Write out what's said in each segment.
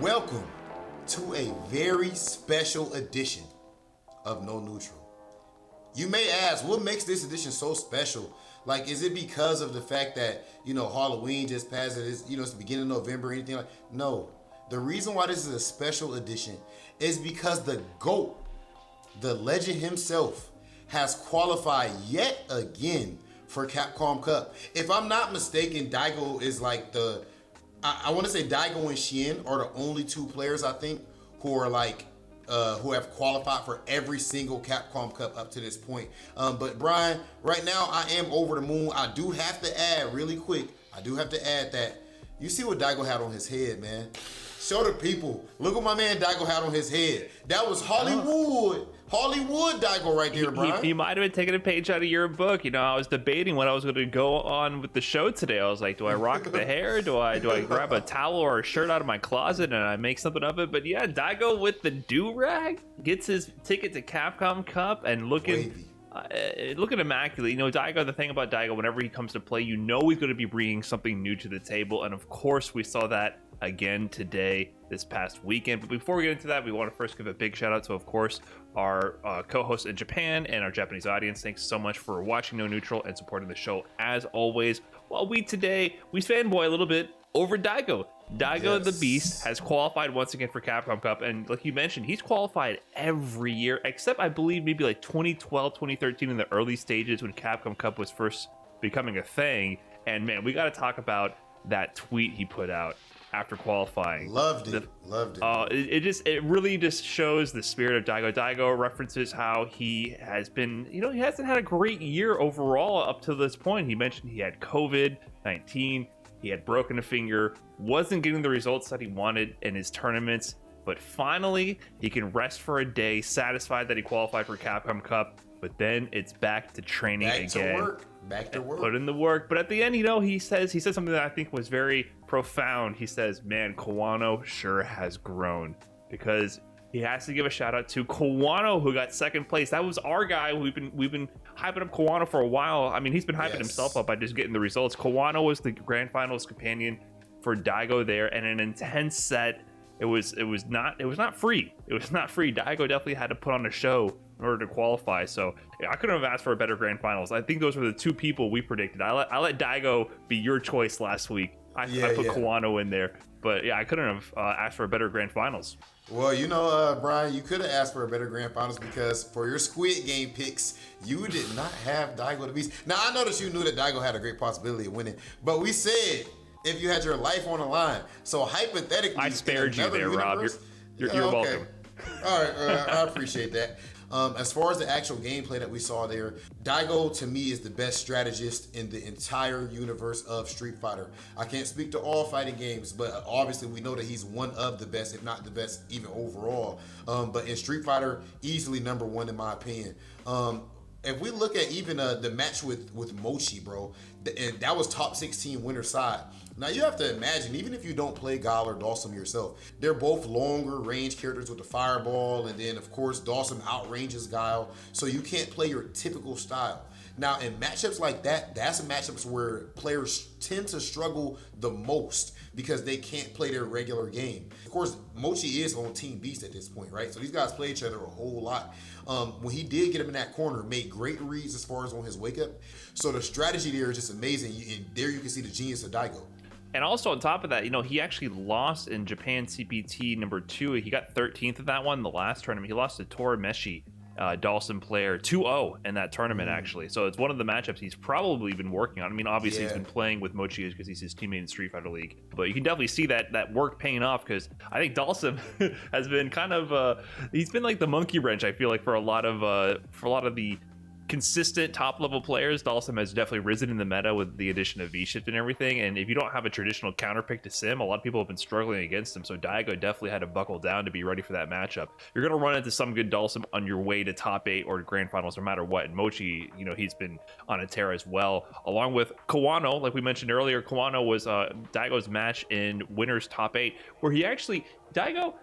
Welcome to a very special edition of No Neutral. You may ask, what makes this edition so special? Like, is it because of the fact that, Halloween just passed, it's the beginning of November or anything like that? No. The reason why this is a special edition is because the GOAT, the legend himself, has qualified yet again for Capcom Cup. If I'm not mistaken, Daigo is like I want to say Daigo and Shien are the only two players I think who are who have qualified for every single Capcom Cup up to this point. But Brian, right now I am over the moon. I do have to add really quick. That you see what Daigo had on his head, man. Show the people. Look what my man Daigo had on his head. That was Hollywood Daigo right there, Brian. He might have been taking a page out of your book. I was debating what I was going to go on with the show today. I was like, do I rock the hair? Do I grab a towel or a shirt out of my closet and I make something of it? But yeah, Daigo with the do-rag gets his ticket to Capcom Cup and looking immaculate. Daigo, the thing about Daigo, whenever he comes to play, he's going to be bringing something new to the table. And of course, we saw that again today, this past weekend. But before we get into that, we want to first give a big shout out to, of course, our co-hosts in Japan and our Japanese audience. Thanks so much for watching No Neutral and supporting the show as always. While we fanboy a little bit over Daigo. Daigo the Beast has qualified once again for Capcom Cup, and like you mentioned, he's qualified every year except I believe maybe like 2012, 2013 in the early stages when Capcom Cup was first becoming a thing. And man, we got to talk about that tweet he put out after qualifying. Loved it. It really just shows the spirit of Daigo. Daigo references how he has been, he hasn't had a great year overall up to this point. He mentioned he had COVID-19, he had broken a finger, wasn't getting the results that he wanted in his tournaments, but finally he can rest for a day, satisfied that he qualified for Capcom Cup. But then it's back to training again. Back to work. Put in the work. But at the end, he said something that I think was very profound. He says, man, Kawano sure has grown. Because he has to give a shout out to Kawano, who got second place. That was our guy. We've been hyping up Kawano for a while. I mean, he's been hyping himself up by just getting the results. Kawano was the grand finals companion for Daigo there, and an intense set. It was not free. It was not free. Daigo definitely had to put on a show in order to qualify. So I couldn't have asked for a better grand finals. I think those were the two people we predicted. I let Daigo be your choice last week. I put Kawano in there, but yeah, I couldn't have asked for a better grand finals. Well, Brian, you could have asked for a better grand finals because for your Squid Game picks, you did not have Daigo the Beast. Now I noticed you knew that Daigo had a great possibility of winning, but we said if you had your life on the line. So hypothetically, I spared you there, universe, Rob. You're welcome. All right, I appreciate that. As far as the actual gameplay that we saw there, Daigo to me is the best strategist in the entire universe of Street Fighter. I can't speak to all fighting games, but obviously we know that he's one of the best, if not the best, even overall. But in Street Fighter, easily number one in my opinion. If we look at even the match with Mochi, bro, that was top 16 winner side. Now you have to imagine, even if you don't play Guile or Dawson yourself, they're both longer range characters with the fireball, and then of course Dawson outranges Guile, so you can't play your typical style. Now in matchups like that, that's matchups where players tend to struggle the most because they can't play their regular game. Of course, Mochi is on Team Beast at this point, right? So these guys play each other a whole lot. When he did get him in that corner, made great reads as far as on his wake up. So the strategy there is just amazing. And there you can see the genius of Daigo. And also on top of that, he actually lost in Japan CPT number 2. He got 13th of that one, the last tournament. He lost to Torameshi, Dawson player, 2-0 in that tournament, actually. So it's one of the matchups he's probably been working on. I mean, obviously he's been playing with Mochi because he's his teammate in Street Fighter League. But you can definitely see that work paying off because I think Dawson has been kind of, he's been like the monkey wrench, I feel like, for a lot of the consistent top level players. Dawson has definitely risen in the meta with the addition of V-Shift and everything, and if you don't have a traditional counter pick to Sim, a lot of people have been struggling against him, so Daigo definitely had to buckle down to be ready for that matchup. You're going to run into some good Dawson on your way to top 8 or grand finals no matter what, and Mochi, he's been on a tear as well, along with Kawano. Like we mentioned earlier, Kawano was Daigo's match in winners top 8, where he actually, Daigo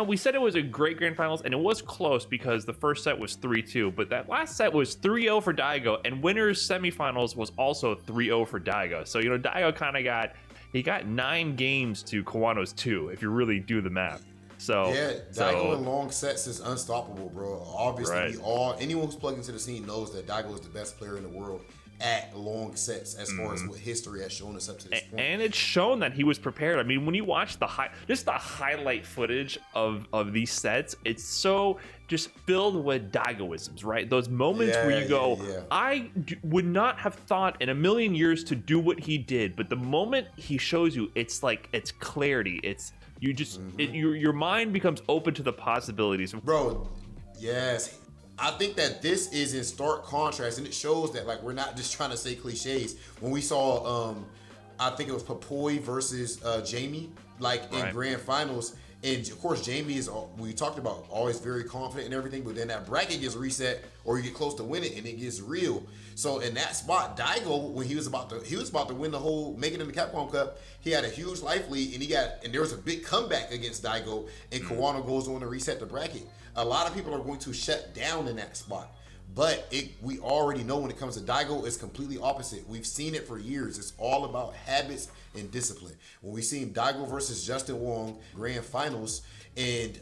we said it was a great grand finals, and it was close because the first set was 3-2, but that last set was 3-0 for Daigo, and winners semifinals was also 3-0 for Daigo. So, Daigo kind of got 9 games to Kawano's 2, if you really do the math. So yeah, Daigo in long sets is unstoppable, bro. Obviously, right. anyone who's plugged into the scene knows that Daigo is the best player in the world at long sets as far as what history has shown us up to this point. And it's shown that he was prepared. I mean, when you watch the highlight footage of these sets, it's so just filled with Daigoisms, right? Those moments where you go, I would not have thought in a million years to do what he did, but the moment he shows you, it's like, it's clarity. It's you just your mind becomes open to the possibilities. Bro, yes. I think that this is in stark contrast, and it shows that like we're not just trying to say cliches. When we saw, I think it was Papoy versus Jamie, like in grand finals, and of course Jamie is, we talked about, always very confident and everything, but then that bracket gets reset or you get close to winning and it gets real. So in that spot, Daigo, when he was about to win the whole, make it in the Capcom Cup, he had a huge life lead and there was a big comeback against Daigo, and Kawano goes on to reset the bracket. A lot of people are going to shut down in that spot. But we already know when it comes to Daigo, it's completely opposite. We've seen it for years. It's all about habits and discipline. When we seen Daigo versus Justin Wong grand finals, and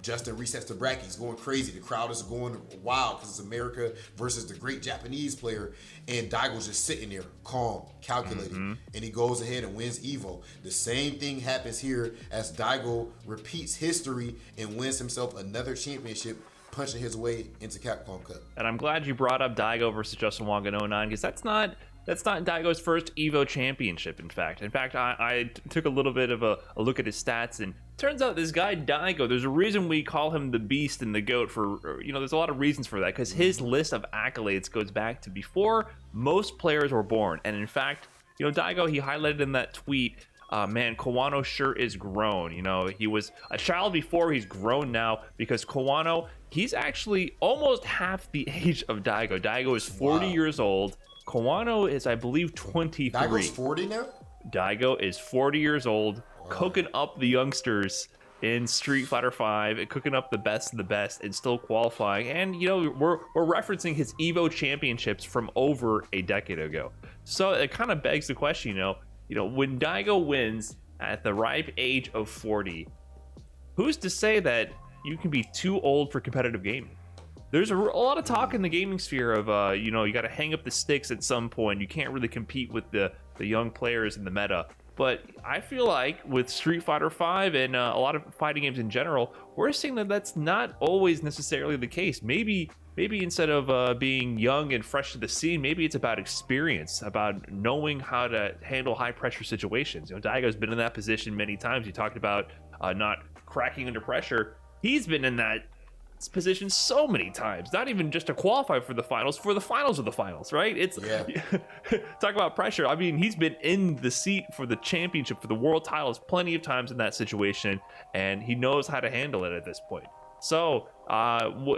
Justin resets the bracket, he's going crazy. The crowd is going wild because it's America versus the great Japanese player, and Daigo's just sitting there, calm, calculating, and he goes ahead and wins Evo. The same thing happens here as Daigo repeats history and wins himself another championship, punching his way into Capcom Cup. And I'm glad you brought up Daigo versus Justin Wong in 09, because that's not Daigo's first Evo championship. In fact, I took a little bit of a look at his stats, and turns out this guy Daigo, there's a reason we call him the Beast and the GOAT for, there's a lot of reasons for that, because his list of accolades goes back to before most players were born. And in fact, Daigo, he highlighted in that tweet, man, Kawano sure is grown. He was a child before, he's grown now, because Kawano, he's actually almost half the age of Daigo. Daigo is 40 years old. Kawano is, I believe, 23. Daigo's 40 now? Daigo is 40 years old, cooking up the youngsters in Street Fighter V, cooking up the best of the best, and still qualifying. And, we're referencing his Evo championships from over a decade ago. So it kind of begs the question, when Daigo wins at the ripe age of 40, who's to say that you can be too old for competitive gaming? There's a lot of talk in the gaming sphere of, you got to hang up the sticks at some point. You can't really compete with the young players in the meta. But I feel like with Street Fighter V and a lot of fighting games in general, we're seeing that that's not always necessarily the case. Maybe instead of being young and fresh to the scene, maybe it's about experience, about knowing how to handle high pressure situations. Daigo's been in that position many times. You talked about not cracking under pressure. He's been in that position so many times, not even just to qualify for the finals of the finals, right? Talk about pressure. I mean, he's been in the seat for the championship, for the world titles plenty of times in that situation, and he knows how to handle it at this point. So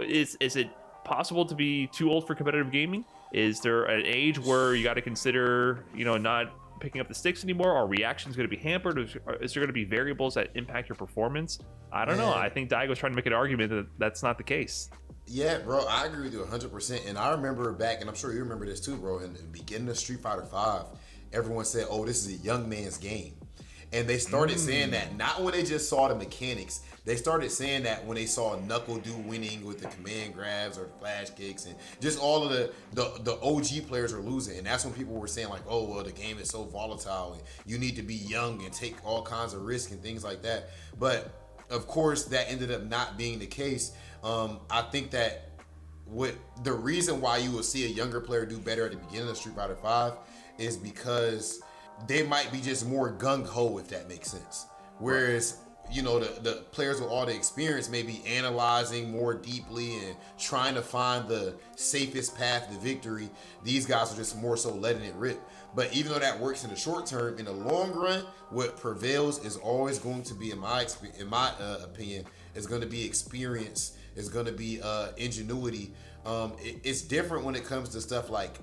is it possible to be too old for competitive gaming? Is there an age where you got to consider not picking up the sticks anymore? Are reactions going to be hampered? Is there going to be variables that impact your performance? I don't know. I think Daigo's trying to make an argument that that's not the case. Yeah, bro, I agree with you 100%. And I remember back, and I'm sure you remember this too, bro, in the beginning of Street Fighter V, everyone said, oh, this is a young man's game. And they started saying that not when they just saw the mechanics. They started saying that when they saw Knuckle do winning with the command grabs or the flash kicks, and just all of the OG players are losing. And that's when people were saying like, oh, well, the game is so volatile and you need to be young and take all kinds of risks and things like that. But of course, that ended up not being the case. I think that the reason why you will see a younger player do better at the beginning of Street Fighter V is because they might be just more gung-ho, if that makes sense. Whereas, the players with all the experience may be analyzing more deeply and trying to find the safest path to victory. These guys are just more so letting it rip. But even though that works in the short term, in the long run, what prevails is always going to be, in my opinion, is going to be experience, is going to be ingenuity. It's different when it comes to stuff like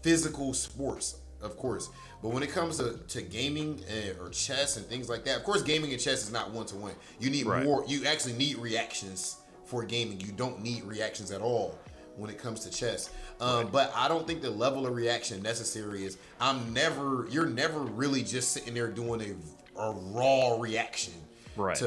physical sports. of course. But when it comes to gaming or chess and things like that, of course, gaming and chess is not one-to-one. You need more. You actually need reactions for gaming. You don't need reactions at all when it comes to chess. But I don't think the level of reaction necessary is. You're never really just sitting there doing a raw reaction. Right.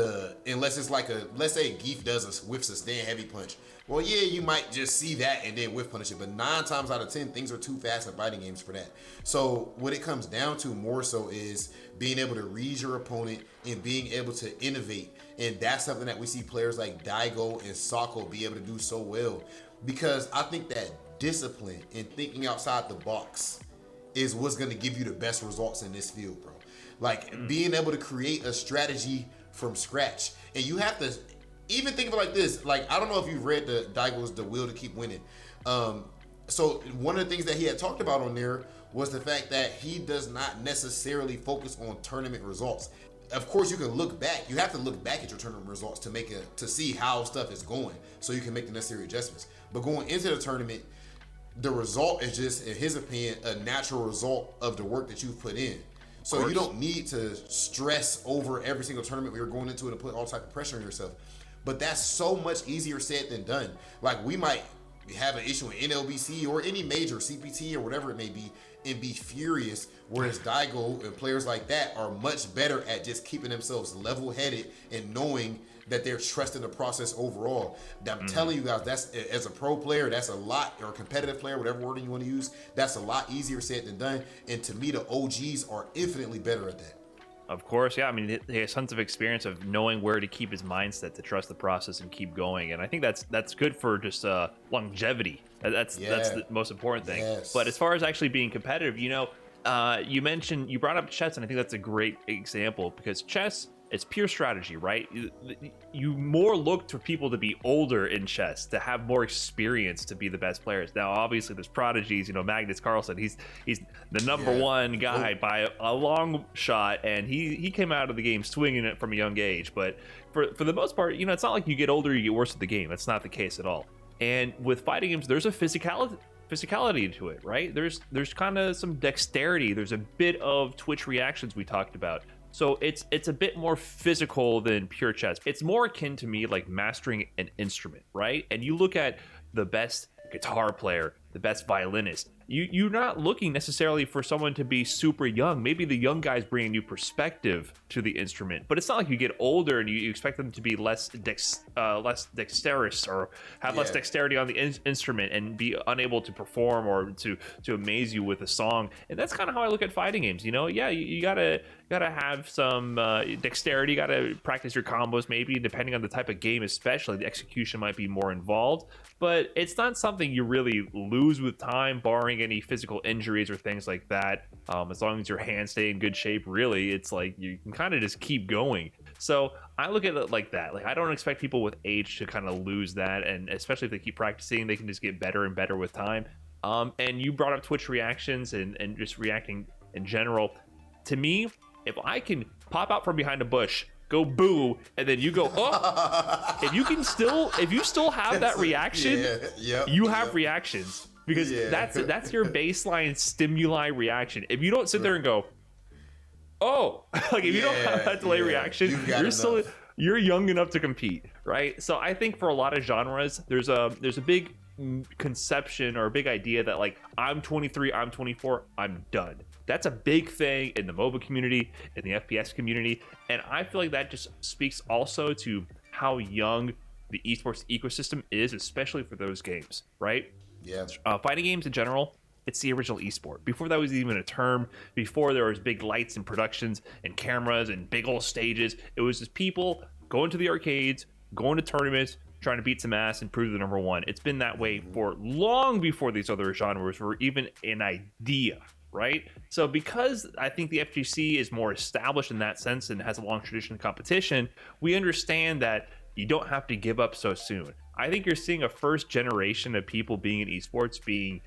Unless it's like let's say Geef whiffs a stand heavy punch. Well, yeah, you might just see that and then whiff punish it. But 9 times out of 10, things are too fast in fighting games for that. So what it comes down to more so is being able to read your opponent and being able to innovate. And that's something that we see players like Daigo and Sako be able to do so well. Because I think that discipline and thinking outside the box is what's going to give you the best results in this field, bro. Like being able to create a strategy from scratch. And you have to even think of it like this. Like, I don't know if you've read Daigo's The Will to Keep Winning. So one of the things that he had talked about on there was the fact that he does not necessarily focus on tournament results. Of course, you can look back. You have to look back at your tournament results to see how stuff is going, so you can make the necessary adjustments. But going into the tournament, the result is just, in his opinion, a natural result of the work that you've put in. So you don't need to stress over every single tournament where you're going into it and put all type of pressure on yourself. But that's so much easier said than done. Like, we might have an issue in NLBC or any major CPT or whatever it may be and be furious, whereas Daigo and players like that are much better at just keeping themselves level-headed and knowing that they're trusting the process overall. I'm telling you guys, that's, as a pro player, that's a lot, or a competitive player, whatever wording you want to use, that's a lot easier said than done. And to me, the OGs are infinitely better at that. Of course, yeah. I mean, he has tons of experience of knowing where to keep his mindset, to trust the process and keep going. And I think that's good for just longevity. That's the most important thing. Yes. But as far as actually being competitive, you brought up chess, and I think that's a great example, because chess, it's pure strategy, right? You more look for people to be older in chess, to have more experience, to be the best players. Now, obviously, there's prodigies. Magnus Carlsen, he's the number one guy by a long shot, and he came out of the game swinging it from a young age. But for the most part, it's not like you get older, you get worse at the game. That's not the case at all. And with fighting games, there's a physicality to it, right? There's kind of some dexterity. There's a bit of twitch reactions we talked about. So it's a bit more physical than pure chess. It's more akin to me like mastering an instrument, right? And you look at the best guitar player, the best violinist. You're not looking necessarily for someone to be super young. Maybe the young guys bring a new perspective to the instrument, but it's not like you get older and you expect them to be less dexterous or have less dexterity on the instrument and be unable to perform or to amaze you with a song. And that's kind of how I look at fighting games. You gotta have some dexterity. You gotta practice your combos, maybe, depending on the type of game. Especially the execution might be more involved, but it's not something you really lose with time, barring any physical injuries or things like that. As long as your hands stay in good shape, really, it's like you can kind of just keep going. So I look at it like that. Like, I don't expect people with age to kind of lose that, and especially if they keep practicing, they can just get better and better with time. And you brought up Twitch reactions and just reacting in general. To me, if I can pop out from behind a bush, go boo, and then you go, oh, if you still have that reaction, you have reactions. Because that's your baseline stimuli reaction. If you don't sit there and go, oh, like if you don't have that delay reaction, you're young enough to compete, right? So I think for a lot of genres, there's a big conception or a big idea that, like, I'm 23, I'm 24, I'm done. That's a big thing in the MOBA community, in the FPS community, and I feel like that just speaks also to how young the esports ecosystem is, especially for those games, right? Yeah. Fighting games in general, it's the original esport. Before that was even a term, before there was big lights and productions and cameras and big old stages, it was just people going to the arcades, going to tournaments, trying to beat some ass and prove the number one. It's been that way for long before these other genres were even an idea, right? So because I think the FGC is more established in that sense and has a long tradition of competition, we understand that you don't have to give up so soon. I think you're seeing a first generation of people being in esports being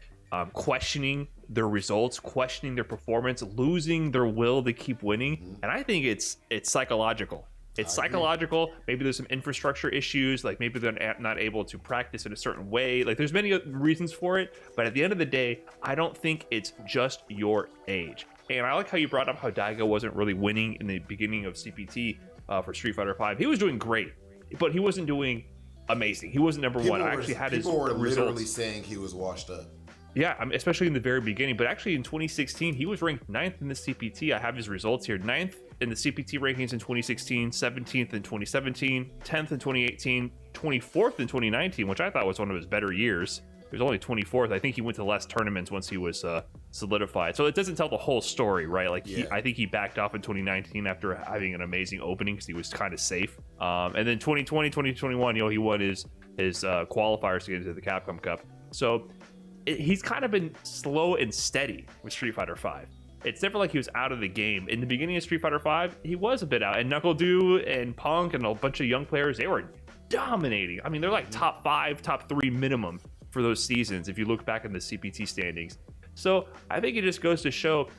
questioning their results, questioning their performance, losing their will to keep winning. And I think it's psychological. It's psychological. Maybe there's some infrastructure issues, like maybe they're not able to practice in a certain way. Like there's many reasons for it, but at the end of the day, I don't think it's just your age. And I like how you brought up how Daigo wasn't really winning in the beginning of CPT for Street Fighter V. He was doing great, but he wasn't doing amazing. He wasn't number one. I actually had his People were literally results saying he was washed up. Yeah, I mean, especially in the very beginning. But actually in 2016, he was ranked 9th in the CPT. I have his results here. 9th in the CPT rankings in 2016, 17th in 2017, 10th in 2018, 24th in 2019, which I thought was one of his better years. He was only 24th. I think he went to less tournaments once he was solidified. So it doesn't tell the whole story, right? Like I think he backed off in 2019 after having an amazing opening because he was kind of safe. And then 2020, 2021, he won his qualifiers to get into the Capcom Cup. So he's kind of been slow and steady with Street Fighter V. It's never like he was out of the game. In the beginning of Street Fighter V, he was a bit out. And Knuckle Dew and Punk and a bunch of young players, they were dominating. I mean, they're like top 5, top 3 minimum for those seasons if you look back in the CPT standings. So I think it just goes to show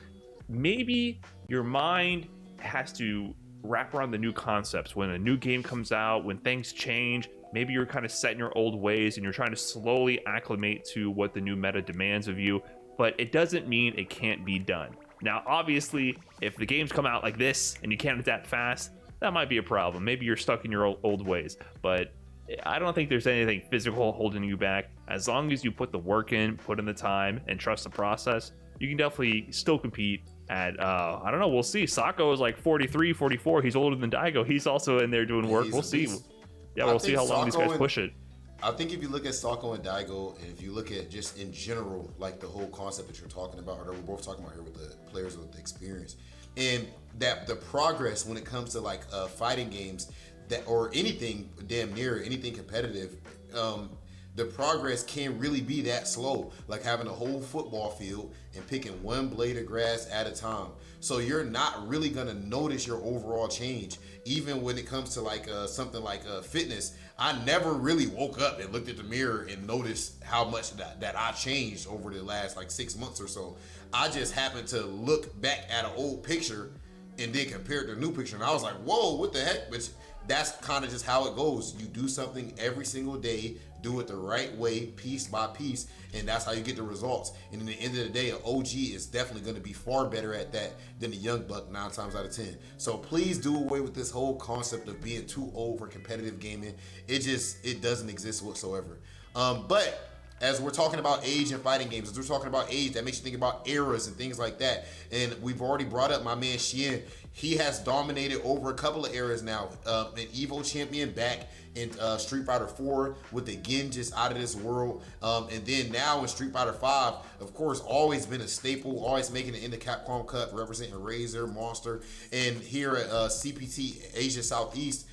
maybe your mind has to wrap around the new concepts. When a new game comes out, when things change, maybe you're kind of set in your old ways and you're trying to slowly acclimate to what the new meta demands of you, but it doesn't mean it can't be done. Now, obviously, if the games come out like this and you can't adapt fast, that might be a problem. Maybe you're stuck in your old ways, but I don't think there's anything physical holding you back. As long as you put the work in, put in the time, and trust the process, you can definitely still compete at, I don't know, we'll see. Sako is like 43, 44. He's older than Daigo. He's also in there doing work. We'll see. Yeah, we'll see how long these guys push it. I think if you look at Sako and Daigo, and if you look at just in general, like the whole concept that you're talking about, or that we're both talking about here with the players with the experience, and that the progress when it comes to like fighting games, that or anything damn near anything competitive, the progress can't really be that slow. Like having a whole football field and picking one blade of grass at a time. So you're not really gonna notice your overall change. Even when it comes to like something like fitness, I never really woke up and looked at the mirror and noticed how much that I changed over the last like 6 months or so. I just happened to look back at an old picture and then compare it to a new picture, and I was like, whoa, what the heck? But that's kind of just how it goes. You do something every single day, do it the right way, piece by piece, and that's how you get the results. And in the end of the day, an OG is definitely going to be far better at that than a young buck 9 times out of 10. So please do away with this whole concept of being too old for competitive gaming. It doesn't exist whatsoever. But as we're talking about age in fighting games, as we're talking about age, that makes you think about eras and things like that. And we've already brought up my man Shien. He has dominated over a couple of eras now. An Evo champion back in Street Fighter 4 with the Genjis out of this world. And then now in Street Fighter 5, of course, always been a staple, always making it in the Capcom Cup, representing Razor, Monster. And here at CPT Asia Southeast,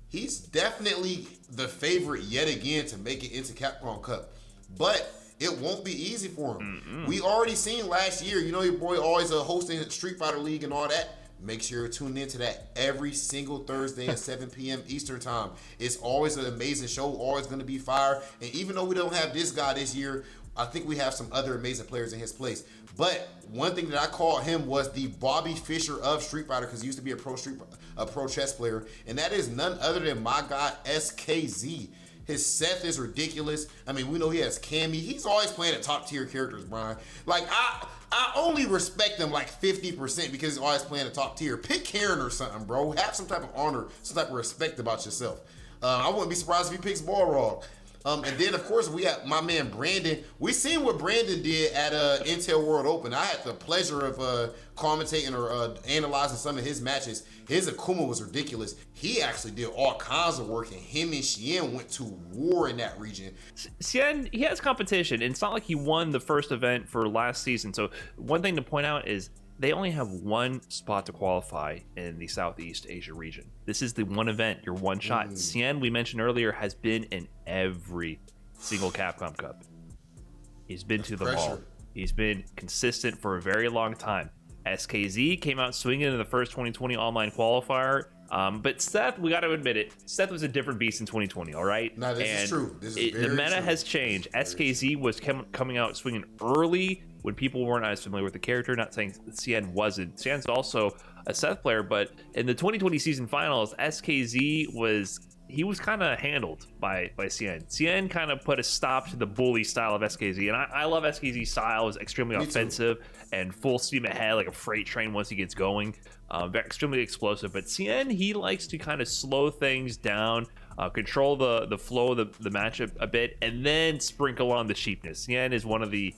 he's definitely the favorite yet again to make it into Capcom Cup. But it won't be easy for him. Mm-hmm. We already seen last year, your boy always hosting Street Fighter League and all that. Make sure you're tuned into that every single Thursday at 7 p.m. Eastern time. It's always an amazing show, always going to be fire. And even though we don't have this guy this year, I think we have some other amazing players in his place. But one thing that I called him was the Bobby Fischer of Street Fighter, because he used to be a pro chess player. And that is none other than my guy, SKZ. His Seth is ridiculous. I mean, we know he has Cammy. He's always playing at top tier characters, Brian. Like, I only respect him like 50% because he's always playing at top tier. Pick Karen or something, bro. Have some type of honor, some type of respect about yourself. I wouldn't be surprised if he picks Balrog. And then, of course, we got my man Brandon. We seen what Brandon did at Intel World Open. I had the pleasure of commentating or analyzing some of his matches. His Akuma was ridiculous. He actually did all kinds of work, and him and Shien went to war in that region. Shien, he has competition, and it's not like he won the first event for last season. So one thing to point out is they only have one spot to qualify in the Southeast Asia region. This is the one event, your one shot. Shien, we mentioned earlier, has been in every single Capcom Cup. He's been to them all. He's been consistent for a very long time. SKZ came out swinging in the first 2020 online qualifier. But Seth, we got to admit it, Seth was a different beast in 2020, all right? No, this is true. This is very the meta true. has changed. SKZ was coming out swinging early when people weren't as familiar with the character. Not saying Cien wasn't. Cien's also a Seth player, but in the 2020 season finals, SKZ was kind of handled by Cien. Cien kind of put a stop to the bully style of SKZ, and I love SKZ's style. Is extremely offensive and full steam ahead like a freight train once he gets going. Extremely explosive, but Cien, he likes to kind of slow things down, control the flow of the matchup a bit, and then sprinkle on the cheapness. Cien is one of the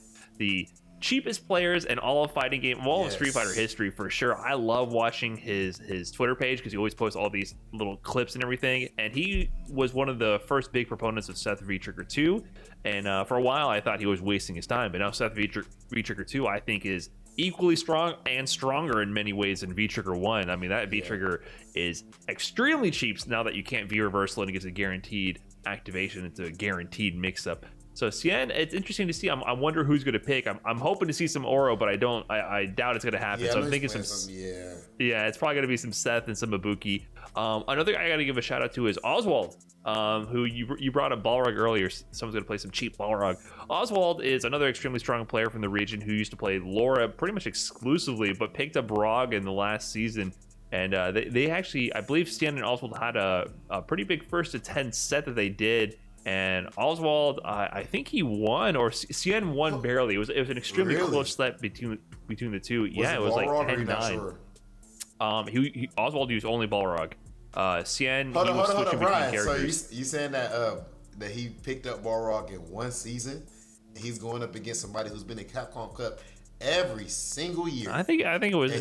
cheapest players in all of fighting game, all of Street Fighter history for sure. I love watching his Twitter page because he always posts all these little clips and everything, and he was one of the first big proponents of Seth V Trigger 2, and for a while I thought he was wasting his time, but now Seth V Trigger 2 I think is equally strong and stronger in many ways than V Trigger 1. I mean, that V Trigger is extremely cheap now that you can't V reversal and it gets a guaranteed activation. It's a guaranteed mix-up. So Cien, it's interesting to see. I wonder who's going to pick. I'm hoping to see some Oro, but I doubt it's going to happen. So I'm thinking it's probably going to be some Seth and some Ibuki. Another guy I got to give a shout out to is Oswald, who you brought up Balrog earlier. Someone's going to play some cheap Balrog. Oswald is another extremely strong player from the region who used to play Laura pretty much exclusively, but picked up Rog in the last season. And they actually, I believe Cien and Oswald had a pretty big first to 10 set that they did. And Oswald, I think he won, or Cien won barely. It was an extremely close set between the two. It was like 10-9. Sure? Oswald used only Balrog. Cien, hold on, Brian. Characters. So you saying that he picked up Balrog in one season? He's going up against somebody who's been in Capcom Cup every single year. I think it was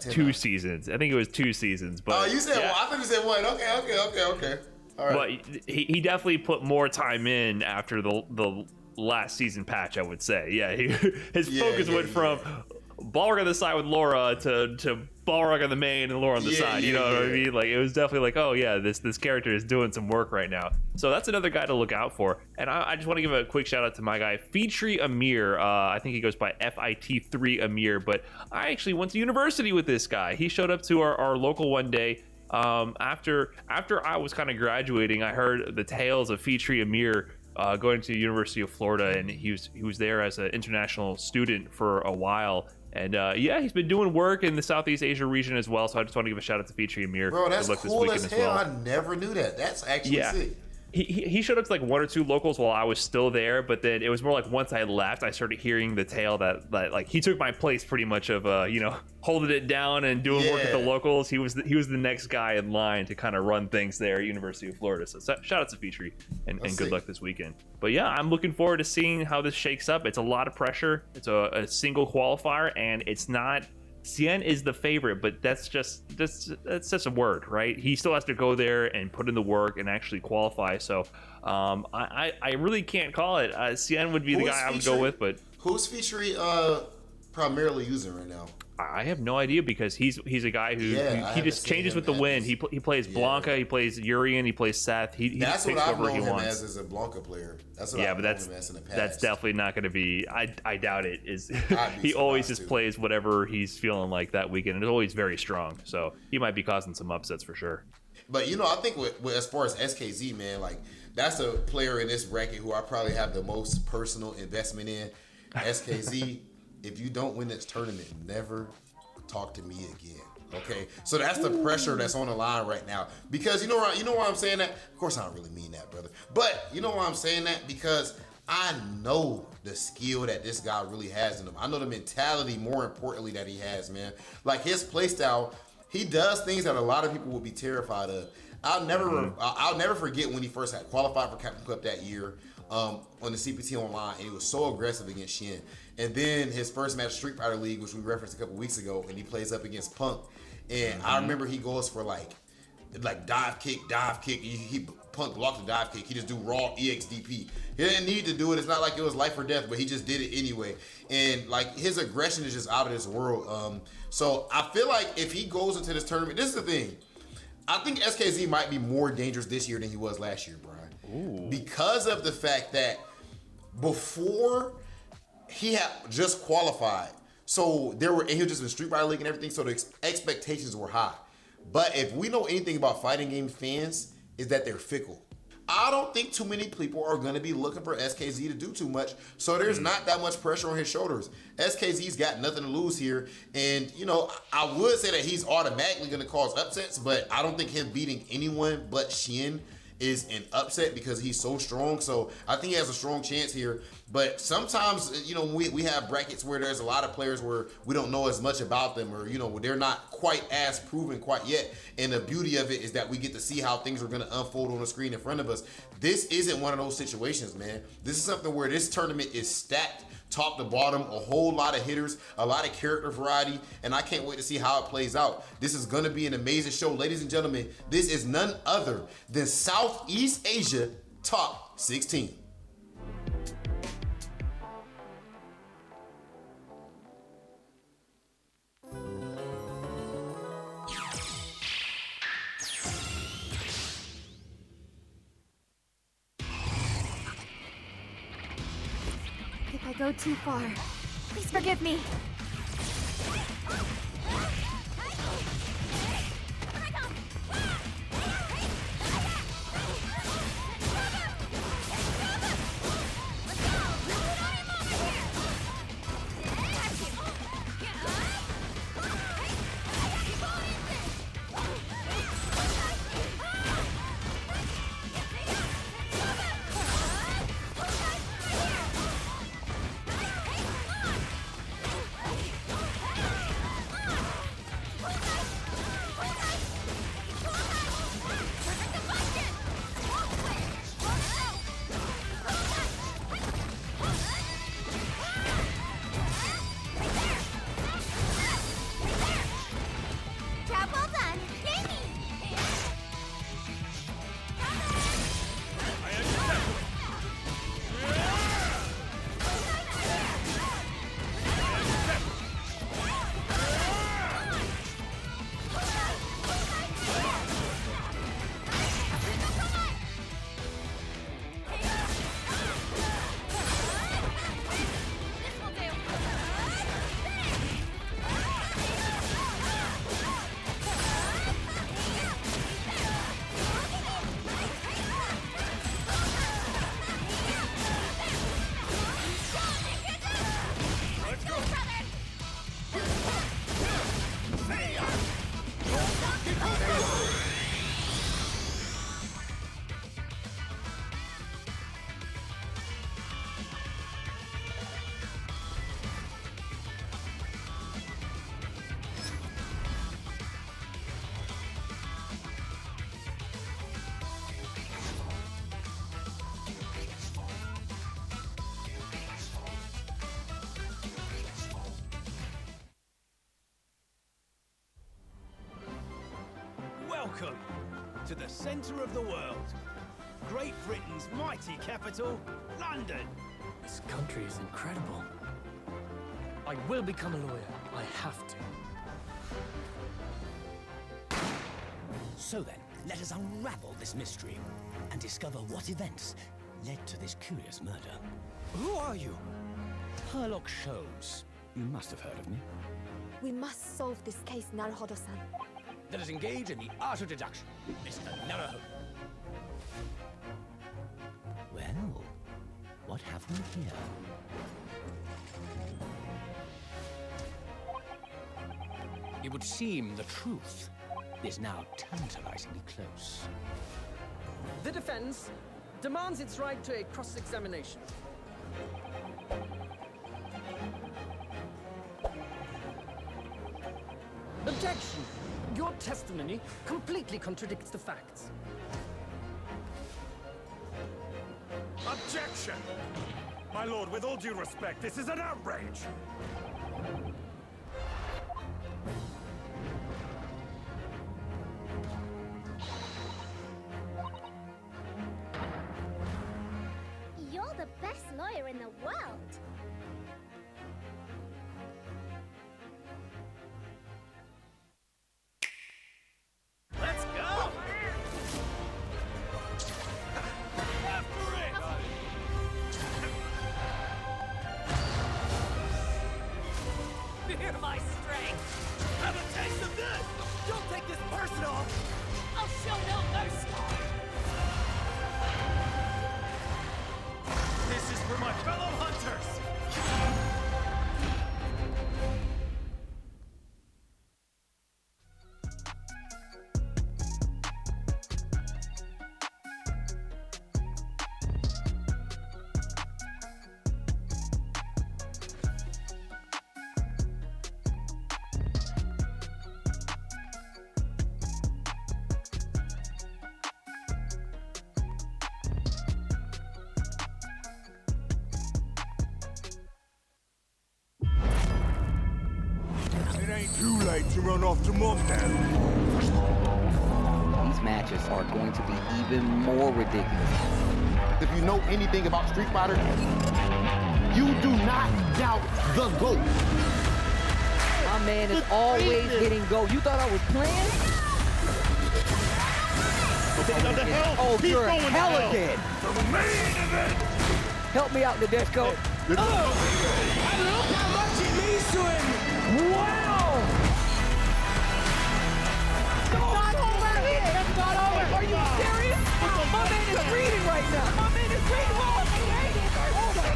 2 seasons. I think it was 2 seasons. But you said one. I thought you said one. Okay. All right. But he definitely put more time in after the last season patch, I would say. Yeah, his focus went from Balrog on the side with Laura to Balrog on the main and Laura on the side. You know what I mean? Like, it was definitely like, oh yeah, this character is doing some work right now. So that's another guy to look out for. And I just want to give a quick shout out to my guy, Fitri Amir. I think he goes by FIT3 Amir, but I actually went to university with this guy. He showed up to our local one day. After I was kind of graduating, I heard the tales of Fitri Amir going to the University of Florida, and he was there as an international student for a while. And he's been doing work in the Southeast Asia region as well. So I just want to give a shout out to Fitri Amir. Bro, that's cool as hell. I never knew that. That's actually sick. He showed up to like 1 or 2 locals while I was still there, but then it was more like once I left, I started hearing the tale that like he took my place pretty much of holding it down and doing work at the locals. He was the next guy in line to kind of run things there at University of Florida. So shout out to Fitri and good luck this weekend. But yeah, I'm looking forward to seeing how this shakes up. It's a lot of pressure. It's a single qualifier, and it's not. Cien is the favorite, but that's just a word, right? He still has to go there and put in the work and actually qualify. So I really can't call it. Cien would be the guy I would go with, but who's Fitri primarily using right now? I have no idea, because he's a guy who he just changes with the wind. He plays Blanca, he plays Urian, he plays Seth. He that's just picks what I've known he him wants. as a Blanca player. That's what I've known him as in the past. That's definitely not going to be. I doubt it. He always just plays whatever he's feeling like that weekend, and it's always very strong. So he might be causing some upsets for sure. But I think with as far as SKZ, man, like that's a player in this bracket who I probably have the most personal investment in. SKZ, if you don't win this tournament, never talk to me again. Okay, so that's the pressure that's on the line right now. Because you know why I'm saying that? Of course, I don't really mean that, brother. But you know why I'm saying that? Because I know the skill that this guy really has in him. I know the mentality, more importantly, that he has, man. Like his play style, he does things that a lot of people would be terrified of. I'll never forget when he first had qualified for Capcom Cup that year on the CPT online, and he was so aggressive against Shin. And then his first match, Street Fighter League, which we referenced a couple weeks ago, and he plays up against Punk. And I remember he goes for like dive kick. He Punk blocked the dive kick. He just do raw EXDP. He didn't need to do it. It's not like it was life or death, but he just did it anyway. And like his aggression is just out of this world. So I feel like if he goes into this tournament, this is the thing. I think SKZ might be more dangerous this year than he was last year, Brian. Ooh. Because of the fact that before he had just qualified, so and he was just in Street Fighter League and everything, so the expectations were high. But if we know anything about fighting game fans, is that they're fickle. I don't think too many people are going to be looking for SKZ to do too much, so there's not that much pressure on his shoulders. SKZ's got nothing to lose here, and, you know, I would say that he's automatically going to cause upsets, but I don't think him beating anyone but Shin is an upset because he's so strong. So I think he has a strong chance here. But sometimes, you know, we have brackets where there's a lot of players where we don't know as much about them, or, you know, they're not quite as proven quite yet. And the beauty of it is that we get to see how things are going to unfold on the screen in front of us. This isn't one of those situations, man. This is something where this tournament is stacked top to bottom, a whole lot of hitters, a lot of character variety, and I can't wait to see how it plays out. This is going to be an amazing show. Ladies and gentlemen, this is none other than Southeast Asia Top 16. If I go too far, please forgive me. Welcome to the centre of the world. Great Britain's mighty capital, London. This country is incredible. I will become a lawyer. I have to. So then, let us unravel this mystery and discover what events led to this curious murder. Who are you? Herlock Sholmes. You must have heard of me. We must solve this case, Naruhodo-san. Let us engage in the art of deduction, Mr. Naruhodo. Well, what have we here? It would seem the truth is now tantalizingly close. The defense demands its right to a cross-examination. Objection! Your testimony completely contradicts the facts. Objection! My lord, with all due respect, this is an outrage! You're the best lawyer in the world. Let's go! After it! Fear my strength! Have a taste of this! Don't take this personal! ain't too late to run off to mom now. These matches are going to be even more ridiculous. If you know anything about Street Fighter, you do not doubt the GOAT. My man is always getting go. You thought I was playing? Oh, you're hella dead. The main event. Help me out, Nadeshko. Look how much it means to him! Wow! Not over here! That's not over! Are you serious? My man is reading right now! My man is reading! Oh my God!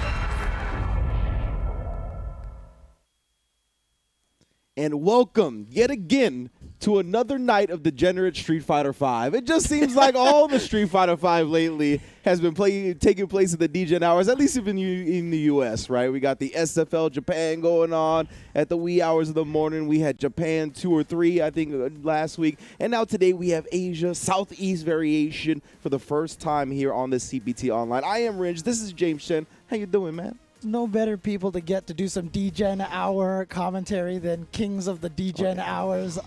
And welcome yet again to another night of degenerate Street Fighter V. It just seems like all the Street Fighter V lately has been taking place at the DGen hours, at least even in the U.S., right? We got the SFL Japan going on at the wee hours of the morning. We had Japan 2 or 3, I think, last week. And now today we have Asia Southeast variation for the first time here on the CPT Online. I am Ringe. This is James Chen. How you doing, man? No better people to get to do some DGen hour commentary than kings of the DGen hours,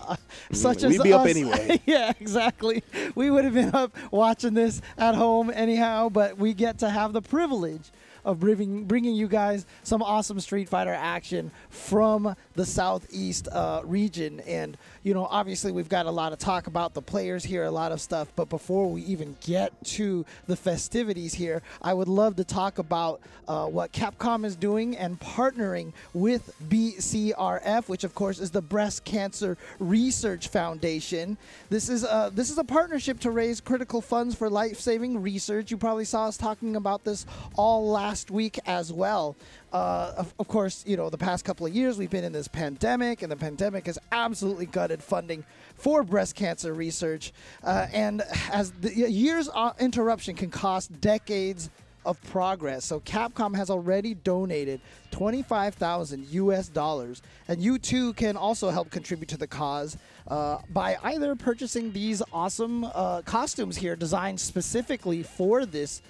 such as we'd be us. up anyway. Yeah, exactly. We would have been up watching this at home anyhow, but we get to have the privilege of bringing you guys some awesome Street Fighter action from the Southeast region. And, you know, obviously we've got a lot of talk about the players here, a lot of stuff. But before we even get to the festivities here, I would love to talk about what Capcom is doing and partnering with BCRF, which, of course, is the Breast Cancer Research Foundation. This is a partnership to raise critical funds for life-saving research. You probably saw us talking about this all last week as well. Of course, you know, the past couple of years we've been in this pandemic, and the pandemic has absolutely gutted funding for breast cancer research. And as the year's interruption can cost decades of progress. So Capcom has already donated $25,000, and you too can also help contribute to the cause by either purchasing these awesome costumes here designed specifically for this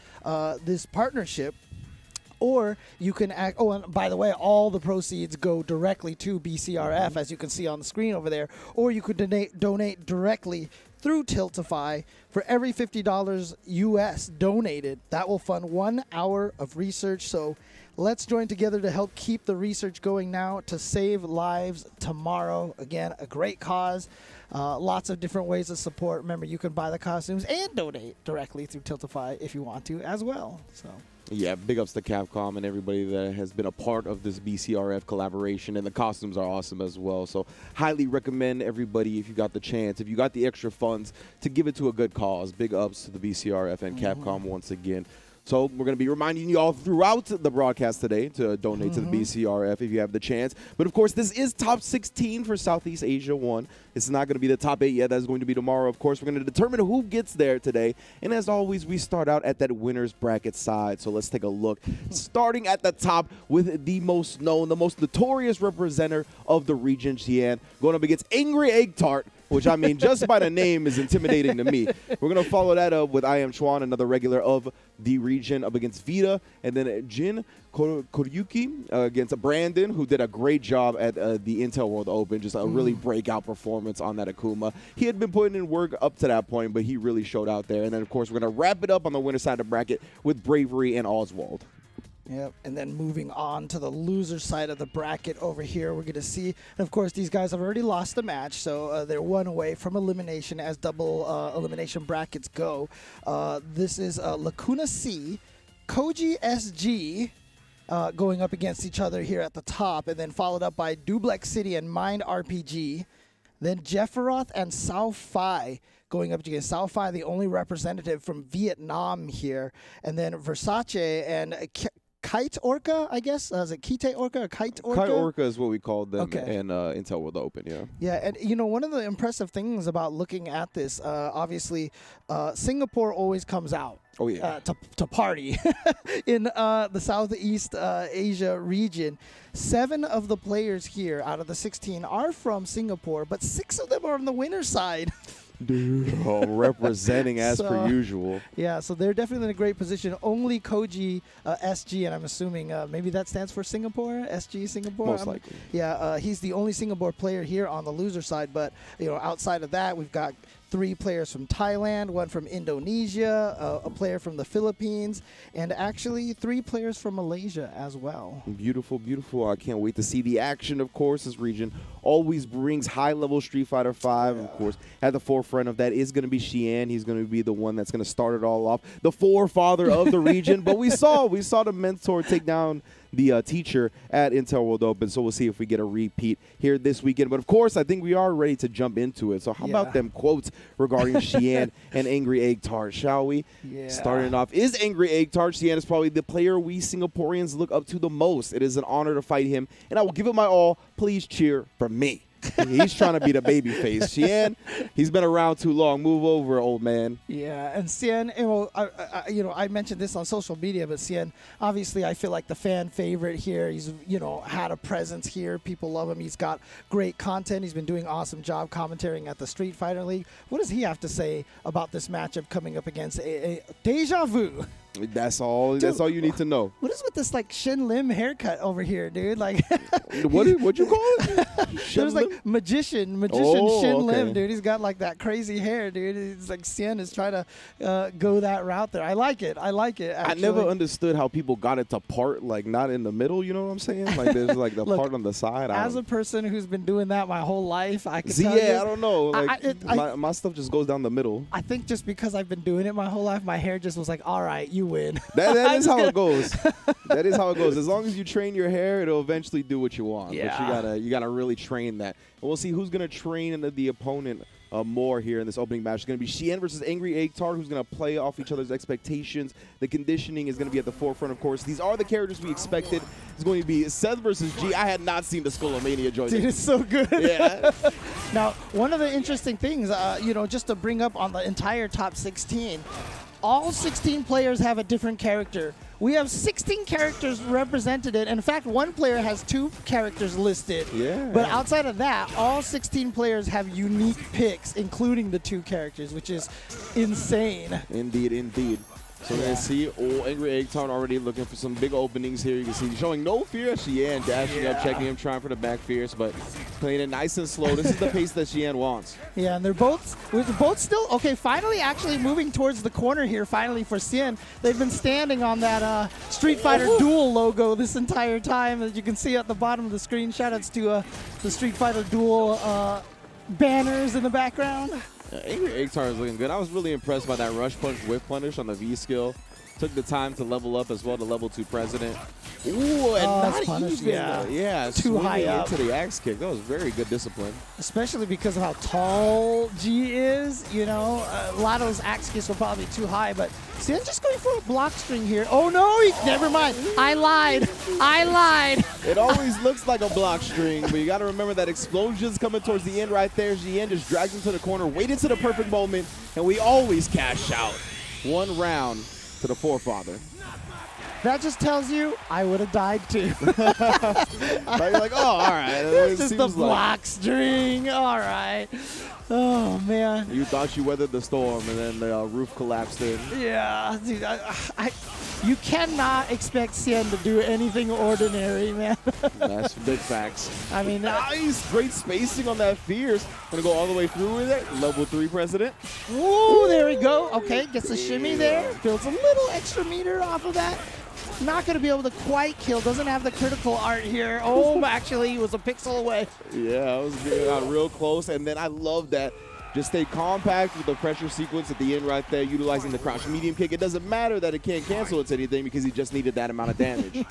this partnership. Or you can act. Oh, and by the way, all the proceeds go directly to BCRF, as you can see on the screen over there. Or you could donate directly through Tiltify. For every $50 US donated, that will fund 1 hour of research. So let's join together to help keep the research going now to save lives tomorrow. Again, a great cause. Lots of different ways to support. Remember, you can buy the costumes and donate directly through Tiltify if you want to as well. So. Yeah, big ups to Capcom and everybody that has been a part of this BCRF collaboration, and the costumes are awesome as well. So highly recommend everybody, if you got the chance, if you got the extra funds, to give it to a good cause. Big ups to the BCRF and Capcom once again. So we're going to be reminding you all throughout the broadcast today to donate to the BCRF if you have the chance. But, of course, this is top 16 for Southeast Asia 1. It's not going to be the top 8 yet. That's going to be tomorrow. Of course, we're going to determine who gets there today. And, as always, we start out at that winner's bracket side. So let's take a look. Starting at the top with the most known, the most notorious representative of the region, Xi'an, going up against Angry Egg Tart, which, I mean, just by the name is intimidating to me. We're going to follow that up with I Am Chuan, another regular of the region, up against Vita, and then Jin Koryuki against Brandon, who did a great job at the Intel World Open, just a really breakout performance on that Akuma. He had been putting in work up to that point, but he really showed out there. And then, of course, we're going to wrap it up on the winner side of the bracket with Bravery and Oswald. Yep, and then moving on to the loser side of the bracket over here, we're going to see, and of course, these guys have already lost the match, so they're one away from elimination as double elimination brackets go. This is Lacuna C, Koji SG going up against each other here at the top, and then followed up by Dublex City and Mind RPG. Then Jefferoth and Sao Phi going up against Sao Phi, the only representative from Vietnam here. And then Versace and Kite Orca, I guess. Is it Kite Orca or Kite Orca? Kite Orca is what we called them okay. in Intel World Open, yeah. Yeah, and you know, one of the impressive things about looking at this, obviously, Singapore always comes out. Oh, yeah. To party in the Southeast Asia region. 7 of the players here out of the 16 are from Singapore, but 6 of them are on the winner's side. Dude, representing as per usual. Yeah, so they're definitely in a great position. Only Koji SG, and I'm assuming maybe that stands for Singapore, SG Singapore. Most likely. Yeah, he's the only Singapore player here on the loser side. But outside of that, we've got 3 players from Thailand, 1 from Indonesia, a player from the Philippines, and actually 3 players from Malaysia as well. Beautiful, beautiful. I can't wait to see the action, of course. This region always brings high-level Street Fighter V. Of course, at the forefront of that is going to be Xian. He's going to be the one that's going to start it all off, the forefather of the region. But we saw the mentor take down the teacher at Intel World Open, so we'll see if we get a repeat here this weekend. But of course, I think we are ready to jump into it. So how about them quotes regarding Xian and Angry Egg Tart, shall we? Yeah. Starting off, is Angry Egg Tart. Xian is probably the player we Singaporeans look up to the most. It is an honor to fight him, and I will give it my all. Please cheer for me. He's trying to be the baby face. Xian, he's been around too long. Move over, old man. Yeah, and Xian, I mentioned this on social media, but Xian, obviously, I feel like the fan favorite here. He's, had a presence here. People love him. He's got great content. He's been doing an awesome job commentating at the Street Fighter League. What does he have to say about this matchup coming up against a Deja Vu? That's all. Dude, that's all you need to know. What is with this Shin Lim haircut over here, dude? What'd you call it? There's magician Shin Lim, dude. He's got that crazy hair, dude. It's like Xian is trying to go that route there. I like it. Actually. I never understood how people got it to part not in the middle. You know what I'm saying? There's the Look, part on the side. As a person who's been doing that my whole life, I can tell you. I don't know. My stuff just goes down the middle. I think just because I've been doing it my whole life, my hair just was like, all right, you win. That is how it goes. That is how it goes. As long as you train your hair, it'll eventually do what you want. Yeah. But you gotta really train that. And we'll see who's gonna train the opponent more here in this opening match. It's going to be Xian versus Angry Egg Tart, who's going to play off each other's expectations. The conditioning is going to be at the forefront, of course. These are the characters we expected. It's going to be Seth versus G. I had not seen the Skullomania joint. Dude, it's so good. Yeah. Now, one of the interesting things, just to bring up on the entire top 16, all 16 players have a different character. We have 16 characters represented, and in fact, one player has 2 characters listed. Yeah. But outside of that, all 16 players have unique picks, including the 2 characters, which is insane. Indeed, indeed. So we're going to see Angry Egg Tart already looking for some big openings here. You can see showing no fear. Xian dashing up, checking him, trying for the back fierce, but playing it nice and slow. This is the pace that Xian wants. Yeah, and they're both still, finally actually moving towards the corner here, finally for Xian. They've been standing on that Street Fighter Duel logo this entire time, as you can see at the bottom of the screen. Shoutouts to the Street Fighter Duel banners in the background. Angry Egg Tart is looking good. I was really impressed by that rush punch whip punish on the V skill. Took the time to level up as well to level 2 president. Ooh, and not even, yeah, too high up into the axe kick. That was very good discipline. Especially because of how tall G is. A lot of those axe kicks were probably too high, but Xian just going for a block string here. Oh no, never mind. I lied. It always looks like a block string, but you got to remember that explosion's coming towards the end right there. Xian just dragged him to the corner, waited to the perfect moment, and we always cash out. 1 round to the forefather. That just tells you I would have died too. Right, you're like, all right. It's just the block string. All right. Oh, man. You thought you weathered the storm, and then the roof collapsed in. Yeah. Dude, you cannot expect Xian to do anything ordinary, man. That's big facts. I mean, nice. Great spacing on that fierce. Gonna go all the way through with it. Level 3 president. Ooh, there we go. Okay, gets a shimmy there. Builds a little extra meter off of that. Not going to be able to quite kill. Doesn't have the critical art here. Oh, actually, he was a pixel away. Yeah, I was getting out real close. And then I love that. Just stay compact with the pressure sequence at the end right there, utilizing the crouch medium kick. It doesn't matter that it can't cancel its anything because he just needed that amount of damage.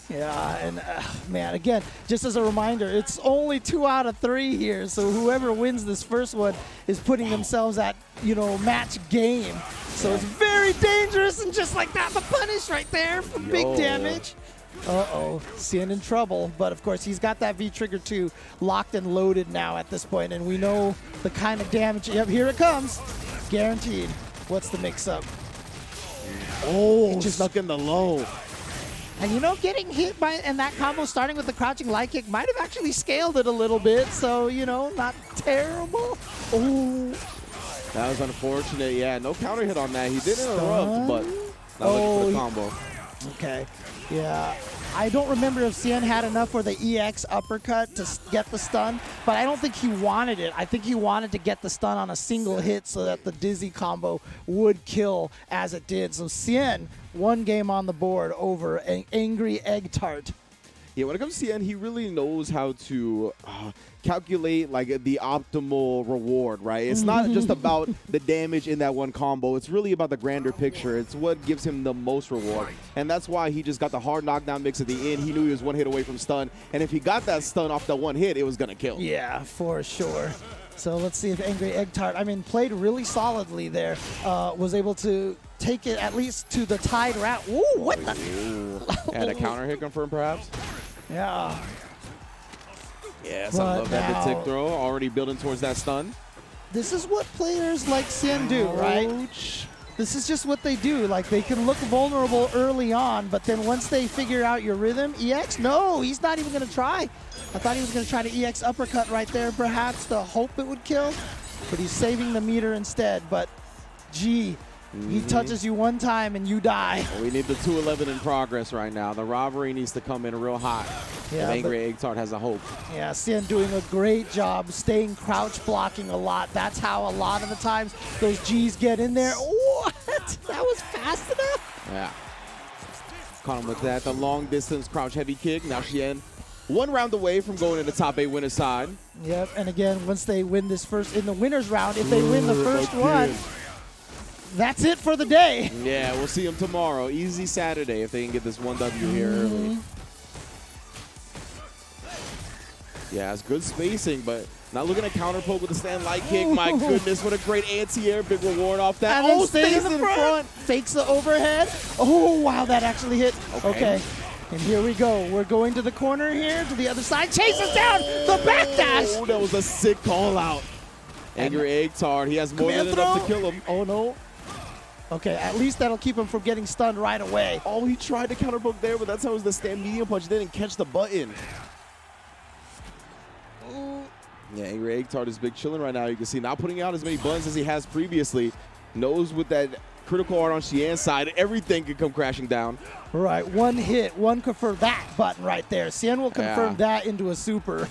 Yeah, and man, again, just as a reminder, it's only 2 out of 3 here. So whoever wins this first one is putting themselves at, match game. So it's very dangerous, and just like that, the punish right there for big damage. Uh-oh, Xian in trouble, but of course he's got that V-Trigger 2 locked and loaded now at this point, and we know the kind of damage. Yep, here it comes. Guaranteed. What's the mix-up? Oh, just stuck in the low. And getting hit by, and that combo starting with the crouching light kick might have actually scaled it a little bit, so, not terrible. Oh. That was unfortunate. Yeah, no counter hit on that. He did interrupt, but not looking for the combo. Okay. Yeah. I don't remember if Cien had enough for the EX uppercut to get the stun, but I don't think he wanted it. I think he wanted to get the stun on a single hit so that the dizzy combo would kill as it did. So Cien, 1 game on the board over an Angry Egg Tart. Yeah, when it comes to Cien, he really knows how to calculate like the optimal reward, right? It's not just about the damage in that one combo. It's really about the grander picture. It's what gives him the most reward. And that's why he just got the hard knockdown mix at the end. He knew he was 1 hit away from stun. And if he got that stun off the 1 hit, it was going to kill. Yeah, for sure. So let's see if Angry Egg Tart, played really solidly there. Was able to take it at least to the tied round. Ooh, what the? Had a counter hit confirmed, perhaps? Yeah. Yes, I love that mid-tick throw. Already building towards that stun. This is what players like Cien do, right? This is just what they do. Like, they can look vulnerable early on, but then once they figure out your rhythm, EX, no, he's not even going to try. I thought he was going to try to EX uppercut right there, perhaps, to hope it would kill, but he's saving the meter instead. But, gee, he touches you 1 time and you die. We need the 211 in progress right now. The robbery needs to come in real hot. Yeah, Angry Egg Tart has a hope. Yeah, Cien doing a great job staying crouch blocking a lot. That's how a lot of the times those G's get in there. What? That was fast enough? Yeah. Caught him with that. The long distance crouch heavy kick. Now Cien 1 round away from going to the top 8 winner's side. Yep, and again, once they win this first, in the winner's round, if they win the first one, that's it for the day. Yeah, we'll see them tomorrow. Easy Saturday if they can get this 1 W here early. Yeah, it's good spacing, but not looking at counter poke with the stand light kick. My goodness, what a great anti-air. Big reward off that. And then stays in front. Fakes the overhead. Oh, wow, that actually hit. Okay. And here we go. We're going to the corner here, to the other side. Chases down the backdash. Oh, that was a sick call out. Angry Egg Tart. He has more than enough to kill him. Oh, no. Okay, at least that'll keep him from getting stunned right away. Oh, he tried to counter poke there, but that's how it was the stand medium punch. Didn't catch the button. Yeah, Angry Egg Tart is big chilling right now. You can see not putting out as many buttons as he has previously. Knows with that critical art on Cien's side, everything could come crashing down. Right, 1 hit, 1 confirm that button right there. Cien will confirm that into a super.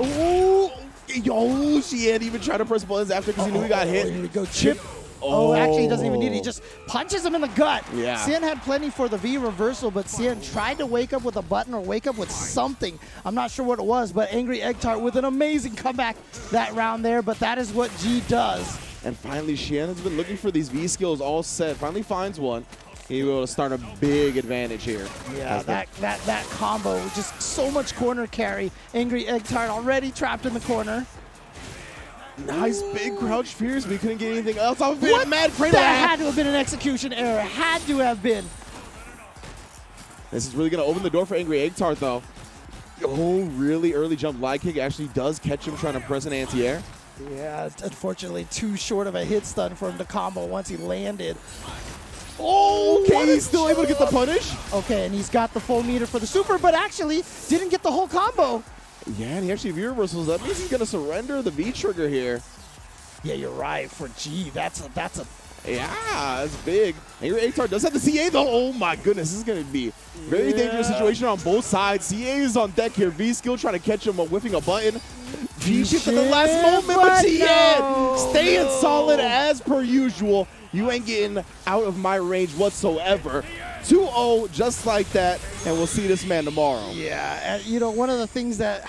Ooh, yo, Cien even tried to press buttons after because he knew he got hit. Here we go, chip. Oh, actually, he doesn't even need it. He just punches him in the gut. Yeah. Cien had plenty for the V reversal, but Cien tried to wake up with a button or wake up with something. I'm not sure what it was, but Angry Egg Tart with an amazing comeback that round there, but that is what G does. And finally, Cien has been looking for these V skills all set. Finally finds one. He will start a big advantage here. Yeah, that combo, just so much corner carry. Angry Egg Tart already trapped in the corner. Nice big crouch fierce, but he couldn't get anything else off of it. What? Mad Cradle. That had to have been an execution error. Had to have been. This is really going to open the door for Angry Egg Tart, though. Oh, really early jump light kick actually does catch him trying to press an anti-air. Yeah, it's unfortunately too short of a hit stun for him to combo once he landed. Oh, okay, he's still able to get the punish. Okay, and he's got the full meter for the super, but actually didn't get the whole combo. Yeah, and he actually V reversals. That means he's going to surrender the V trigger here. Yeah, you're right. For G, that's a yeah, that's big. Angry Egg Tart does have the CA though. Oh my goodness, this is going to be a very dangerous situation on both sides. CA is on deck here. V skill trying to catch him whiffing a button. G shift at the last moment, but CA staying solid as per usual. You ain't getting out of my range whatsoever. 2-0 just like that, and we'll see this man tomorrow. Yeah, you know, one of the things that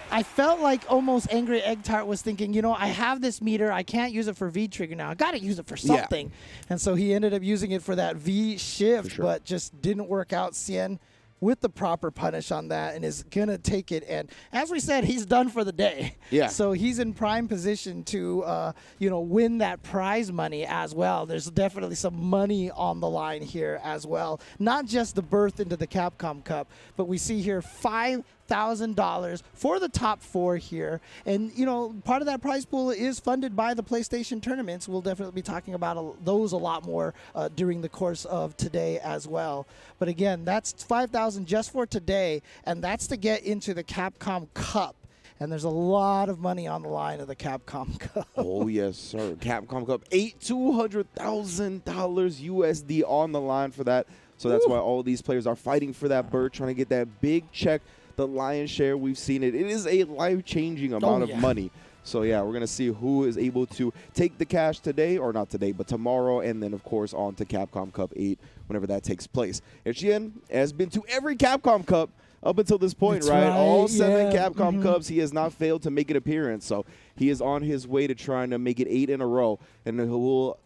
I felt like almost Angry Egg Tart was thinking, you know, I have this meter. I can't use it for V trigger now. I got to use it for something. Yeah. And so he ended up using it for that V shift, but just didn't work out. Cien with the proper punish on that and is going to take it. And as we said, he's done for the day. Yeah. So he's in prime position to, you know, win that prize money as well. There's definitely some money on the line here as well. Not just the berth into the Capcom Cup, but we see here $5,000 for the top 4 here. And, you know, part of that prize pool is funded by the PlayStation tournaments. We'll definitely be talking about those a lot more during the course of today as well. But again, that's $5,000 just for today, and that's to get into the Capcom Cup. and there's a lot of money on the line of the Capcom Cup. Oh, yes, sir. Capcom Cup $200,000 USD on the line for that. So that's why all these players are fighting for that berth, trying to get that big check, the lion's share. We've seen it. It is a life-changing amount of money. So, yeah, we're going to see who is able to take the cash today, or not today, but tomorrow, and then, of course, on to Capcom Cup 8 whenever that takes place. Etienne has been to every Capcom Cup up until this point, right? All 7 Capcom Cups, he has not failed to make an appearance. So he is on his way to trying to make it 8 in a row, and he will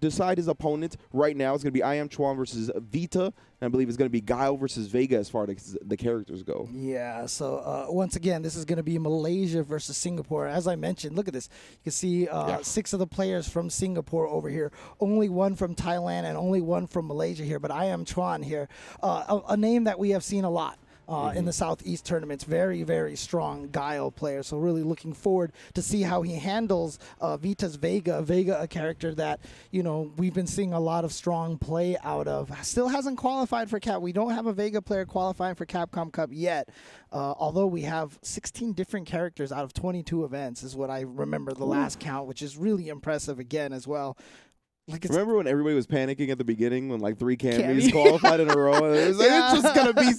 decide his opponent. Right now it's going to be I Am Chuan versus Vita, and I believe it's going to be Guile versus Vega as far as the characters go. Yeah, so once again, this is going to be Malaysia versus Singapore. As I mentioned, look at this. You can see 6 of the players from Singapore over here. Only 1 from Thailand and only 1 from Malaysia here, but I Am Chuan here. A name that we have seen a lot. In the Southeast tournaments. Very, very strong Guile player. So really looking forward to see how he handles Vita's Vega. Vega, a character that, you know, we've been seeing a lot of strong play out of. Still hasn't qualified for Cap. We don't have a Vega player qualifying for Capcom Cup yet. Although we have 16 different characters out of 22 events is what I remember the last count, which is really impressive again as well. Like remember when everybody was panicking at the beginning when like 3 Cammys qualified in a row? It was like, it's just going to be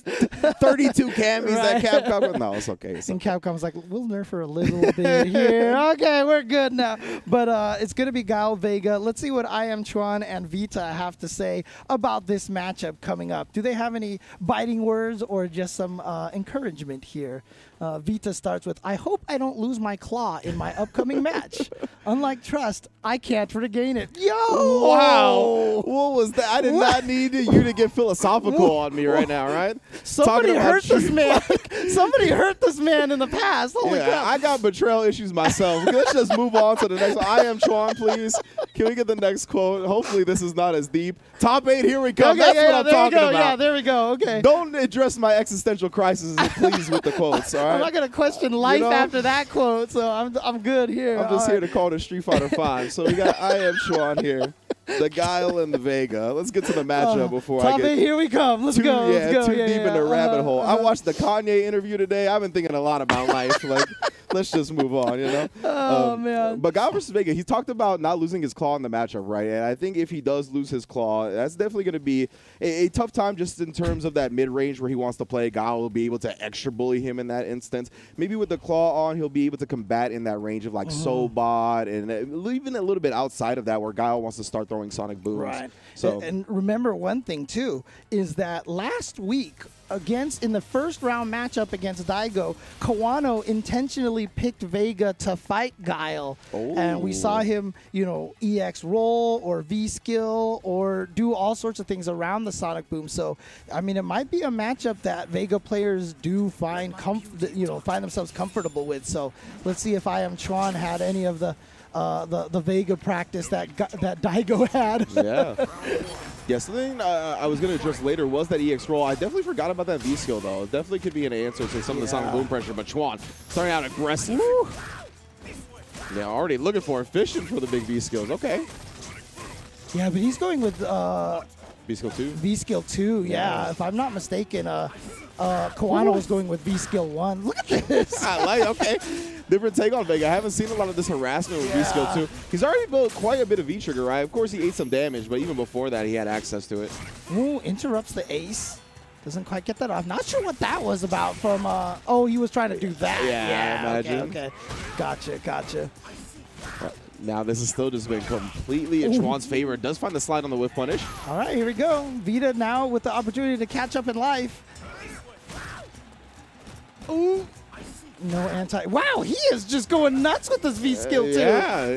32 Cammys at Capcom. No, it's okay. And Capcom's like, we'll nerf her a little bit here. Okay, we're good now. But it's going to be Guile Vega. Let's see what I Am Chuan and Vita have to say about this matchup coming up. Do they have any biting words or just some encouragement here? Vita starts with, I hope I don't lose my claw in my upcoming match. Unlike Trust, I can't regain it. Yo! Wow. What was that? I did not need you to get philosophical on me right now, right? Somebody hurt this man. Somebody hurt this man in the past. Holy crap. I got betrayal issues myself. Let's just move on to the next one. I Am Chuan, please. Can we get the next quote? Hopefully this is not as deep. Top 8, here we come. That's what I'm talking about. Yeah, there we go. Okay. Don't address my existential crisis, please, with the quotes, all right? I'm not going to question life after that quote, so I'm good here. I'm just here to call it Street Fighter V. So we got I Am Chuan here, the Guile and the Vega. Let's get to the matchup before I get here we come. Let's go. Too deep in the rabbit hole. I watched the Kanye interview today. I've been thinking a lot about life. Like, let's just move on, you know? Oh, man. But Guile versus Vega, he talked about not losing his claw in the matchup, right? And I think if he does lose his claw, that's definitely going to be a tough time just in terms of that mid-range where he wants to play. Guile will be able to extra bully him in that instance. Maybe with the claw on, he'll be able to combat in that range of like Sobot and even a little bit outside of that where Guile wants to start throwing sonic booms. Right. So, and remember one thing, too, is that last week, in the first round matchup against Daigo, Kawano intentionally picked Vega to fight Guile. And we saw him, you know, EX roll or V skill or do all sorts of things around the sonic boom. So, I mean, it might be a matchup that Vega players do find themselves comfortable with. So, let's see if I Am Chuan had any of the Vega practice that Daigo had. Yeah, something I was going to address later was that EX roll. I definitely forgot about that V skill, though. It definitely could be an answer to some of the sonic boom pressure, but Chuan starting out aggressive. Yeah, already looking for efficient for the big V skills. Okay. Yeah, but he's going with V skill 2? V skill 2, yeah. If I'm not mistaken, Kawano was going with V skill 1. Look at this. I like, okay. Different take on Vega. I haven't seen a lot of this harassment with V skill 2. He's already built quite a bit of V trigger, right? Of course, he ate some damage, but even before that, he had access to it. Ooh, interrupts the ace. Doesn't quite get that off. Not sure what that was about from, he was trying to do that. Yeah, I imagine. Okay. Gotcha. Now this has still just been completely in Chuan's favor. Does find the slide on the whiff punish. All right, here we go. Vita now with the opportunity to catch up in life. Ooh. No anti. Wow, he is just going nuts with this V skill too. Yeah.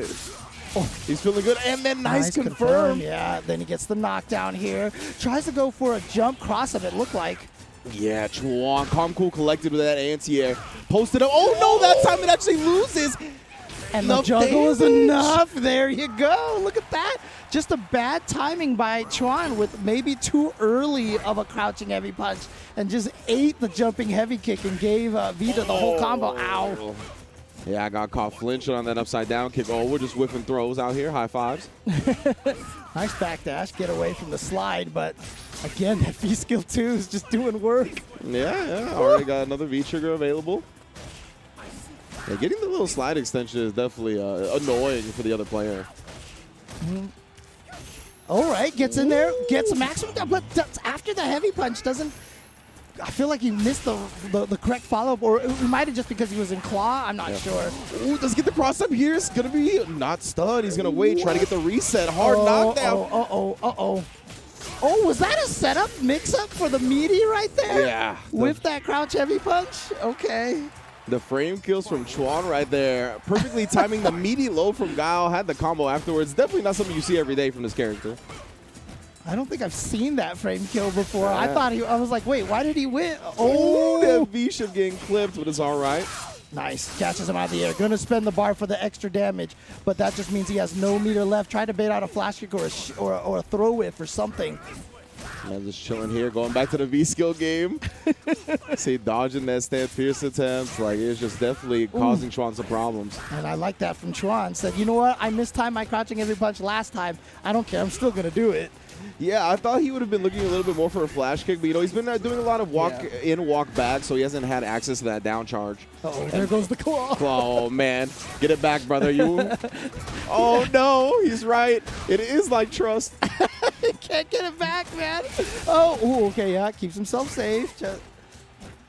He's feeling good. And then nice confirm. Yeah, then he gets the knockdown here. Tries to go for a jump cross up, it looked like. Yeah, Chuan, calm, cool, collected with that anti-air. Posted up. Oh, no, that time it actually loses. And the juggle is enough. There you go. Look at that. Just a bad timing by Chuan with maybe too early of a crouching heavy punch and just ate the jumping heavy kick and gave Vita the whole combo. Ow. Yeah, I got caught flinching on that upside down kick. Oh, we're just whiffing throws out here. High fives. Nice backdash. Get away from the slide, but again, that V skill 2 is just doing work. Yeah. Already got another V trigger available. Yeah, getting the little slide extension is definitely annoying for the other player. All right, gets in there, gets maximum, but after the heavy punch doesn't. I feel like he missed the correct follow-up, or it might have just because he was in claw. I'm not sure. Ooh, does get the cross up here. It's going to be not stunned. He's going to wait, try to get the reset. Hard knockdown. Oh, was that a setup, mix-up for the meaty right there? Yeah. With that crouch heavy punch? Okay. The frame kills from Chuan right there. Perfectly timing the meaty low from Guile. Had the combo afterwards. Definitely not something you see every day from this character. I don't think I've seen that frame kill before. I thought I was like, wait, why did he win? Oh, that V-ship getting clipped, but it's all right. Nice. Catches him out of the air. Going to spend the bar for the extra damage, but that just means he has no meter left. Try to bait out a flash kick or a throw whiff or something. Man, just chilling here, going back to the V-skill game. See, dodging that stand fierce attempt. Like, it's just definitely causing Chuan some problems. And I like that from Chuan. Said, you know what? I mistimed my crouching heavy punch last time. I don't care. I'm still going to do it. Yeah, I thought he would have been looking a little bit more for a flash kick, but he's been doing a lot of walk in, walk back, so he hasn't had access to that down charge. Uh-oh, there goes the claw. Oh, man. Get it back, brother. Oh, no. He's right. It is like trust. He can't get it back, man. Oh, okay, yeah. Keeps himself safe.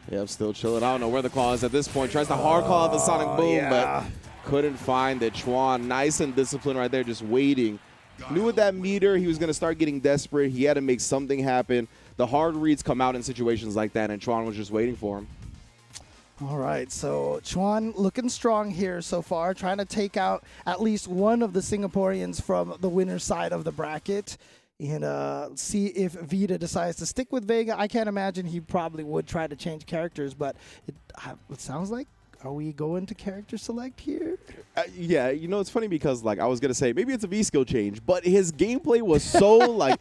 Yeah, I'm still chilling. I don't know where the claw is at this point. Tries to hard call out the Sonic Boom, but couldn't find it. Chuan, nice and disciplined right there, just waiting. Knew with that meter he was going to start getting desperate. He had to make something happen. The hard reads come out in situations like that, and Chuan was just waiting for him. All right, so Chuan looking strong here so far, trying to take out at least one of the Singaporeans from the winner's side of the bracket and see if Vita decides to stick with Vega. I can't imagine he probably would try to change characters, but it sounds like, are we going to character select here? Yeah, you know, it's funny because, like, I was going to say maybe it's a V-skill change, but his gameplay was so, like,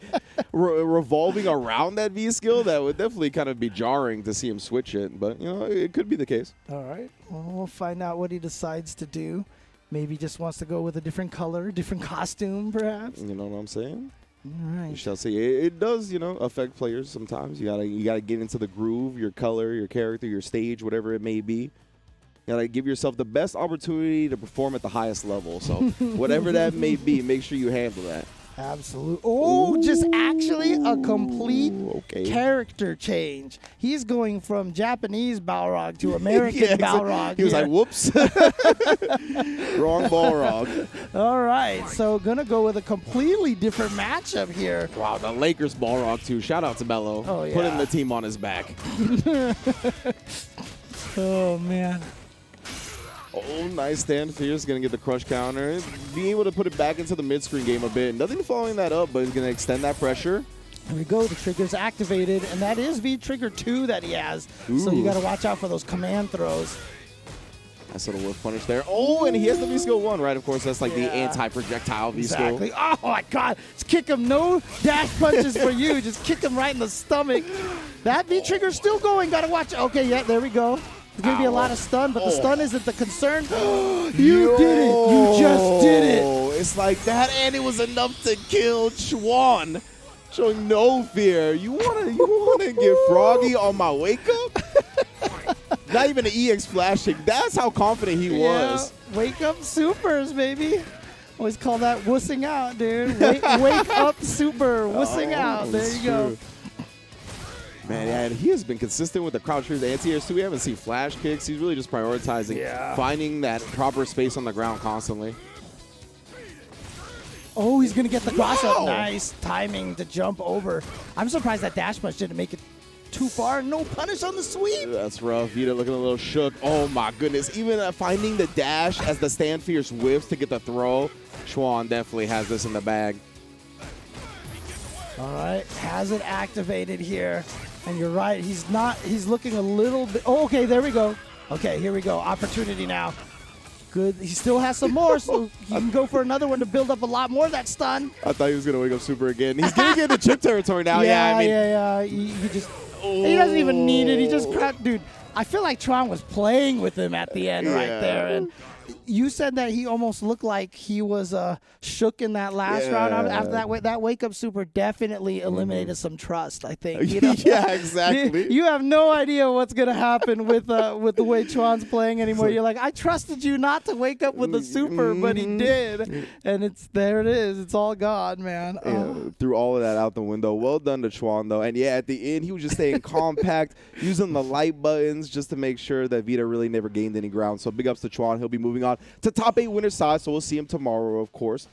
revolving around that V-skill that would definitely kind of be jarring to see him switch it. But, you know, it could be the case. All right. Well, we'll find out what he decides to do. Maybe just wants to go with a different color, different costume, perhaps. You know what I'm saying? All right. We shall see. It does, you know, affect players sometimes. You gotta get into the groove, your color, your character, your stage, whatever it may be. You gotta give yourself the best opportunity to perform at the highest level. So whatever that may be, make sure you handle that. Absolutely. Oh, just actually a complete character change. He's going from Japanese Balrog to American Balrog. He was like, whoops. Wrong Balrog. All right, so gonna go with a completely different matchup here. Wow, the Lakers Balrog too. Shout out to Bello. Oh, yeah. Putting the team on his back. Oh, man. Oh, nice stand. Fierce going to get the crush counter. Being able to put it back into the mid-screen game a bit. Nothing following that up, but he's going to extend that pressure. Here we go. The trigger's activated, and that is V-Trigger 2 that he has. Ooh. So you got to watch out for those command throws. Nice little whiff punish there. Oh, and he has the V-Skill 1, right? Of course, that's like the anti-projectile V-Skill. Exactly. Oh, my God. Just kick him. No dash punches for you. Just kick him right in the stomach. That V-Trigger's still going. Got to watch. Okay, yeah, there we go. There's going to be a lot of stun, but the stun isn't the concern. You did it. You just did it. It's like that, and it was enough to kill Chuan. Showing no fear. You wanna get froggy on my wake up? Not even an EX flashing. That's how confident he was. Wake up supers, baby. Always call that wussing out, dude. Wake up super, wussing out. There you go. Man, yeah, he has been consistent with the crouch trees, the anti-airs too. We haven't seen flash kicks. He's really just prioritizing finding that proper space on the ground constantly. Oh, he's going to get the cross up. Nice timing to jump over. I'm surprised that dash punch didn't make it too far. No punish on the sweep. That's rough. Vita looking a little shook. Oh, my goodness. Even finding the dash as the stand fierce whiffs to get the throw. Chuan definitely has this in the bag. All right. Has it activated here. And you're right. He's looking a little bit. Oh, okay. There we go. Okay, here we go. Opportunity now. Good. He still has some more, so he can go for another one to build up a lot more of that stun. I thought he was going to wake up super again. He's getting into chip territory now. Yeah. He just he doesn't even need it. He just dude. I feel like Tron was playing with him at the end right there, and You said that he almost looked like he was shook in that last round. After that wake up super definitely eliminated some trust, I think. You know? Yeah, exactly. You have no idea what's gonna happen with the way Chuan's playing anymore. You're like, I trusted you not to wake up with the super, but he did, and there it is. It's all gone, man. Yeah, threw all of that out the window. Well done to Chuan, though. And yeah, at the end, he was just staying compact, using the light buttons just to make sure that Vita really never gained any ground. So big ups to Chuan. He'll be moving on to top 8 winner side, so we'll see him tomorrow, of course.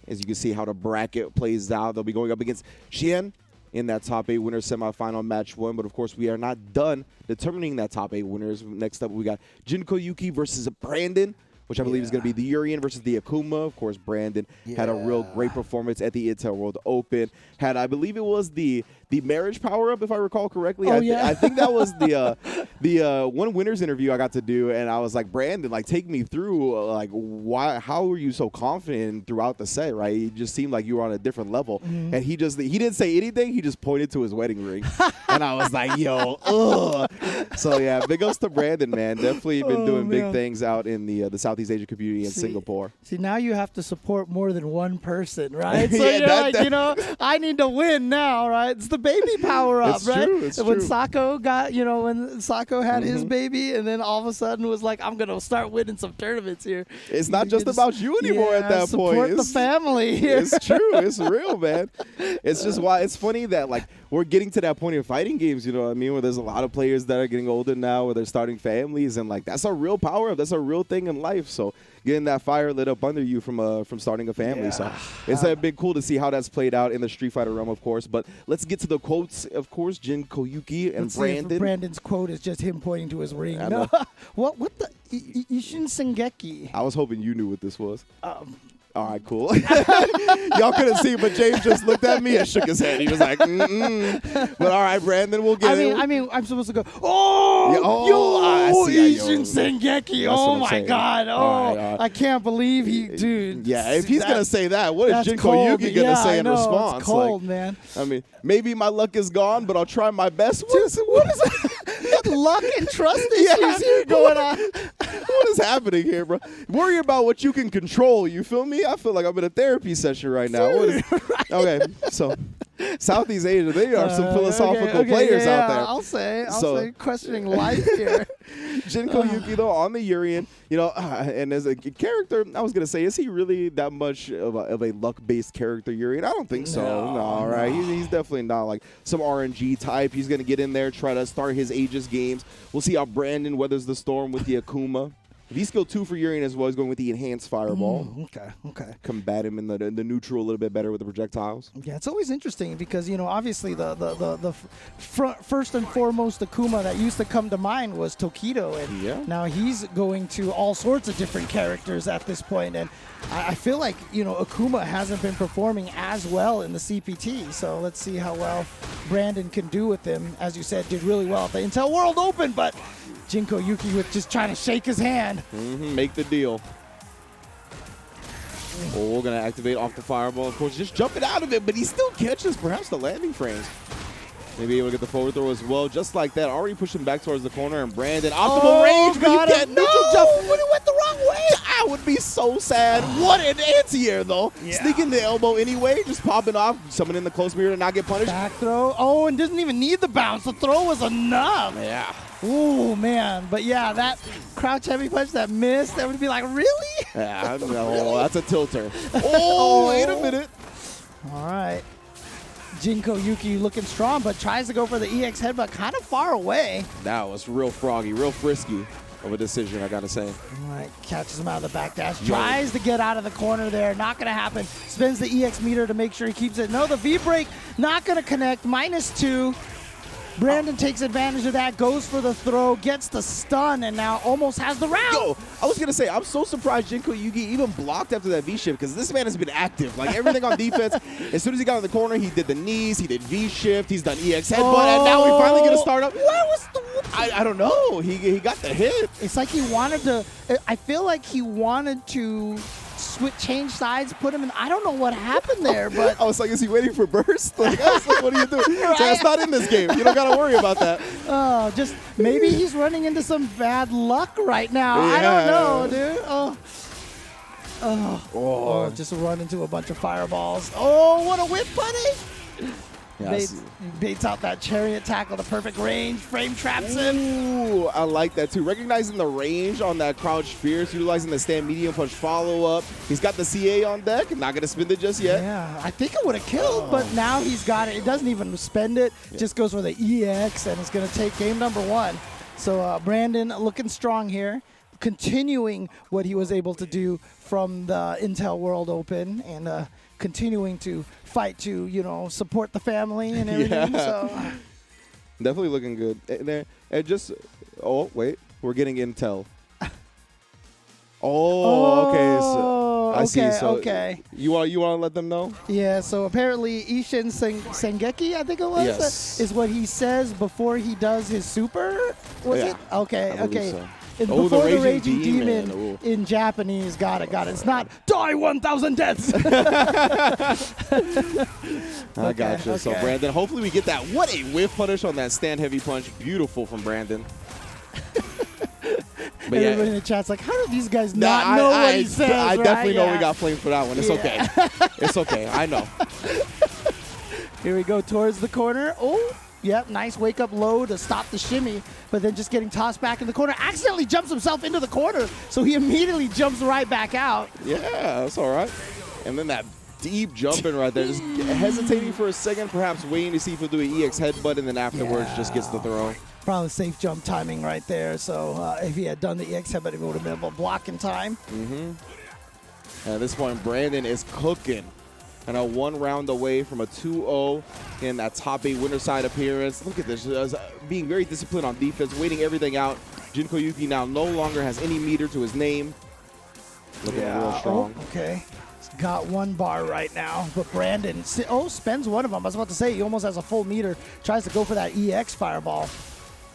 As you can see how the bracket plays out, they'll be going up against Xian in that top 8 winner semifinal match 1. But of course, we are not done determining that top 8 winners. Next up, we got Jinko Yuki versus Brandon, which I believe is going to be the Urian versus the Akuma. Of course, Brandon had a real great performance at the Intel World Open. Had, I believe it was the marriage power-up, if I recall correctly. I think that was the one winner's interview I got to do, and I was like, Brandon, like, take me through, like, how were you so confident throughout the set, right? It just seemed like you were on a different level. And he didn't say anything. He just pointed to his wedding ring. And I was like, yo, ugh. So, yeah, big ups to Brandon, man. Definitely been doing big things out in the Southeast Asia community in Singapore. See, now you have to support more than one person, right? So, I need to win now, right? It's the baby power up, right? It's when true. Sako got, when Sako had his baby, and then all of a sudden was like, I'm gonna start winning some tournaments here. It's not just about you anymore at that point. Support the family here. It's true. It's real, man. It's just why it's funny that like we're getting to that point in fighting games. You know what I mean? Where there's a lot of players that are getting older now, where they're starting families, and like that's a real power up. That's a real thing in life. So getting that fire lit up under you from starting a family. So it's been cool to see how that's played out in the Street Fighter realm, of course. But let's get to the quotes, of course. Jin Koyuki and Brandon. Brandon's quote is just him pointing to his ring. No. What the Ishin Sengeki? I was hoping you knew what this was. All right, cool. Y'all couldn't see, but James just looked at me and shook his head. He was like, But all right, Brandon, we'll get it. I mean, I'm supposed to go, Ishin Sengeki. Oh, my God. All right. I can't believe dude. Yeah, if he's going to say that, what is Jin Koyuki going to say in response? It's cold, man. I mean, maybe my luck is gone, but I'll try my best. What is luck and trust issues here going on? What is happening here, bro? Worry about what you can control. You feel me? I feel like I'm in a therapy session right now. Okay, so Southeast Asia, they are some philosophical players out there. I'll say questioning life here. Jin Koyuki, though, on the Urian, and as a character, I was going to say, is he really that much of a luck-based character, Urian? I don't think so. No, right? He's definitely not like some RNG type. He's going to get in there, try to start his Aegis games. We'll see how Brandon weathers the storm with the Akuma. V skill 2 for Urian as well. He's going with the enhanced fireball. Okay. Combat him in the neutral a little bit better with the projectiles. Yeah, it's always interesting because obviously the first and foremost Akuma that used to come to mind was Tokido, and now he's going to all sorts of different characters at this point. And I feel like Akuma hasn't been performing as well in the CPT. So let's see how well Brandon can do with him. As you said, did really well at the Intel World Open, but Jin Koyuki was just trying to shake his hand. Make the deal. Well, we're going to activate off the fireball. Of course, just jumping out of it, but he still catches perhaps the landing frames. Maybe able to get the forward throw as well. Just like that, already pushing back towards the corner, and Brandon, optimal range, but you can't neutral jump. But it went the wrong way. I would be so sad. What an anti-air, though. Sneaking the elbow anyway, just popping off, summoning the close mirror to not get punished. Back throw. Oh, and doesn't even need the bounce. The throw was enough. Yeah. Oh, man. But, yeah, that crouch heavy punch that missed, that would be like, really? Yeah, no, that's a tilter. Oh, wait a minute. All right. Jin Koyuki looking strong, but tries to go for the EX headbutt kind of far away. That was real froggy, real frisky of a decision, I got to say. All right, catches him out of the back dash. Tries to get out of the corner there. Not going to happen. Spins the EX meter to make sure he keeps it. No, the V-break not going to connect. -2. Brandon takes advantage of that, goes for the throw, gets the stun, and now almost has the round. Yo, I was going to say, I'm so surprised Jin Koyuki even blocked after that V-shift because this man has been active. Like, everything on defense, as soon as he got in the corner, he did the knees, he did V-shift, he's done EX headbutt, and now we finally get to start up. Where was the... I don't know. He got the hit. It's like he wanted to... I feel like he wanted to change sides, put him in. I don't know what happened there, but I was like, is he waiting for burst? Like, I was like, what are you doing? So that's not in this game. You don't got to worry about that. Oh, just maybe he's running into some bad luck right now. Yeah. I don't know, dude. Oh, just run into a bunch of fireballs. Oh, what a whip punish! Yes. Baits out that chariot tackle, the perfect range, frame traps him. Ooh, I like that too. Recognizing the range on that crouch fierce, utilizing the stand medium punch follow-up. He's got the CA on deck. Not going to spend it just yet. Yeah, I think it would have killed, but now he's got it. It doesn't even spend it. Just goes for the EX, and it's going to take game number 1. So Brandon looking strong here, continuing what he was able to do from the Intel World Open, and continuing to fight to, support the family and everything. So definitely looking good. And just, oh, wait, we're getting Intel. Okay. So I see. So okay. You want to let them know? Yeah. So apparently Ishin Sengeki, I think it was, yes, is what he says before he does his super. Was it? Okay. So. Before the Raging Demon in Japanese, got it. It's not die 1,000 deaths. I got you. So Brandon, hopefully we get that. What a whiff punish on that stand heavy punch. Beautiful from Brandon. But everybody in the chat's like, how do these guys not know what he says? I definitely know we got flamed for that one. It's okay. It's okay. I know. Here we go towards the corner. Oh. Yep, nice wake-up low to stop the shimmy, but then just getting tossed back in the corner. Accidentally jumps himself into the corner, so he immediately jumps right back out. Yeah, that's all right. And then that deep jumping right there, just hesitating for a second, perhaps waiting to see if he'll do an EX headbutt, and then afterwards just gets the throw. Probably safe jump timing right there, so if he had done the EX headbutt, it would have been able to block in time. Mm-hmm. At this point, Brandon is cooking. And a 1 round away from a 2-0 in that top 8 winner side appearance. Look at this, being very disciplined on defense, waiting everything out. Jin Koyuki now no longer has any meter to his name. Looking real strong. Okay. He's got 1 bar right now, but Brandon, spends one of them. I was about to say, he almost has a full meter. Tries to go for that EX fireball.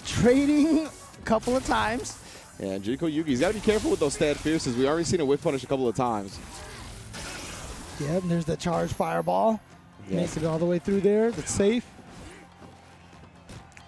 Trading a couple of times. Yeah, Jin Koyuki's got to be careful with those stand fierces. We already seen a whiff punish a couple of times. Yep, and there's the charge fireball. Makes it all the way through there. That's safe.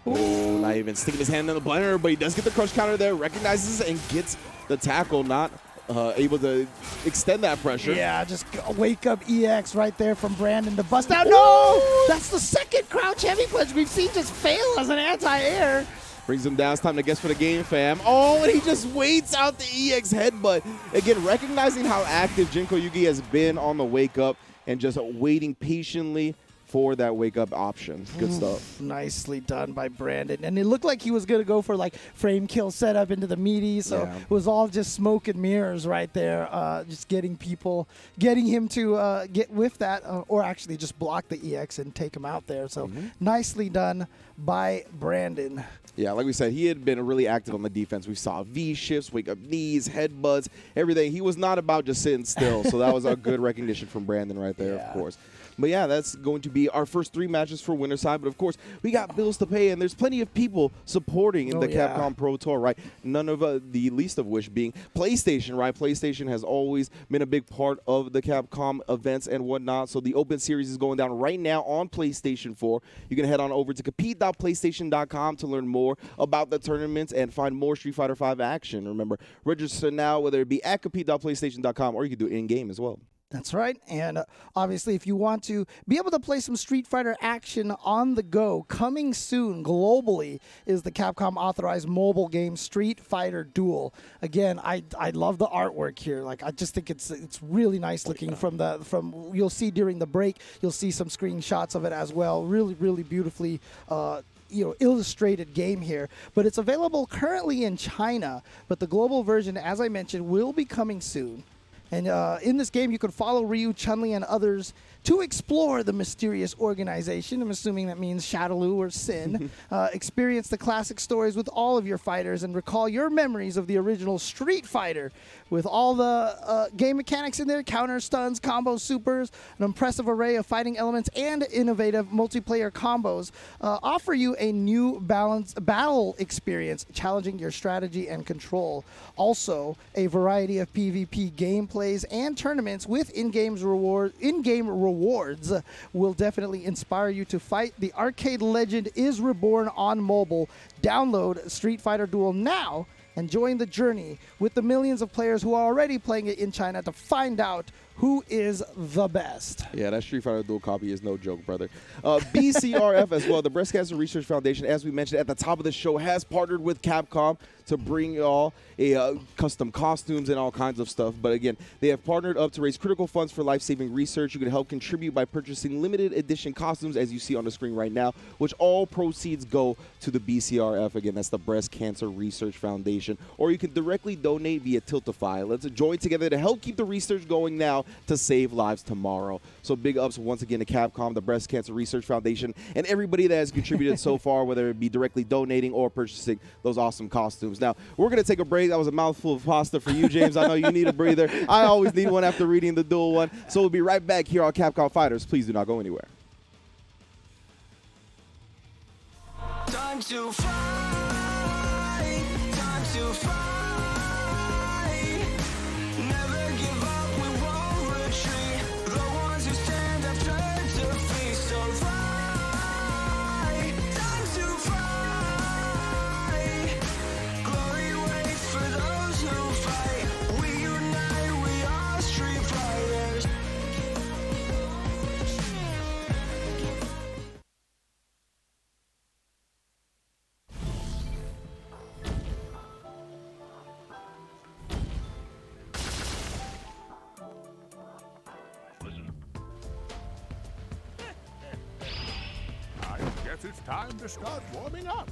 Oh, not even sticking his hand in the blender, but he does get the crush counter there, recognizes and gets the tackle, not able to extend that pressure. Yeah, just wake up EX right there from Brandon to bust out. No! That's the second crouch heavy punch we've seen just fail as an anti-air. Brings him down. It's time to guess for the game, fam. Oh, and he just waits out the EX headbutt. Again, recognizing how active Jin Koyuki has been on the wake up and just waiting patiently for that wake up option. Good stuff. Nicely done by Brandon. And it looked like he was going to go for like frame kill setup into the meaty. So it was all just smoke and mirrors right there. Just getting him to get with that or actually just block the EX and take him out there. So nicely done by Brandon. Yeah, like we said, he had been really active on the defense. We saw V-shifts, wake-up knees, headbutts, everything. He was not about just sitting still, so that was a good recognition from Brandon right there, of course. But yeah, that's going to be our first 3 matches for winner side. But of course, we got bills to pay, and there's plenty of people supporting in the Capcom Pro Tour, right? None of the least of which being PlayStation, right? PlayStation has always been a big part of the Capcom events and whatnot. So the Open Series is going down right now on PlayStation 4. You can head on over to compete.playstation.com to learn more about the tournaments and find more Street Fighter V action. Remember, register now, whether it be at compete.playstation.com or you can do it in-game as well. That's right. And obviously, if you want to be able to play some Street Fighter action on the go, coming soon globally is the Capcom authorized mobile game Street Fighter Duel. Again, I love the artwork here. Like, I just think it's really nice looking from you'll see during the break, you'll see some screenshots of it as well. Really, really beautifully illustrated game here, but it's available currently in China, but the global version, as I mentioned, will be coming soon. And in this game, you can follow Ryu, Chun-Li, and others to explore the mysterious organization. I'm assuming that means Shadaloo or Sin. Experience the classic stories with all of your fighters and recall your memories of the original Street Fighter with all the game mechanics in there, counter stuns, combo supers, an impressive array of fighting elements, and innovative multiplayer combos offer you a new balanced battle experience, challenging your strategy and control. Also, a variety of PvP gameplays and tournaments with in-game rewards will definitely inspire you to fight. The arcade legend is reborn on mobile. Download Street Fighter Duel now and join the journey with the millions of players who are already playing it in China to find out who is the best. Yeah, that Street Fighter Dual copy is no joke, brother. BCRF as well, the Breast Cancer Research Foundation, as we mentioned at the top of the show, has partnered with Capcom to bring y'all custom costumes and all kinds of stuff. But again, they have partnered up to raise critical funds for life-saving research. You can help contribute by purchasing limited edition costumes, as you see on the screen right now, which all proceeds go to the BCRF. Again, that's the Breast Cancer Research Foundation. Or you can directly donate via Tiltify. Let's join together to help keep the research going now to save lives tomorrow. So big ups once again to Capcom, the Breast Cancer Research Foundation, and everybody that has contributed so far, whether it be directly donating or purchasing those awesome costumes. Now, we're going to take a break. That was a mouthful of pasta for you, James. I know you need a breather. I always need one after reading the dual one. So we'll be right back here on Capcom Fighters. Please do not go anywhere. Time to fight. Time to fight. Never give up, we won't retreat. The ones who stand have turned to feast. So fight. Time to fight. Glory waits for those who fight. We unite, we are Street Fighters. I guess it's time to start warming up.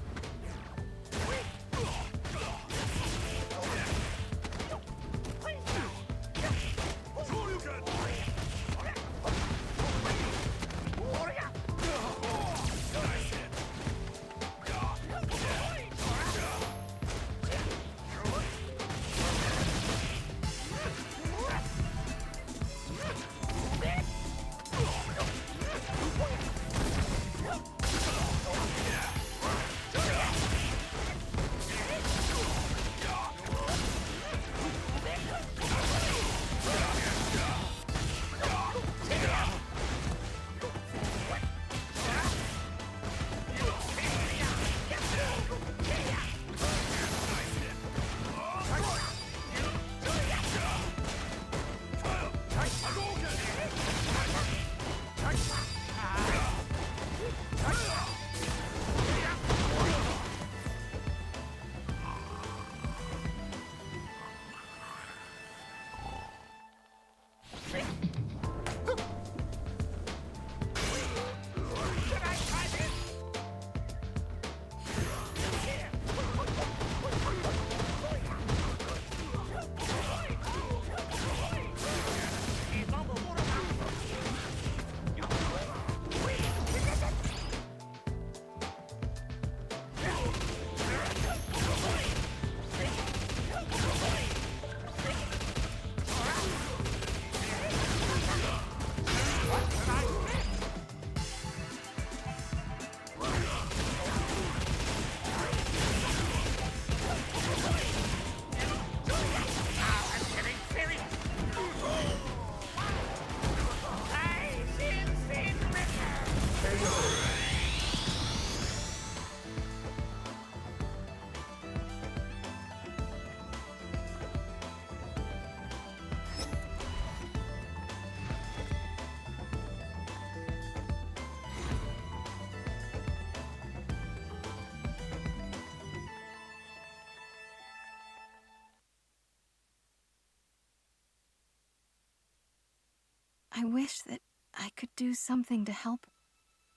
I wish that I could do something to help.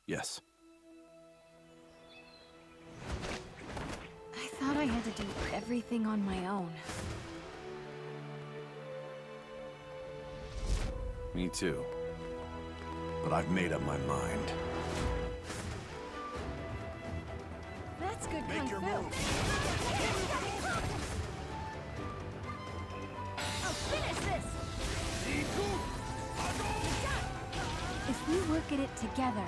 Yes. I thought I had to do everything on my own. Me too. but I've made up my mind. That's good kung fu. I'll finish this. If we work at it together,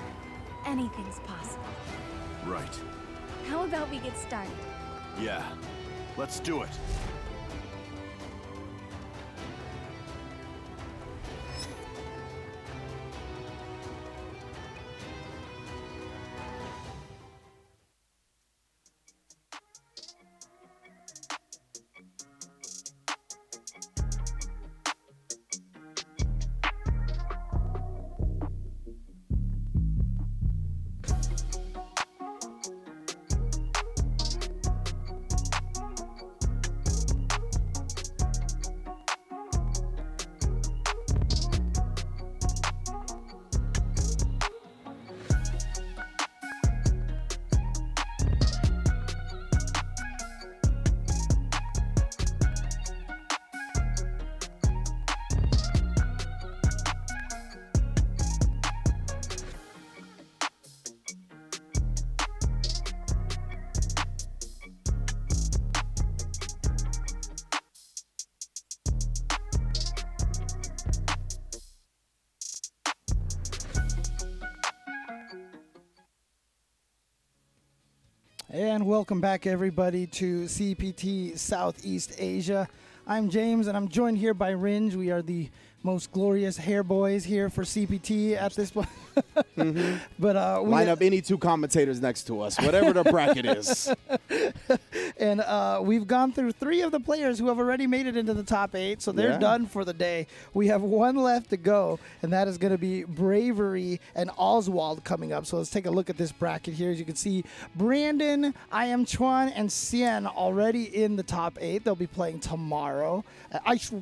anything's possible. Right. How about we get started? Yeah. Let's do it. And welcome back, everybody, to CPT Southeast Asia. I'm James, and I'm joined here by Ringe. We are the most glorious hair boys here for CPT at this point. But we line up any two commentators next to us, whatever the bracket is. And we've gone through 3 of the players who have already made it into the top 8, so they're done for the day. We have 1 left to go, and that is going to be Bravery and Oswald coming up. So let's take a look at this bracket here. As you can see, Brandon, I Am Chuan, and Cien already in the top 8. They'll be playing tomorrow.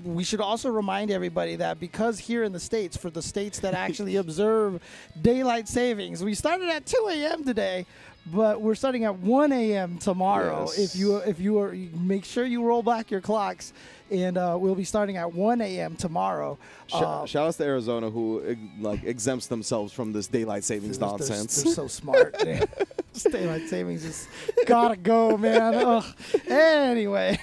We should also remind everybody that because here in the States, for the states that actually observe daylight savings, we started at 2 a.m. today, but we're starting at 1 a.m. tomorrow. Yes. If you are, make sure you roll back your clocks, and we'll be starting at 1 a.m. tomorrow. Shout out to Arizona, who exempts themselves from this daylight savings nonsense. They're so smart. Daylight savings is gotta go, man. Ugh. Anyway,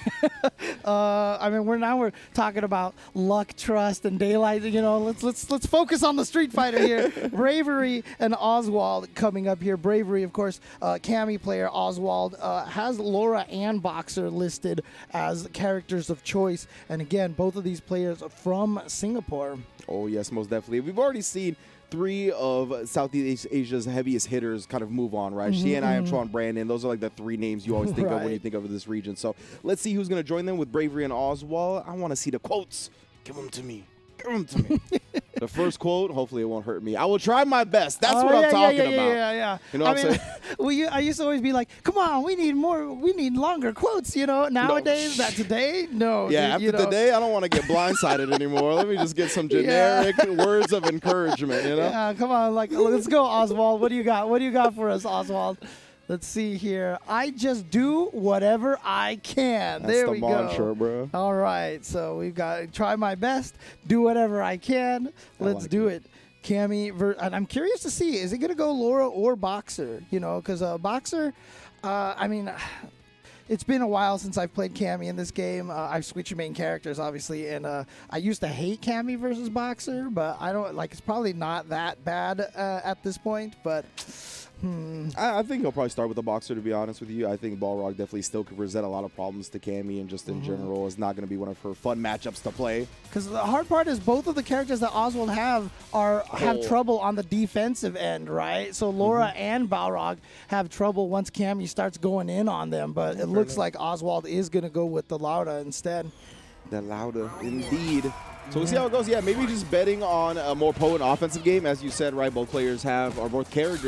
I mean, we're talking about luck, trust, and daylight. You know, let's focus on the Street Fighter here. Bravery and Oswald coming up here. Bravery, of course, Cammy player. Oswald has Laura and Boxer listed as characters of choice, and again, both of these players are from Singapore. Oh yes, most definitely. We've already seen 3 of Southeast Asia's heaviest hitters kind of move on, right? Cien, I Am Chuan, Brandon. Those are like the 3 names you always think of when you think of this region. So let's see who's going to join them with Bravery and Oswald. I want to see the quotes. Give them to me. Give them to me. The first quote, hopefully it won't hurt me. I will try my best. That's what I'm talking about. Yeah. You know what I'm saying? I used to always be like, come on, we need longer quotes, you know? Nowadays, today? No. Yeah, dude, after today, I don't want to get blindsided anymore. Let me just get some generic words of encouragement, you know? Yeah, come on. Let's go, Oswald. What do you got? What do you got for us, Oswald? Let's see here. I just do whatever I can. That's there the we mantra, go. bro. All right. So we've got try my best, do whatever I can. Let's do it. Cammy, and I'm curious to see, is it going to go Laura or Boxer? You know, because Boxer, I mean, it's been a while since I've played Cammy in this game. I've switched main characters, obviously, and I used to hate Cammy versus Boxer, but I don't it's probably not that bad at this point, but I think he'll probably start with the Boxer, to be honest with you. I think Balrog definitely still could present a lot of problems to Cammy, and just in general is not going to be one of her fun matchups to play. Because the hard part is both of the characters that Oswald have trouble on the defensive end, right? So Laura and Balrog have trouble once Cammy starts going in on them, but it looks like Oswald is going to go with the Lauda instead. The Lauda, indeed. So we'll see how it goes. Yeah, maybe just betting on a more potent offensive game. As you said, right, both characters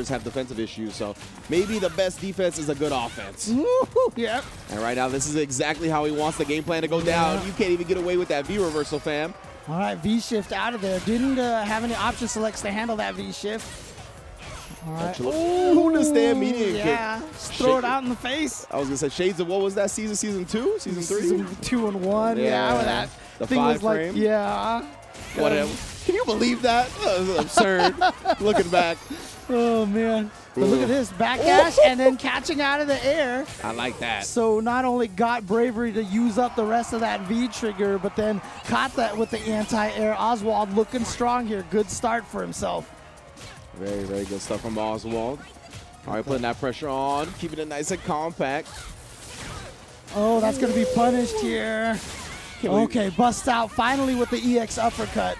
have defensive issues. So maybe the best defense is a good offense. Yep. And right now, this is exactly how he wants the game plan to go down. You can't even get away with that V reversal, fam. All right, V-shift out of there. Didn't have any option selects to handle that V-shift. All right. Who to stand median kick? Yeah, just throw it out in the face. I was going to say, shades of what was that season? Season 2? Season 3? Season 2 and 1. Yeah, with that. The thing 5 was like, frame? yeah. Whatever. Can you believe that? That was absurd. Looking back. Oh, man. But look at this. Backdash and then catching out of the air. I like that. So not only got Bravery to use up the rest of that V trigger, but then caught that with the anti-air. Oswald looking strong here. Good start for himself. Very, very good stuff from Oswald. All right, putting that pressure on, keeping it nice and compact. Oh, that's going to be punished here. Okay, bust out finally with the EX uppercut.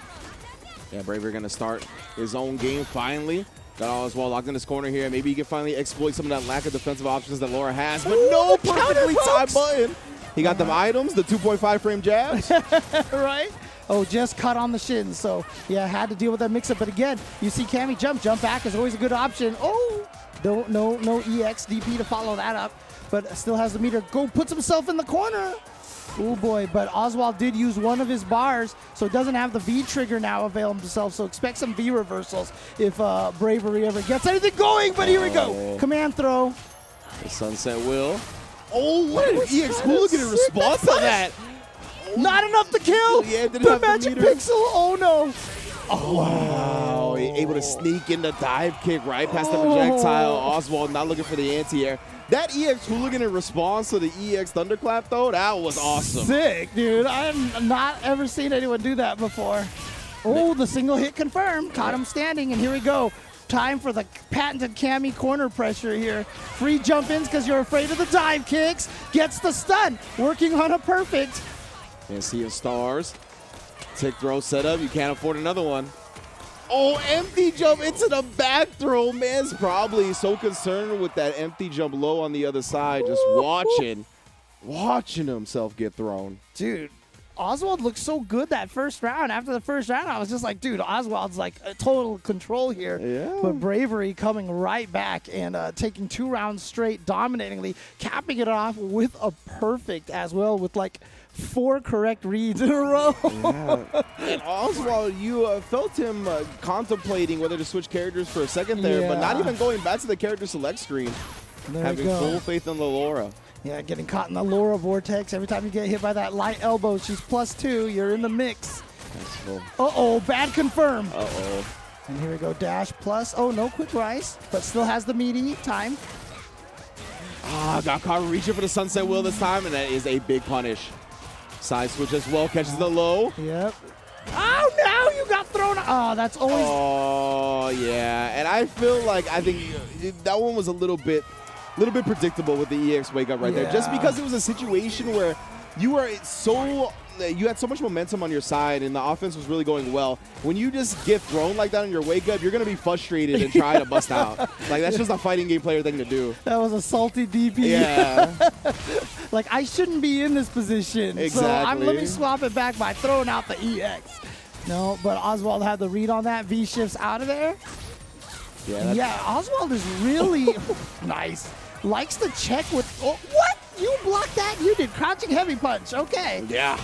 Yeah, Bravery going to start his own game finally. Got Oswald locked in his corner here. Maybe he can finally exploit some of that lack of defensive options that Laura has. But no, perfectly timed button. He got them items, the 2.5 frame jabs. Right? Oh, just cut on the shins. So, yeah, had to deal with that mix-up. But again, you see Cammy jump. Jump back is always a good option. Oh, no EX DP to follow that up. But still has the meter. Go puts himself in the corner. Oh, boy. But Oswald did use one of his bars, so doesn't have the V trigger now available himself. So expect some V reversals if Bravery ever gets anything going. But here we go. Command throw. The Sunset Will. Oh, what an EX hooligan in response to that. Not enough to kill. Yeah, didn't the have magic the meter. pixel. Oh, no. Oh, wow. Able to sneak in the dive kick right past the projectile. Oswald not looking for the anti-air. That EX hooligan in response to the EX thunderclap, though, that was awesome. Sick, dude. I've not ever seen anyone do that before. Oh, the single hit confirmed. Caught him standing, and here we go. Time for the patented Cammy corner pressure here. Free jump-ins because you're afraid of the dive kicks. Gets the stun. Working on a perfect. And Sea of Stars. Tick throw setup. You can't afford another one. Oh, empty jump into the back throw. Man's probably so concerned with that empty jump low on the other side. Just watching himself get thrown. Dude, Oswald looked so good that first round. After the first round, I was just like, dude, Oswald's like a total control here. Yeah. But Bravery coming right back and taking 2 rounds straight, dominatingly, capping it off with a perfect as well with like 4 correct reads in a row. Yeah. And Oswald, you felt him contemplating whether to switch characters for a second there, but not even going back to the character select screen. There having full faith in the Laura. Yeah, getting caught in the Laura vortex. Every time you get hit by that light elbow, she's +2. You're in the mix. Uh-oh, bad confirm. Uh-oh. And here we go, dash plus. Oh, no quick rise, but still has the meaty time. Got caught reaching for the Sunset Will this time, and that is a big punish. Side switch as well, catches the low. Yep. Oh, no, you got thrown. Oh, that's always. Oh, yeah. And I feel like I think that one was a little bit predictable with the EX wake up right there. Just because it was a situation where you had so much momentum on your side and the offense was really going well. When you just get thrown like that on your wake up, you're going to be frustrated and try to bust out. Like, that's just a fighting game player thing to do. That was a salty DP. Yeah. Like, I shouldn't be in this position. Exactly. So let me swap it back by throwing out the EX. No, but Oswald had the read on that. V shifts out of there. Yeah, Oswald is really nice. Likes to check with. Oh, what? You blocked that? You did crouching heavy punch. Okay. Yeah.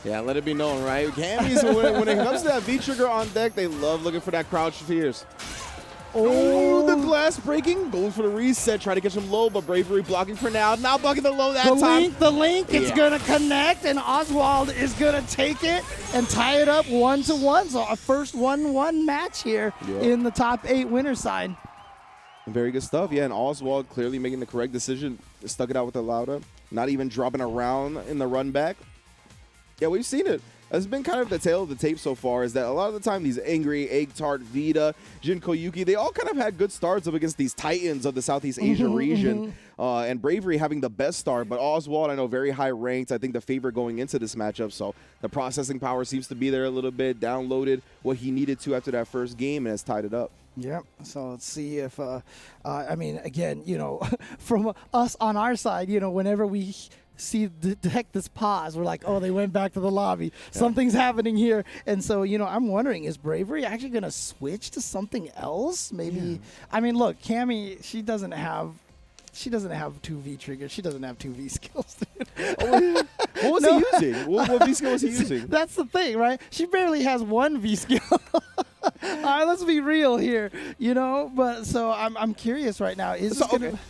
Yeah, let it be known, right? Cammy's, when it comes to that V-trigger on deck, they love looking for that crouch fierce. Oh, the glass breaking. Goes for the reset. Try to catch him low, but Bravery blocking for now. Not blocking the low that time. The link, it's going to connect, and Oswald is going to take it and tie it up 1-1. So a first 1-1 match here in the top 8 winner side. Very good stuff. Yeah, and Oswald clearly making the correct decision. Stuck it out with the Lauda. Not even dropping around in the run back. Yeah, we've seen it. It's been kind of the tale of the tape so far is that a lot of the time these Angry, Egg Tart, Vita, Jin Koyuki, they all kind of had good starts up against these titans of the Southeast Asia region. And Bravery having the best start, but Oswald, I know, very high ranked. I think the favorite going into this matchup. So the processing power seems to be there a little bit. Downloaded what he needed to after that first game and has tied it up. Yep. So let's see if, I mean, again, you know, from us on our side, you know, whenever we detect this pause, we're like, oh, they went back to the lobby. Yeah. Something's happening here. And so, you know, I'm wondering, is Bravery actually going to switch to something else? Maybe. Yeah. I mean, look, Cammy, she doesn't have 2 V triggers. She doesn't have 2 V skills. What was he using? What V skill was he using? That's the thing, right? She barely has 1 V skill. All right, let's be real here, you know. But so I'm curious right now.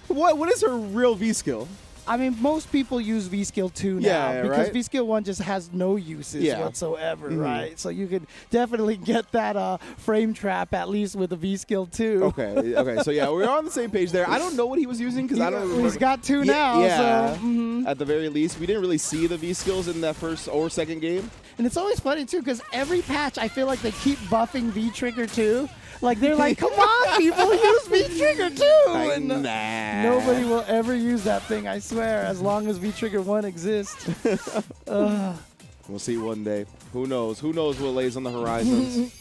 What is her real V skill? I mean, most people use V-Skill 2 now Yeah, because right? V-Skill 1 just has no uses Yeah. whatsoever, Mhm. right? So you could definitely get that frame trap at least with the V-Skill 2. Okay. So yeah, we're on the same page there. I don't know what he was using because I don't remember. He's got 2 now. Yeah. So, mhm. At the very least, we didn't really see the V skills in that first or second game. And it's always funny, too, because every patch, I feel like they keep buffing V-Trigger, too. Like, they're like, come on, people, use V-Trigger, too. And nobody will ever use that thing, I swear, as long as V-Trigger 1 exists. We'll see one day. Who knows? Who knows what lays on the horizons?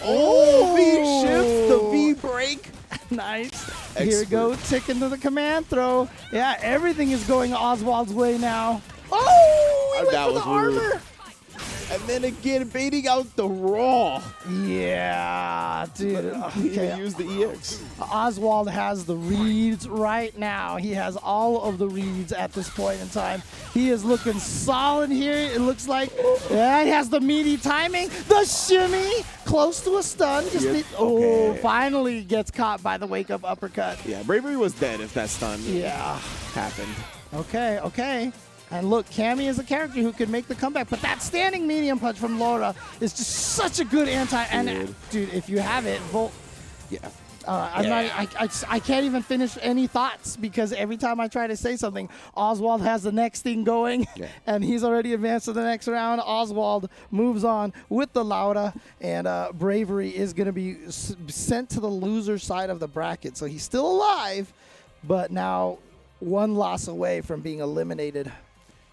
Oh, V shifts the V break. Nice. Expert. Here we go, tick into the command throw. Yeah, everything is going Oswald's way now. Oh, he went That for was the weird. armor. And then again, baiting out the raw. Yeah, dude. He Okay. used the EX. Oswald has the reads right now. He has all of the reads at this point in time. He is looking solid here. It looks like yeah, he has the meaty timing. The shimmy, close to a stun. Just Yep. oh, Okay. finally gets caught by the wake-up uppercut. Yeah, Bravery was dead if that stun happened. Okay. And look, Cammy is a character who could make the comeback, but that standing medium punch from Laura is just such a good anti. And dude, if you have it, Volt. Yeah. I can't even finish any thoughts because every time I try to say something, Oswald has the next thing going, and he's already advanced to the next round. Oswald moves on with the Laura, and Bravery is going to be sent to the loser side of the bracket. So he's still alive, but now one loss away from being eliminated.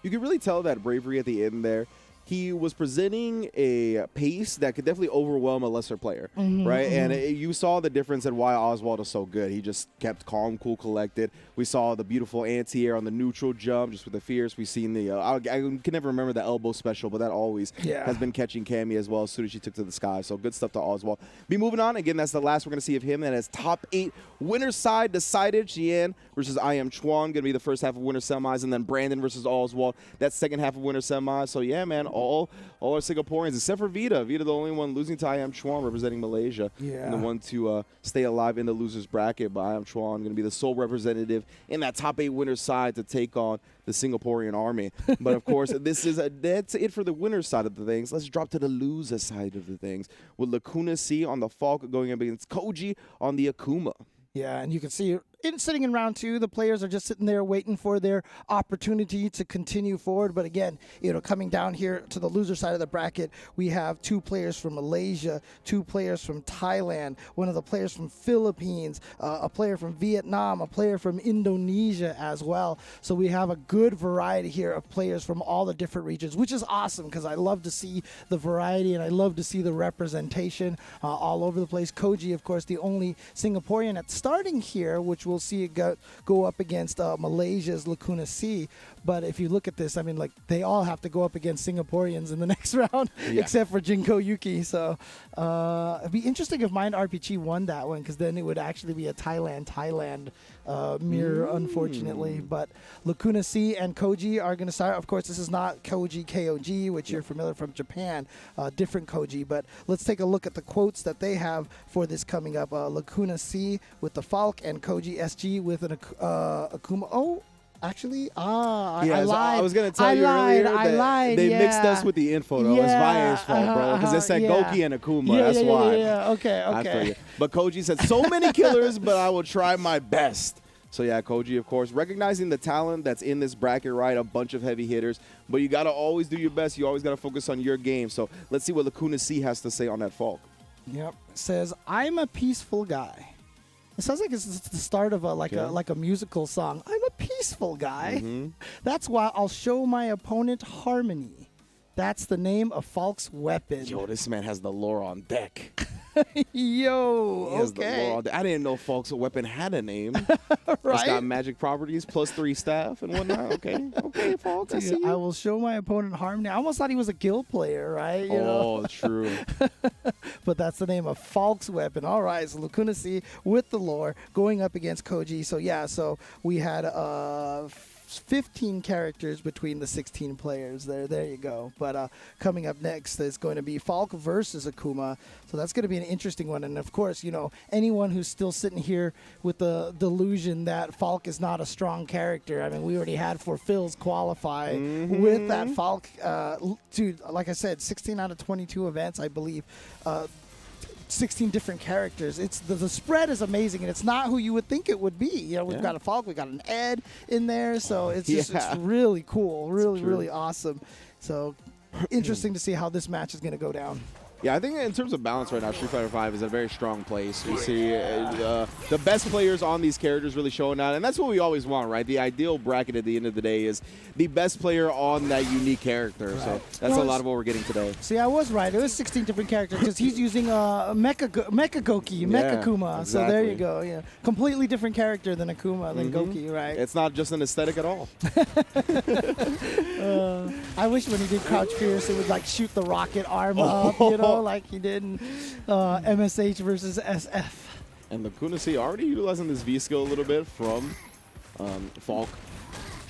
You can really tell that Bravery at the end there, he was presenting a pace that could definitely overwhelm a lesser player, right? And you saw the difference in why Oswald is so good. He just kept calm, cool, collected. We saw the beautiful anti-air on the neutral jump, just with the fierce. We've seen the, I can never remember the elbow special, but that always has been catching Cammy as well as soon as she took to the sky. So good stuff to Oswald. Be moving on. Again, that's the last we're going to see of him. And as top 8 winner's side decided, Xian versus I Am Chuan, going to be the first half of winner semis, and then Brandon versus Oswald, that's second half of winner semis. So yeah, man, all our Singaporeans, except for Vita. Vita, the only one losing to I Am Chuan, representing Malaysia. Yeah. And the one to stay alive in the loser's bracket. But I Am Chuan going to be the sole representative in that top 8 winner's side to take on the Singaporean army. But of course, that's it for the winner's side of the things. Let's drop to the loser side of the things with Lacuna C on the Falk going up against Koji on the Akuma. Yeah, and you can see sitting in round 2, the players are just sitting there waiting for their opportunity to continue forward. But again, coming down here to the loser side of the bracket, we have 2 players from Malaysia, 2 players from Thailand, one of the players from Philippines, a player from Vietnam, a player from Indonesia as well. So we have a good variety here of players from all the different regions, which is awesome because I love to see the variety and I love to see the representation all over the place. Koji, of course, the only Singaporean that's starting here, which we'll see it go up against Malaysia's Lacuna C. But if you look at this, I mean, like, they all have to go up against Singaporeans in the next round, except for Jinko Yuki. So it'd be interesting if Mind RPG won that one, because then it would actually be a Thailand mirror, unfortunately. But Lacuna C and Koji are going to start. Of course, this is not Koji KOG, which you're familiar from Japan, different Koji. But let's take a look at the quotes that they have for this coming up. Lacuna C with the Falk and Koji SG with an Akuma. Oh, actually, I lied. I was going to tell you earlier that they mixed us with the info, though. It's Vaye's fault, bro, because it said Goki and Akuma. That's why. Okay. I feel you. But Koji said, so many killers, but I will try my best. So, yeah, Koji, of course, recognizing the talent that's in this bracket, right? A bunch of heavy hitters. But you got to always do your best. You always got to focus on your game. So let's see what Lacuna C has to say on that Falk. Yep. It says, I'm a peaceful guy. It sounds like it's the start of a musical song. I'm a peaceful guy. That's why I'll show my opponent harmony. That's the name of Falk's weapon. Yo, this man has the lore on deck. Yo, He has the okay. lore on deck. I didn't know Falk's weapon had a name. It's Right? got magic properties, +3 staff and whatnot. Okay, Falk, I see Dude, I you. will show my opponent harmony. I almost thought he was a guild player, right? You know? Oh, true. But that's the name of Falk's weapon. All right, so Lacuna C with the lore going up against Koji. So yeah, so we had 15 characters between the 16 players there. There you go. But coming up next is going to be Falk versus Akuma. So that's going to be an interesting one. And of course, you know, anyone who's still sitting here with the delusion that Falk is not a strong character. I mean, we already had for Phil's qualify with that Falk. Dude, like I said, 16 out of 22 events, I believe. 16 different characters. It's the spread is amazing, and it's not who you would think it would be. You know, we've got a Falk, we've got an Ed in there, so it's just it's really cool, really awesome. So interesting to see how this match is going to go down. Yeah, I think in terms of balance right now, Street Fighter V is at a very strong place. We see the best players on these characters really showing out, and that's what we always want, right? The ideal bracket at the end of the day is the best player on that unique character. Right. So that's a lot of what we're getting today. See, I was right. It was 16 different characters because he's using Mecha Goki, Mecha Akuma. Exactly. So there you go. Yeah, completely different character than Akuma, than Goki, right? It's not just an aesthetic at all. I wish when he did Crouch Fierce, it would like shoot the rocket arm up, you know, like he did in MSH versus SF. And Lacuna C already utilizing this V skill a little bit from Falk.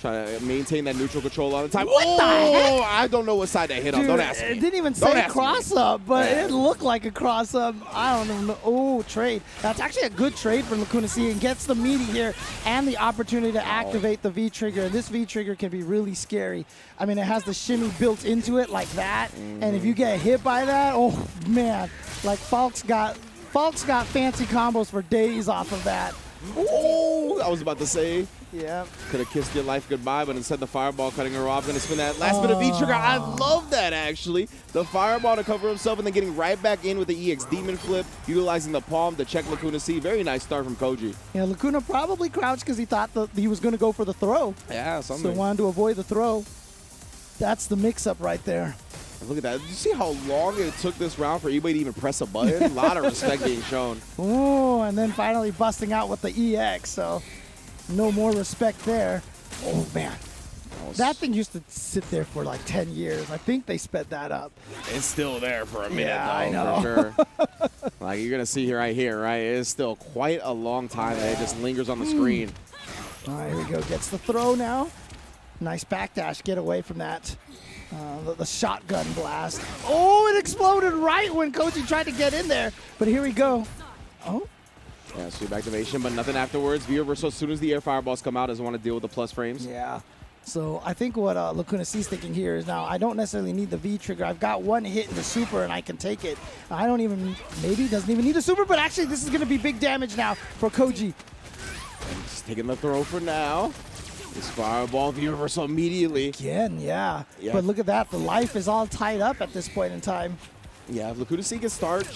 Trying to maintain that neutral control all the time. What the heck? I don't know what side that hit on. Don't ask me. It didn't even say cross up, but it looked like a cross up. I don't even know. Oh, trade. That's actually a good trade for Lacuna C and gets the meaty here and the opportunity to activate the V trigger. And this V trigger can be really scary. I mean, it has the shimmy built into it like that. And if you get hit by that, oh man, like Falk's got fancy combos for days off of that. Oh, I was about to say. Yeah. Could have kissed your life goodbye, but instead the fireball cutting her off. Going to spin that last bit of V-trigger. I love that, actually. The fireball to cover himself and then getting right back in with the EX Demon Flip, utilizing the palm to check Lacuna C. Very nice start from Koji. Yeah, Lacuna probably crouched because he thought that he was going to go for the throw. Yeah, something. So wanted to avoid the throw. That's the mix-up right there. Look at that. Did you see how long it took this round for anybody to even press a button? A lot of respect being shown. Oh, and then finally busting out with the EX, so no more respect there. Oh, man. That thing used to sit there for like 10 years. I think they sped that up. It's still there for a minute, yeah, though, I know. for sure. Like you're going to see right here, right? It is still quite a long time that it just lingers on the screen. All right, here we go. Gets the throw now. Nice backdash. Get away from that. The shotgun blast. Oh, it exploded right when Koji tried to get in there. But here we go. Oh. Yeah, sweep activation, but nothing afterwards. V reversal as soon as the air fireballs come out doesn't want to deal with the plus frames. Yeah. So I think what Lacuna C's thinking here is now I don't necessarily need the V trigger. I've got one hit in the super and I can take it. I don't even, maybe doesn't even need a super, but actually this is going to be big damage now for Koji. And just taking the throw for now. This fireball V reversal immediately. Again, yeah. But look at that. The life is all tied up at this point in time. Yeah, if Lacuna C can start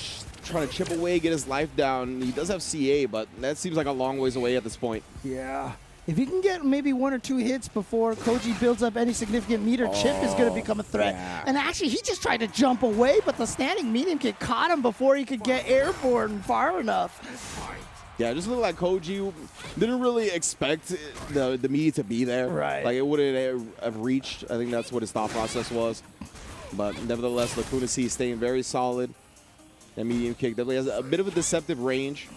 trying to chip away, get his life down. He does have CA, but that seems like a long ways away at this point. Yeah. If he can get maybe 1 or 2 hits before Koji builds up any significant meter, Chip is going to become a threat. Yeah. And actually, he just tried to jump away, but the standing medium kick caught him before he could get airborne far enough. Yeah, it just looked like Koji didn't really expect the media to be there. Right. Like, it wouldn't have reached. I think that's what his thought process was. But nevertheless, Lacuna C is staying very solid. That medium kick definitely has a bit of a deceptive range.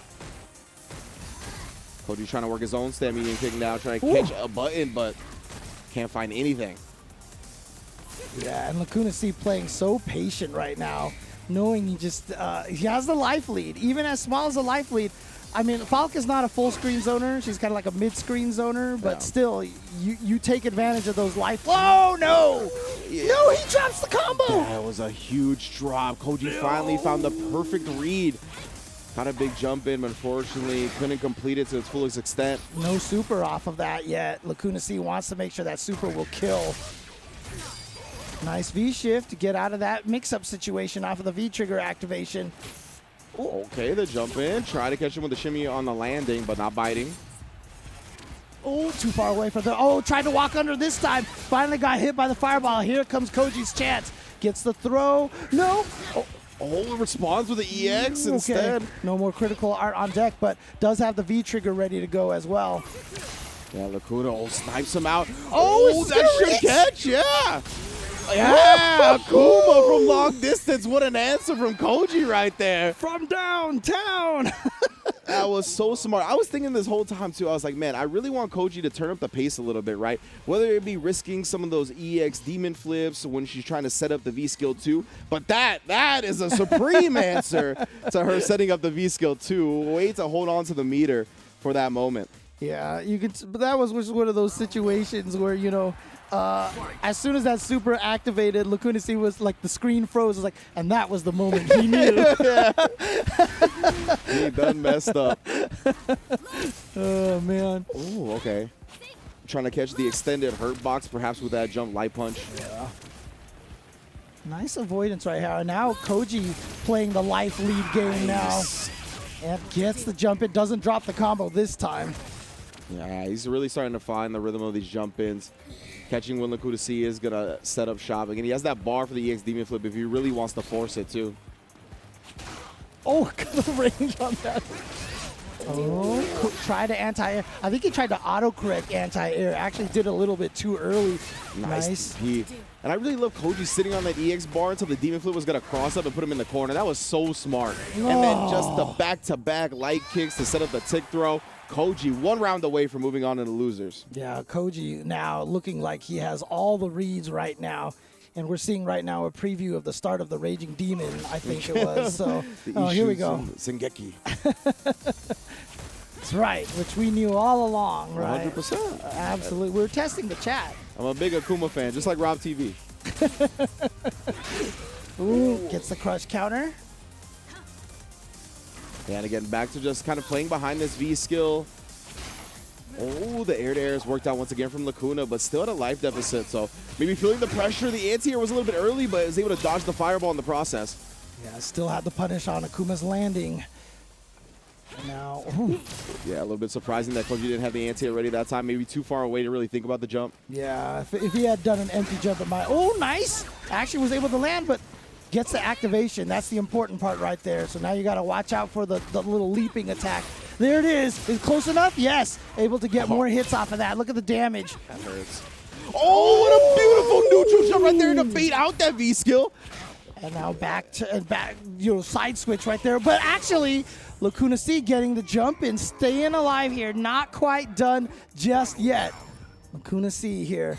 Koji trying to work his own stand medium kick now, trying to catch a button, but can't find anything. Yeah, and Lacuna C playing so patient right now, knowing he just he has the life lead. Even as small as a life lead, I mean, Falk is not a full screen zoner. She's kind of like a mid-screen zoner, but still, you take advantage of those life. Oh, no! Yeah. No, he drops the combo! That was a huge drop. Koji finally found the perfect read. Got a big jump in, but unfortunately couldn't complete it to its fullest extent. No super off of that yet. Lacuna C wants to make sure that super will kill. Nice V-shift to get out of that mix-up situation off of the V-trigger activation. Ooh. Okay, the jump in. Try to catch him with the shimmy on the landing, but not biting. Oh, too far away from the... Oh, tried to walk under this time. Finally got hit by the fireball. Here comes Koji's chance. Gets the throw. No. Oh, responds with the EX instead. No more critical art on deck, but does have the V-trigger ready to go as well. Yeah, Lacuna snipes him out. Oh, that should catch, yeah. Yeah, Akuma from long distance. What an answer from Koji right there. From downtown. That was so smart. I was thinking this whole time, too. I was like, man, I really want Koji to turn up the pace a little bit, right? Whether it be risking some of those EX demon flips when she's trying to set up the V-skill 2. But that is a supreme answer to her setting up the V-skill 2. Way to hold on to the meter for that moment. Yeah, you could. But that was one of those situations where, you know, as soon as that super activated, Lacuna C was like, the screen froze. It was like, and that was the moment he knew. He done messed up. Oh, man. Oh, okay. Trying to catch the extended hurt box, perhaps with that jump light punch. Yeah. Nice avoidance right here. And now Koji playing the life lead game now. And gets the jump in. Doesn't drop the combo this time. Yeah, he's really starting to find the rhythm of these jump-ins. Catching when Lacuna C is going to set up shop. Again, he has that bar for the EX Demon Flip if he really wants to force it, too. Oh, the range on that. Oh, try to anti-air. I think he tried to auto-correct anti-air. Actually did a little bit too early. Nice. And I really love Koji sitting on that EX bar until the Demon Flip was going to cross up and put him in the corner. That was so smart. And then just the back-to-back light kicks to set up the tick throw. Koji 1 round away from moving on to the losers. Yeah, Koji now looking like he has all the reads right now. And we're seeing right now a preview of the start of the Raging Demon, I think it was. So, here we go. Sengeki. That's right, which we knew all along, right? 100%. Absolutely. We were testing the chat. I'm a big Akuma fan, just like Rob TV. Ooh, gets the crush counter. And again, back to just kind of playing behind this V skill. Oh, the air-to-air has worked out once again from Lacuna, but still at a life deficit. So maybe feeling the pressure. The anti-air was a little bit early, but is able to dodge the fireball in the process. Yeah, still had the punish on Akuma's landing. Now, ooh. Yeah, a little bit surprising that Koji didn't have the anti-air ready that time. Maybe too far away to really think about the jump. Yeah, if he had done an empty jump at my... Oh, nice! Actually was able to land, but gets the activation. That's the important part right there. So now you got to watch out for the little leaping attack. There it is. Is it close enough? Yes. Able to get more hits off of that. Look at the damage. That hurts. Oh, what a beautiful neutral jump right there to bait out that V skill. And now back, side switch right there. But actually, Lacuna C getting the jump in, staying alive here. Not quite done just yet. Lacuna C here.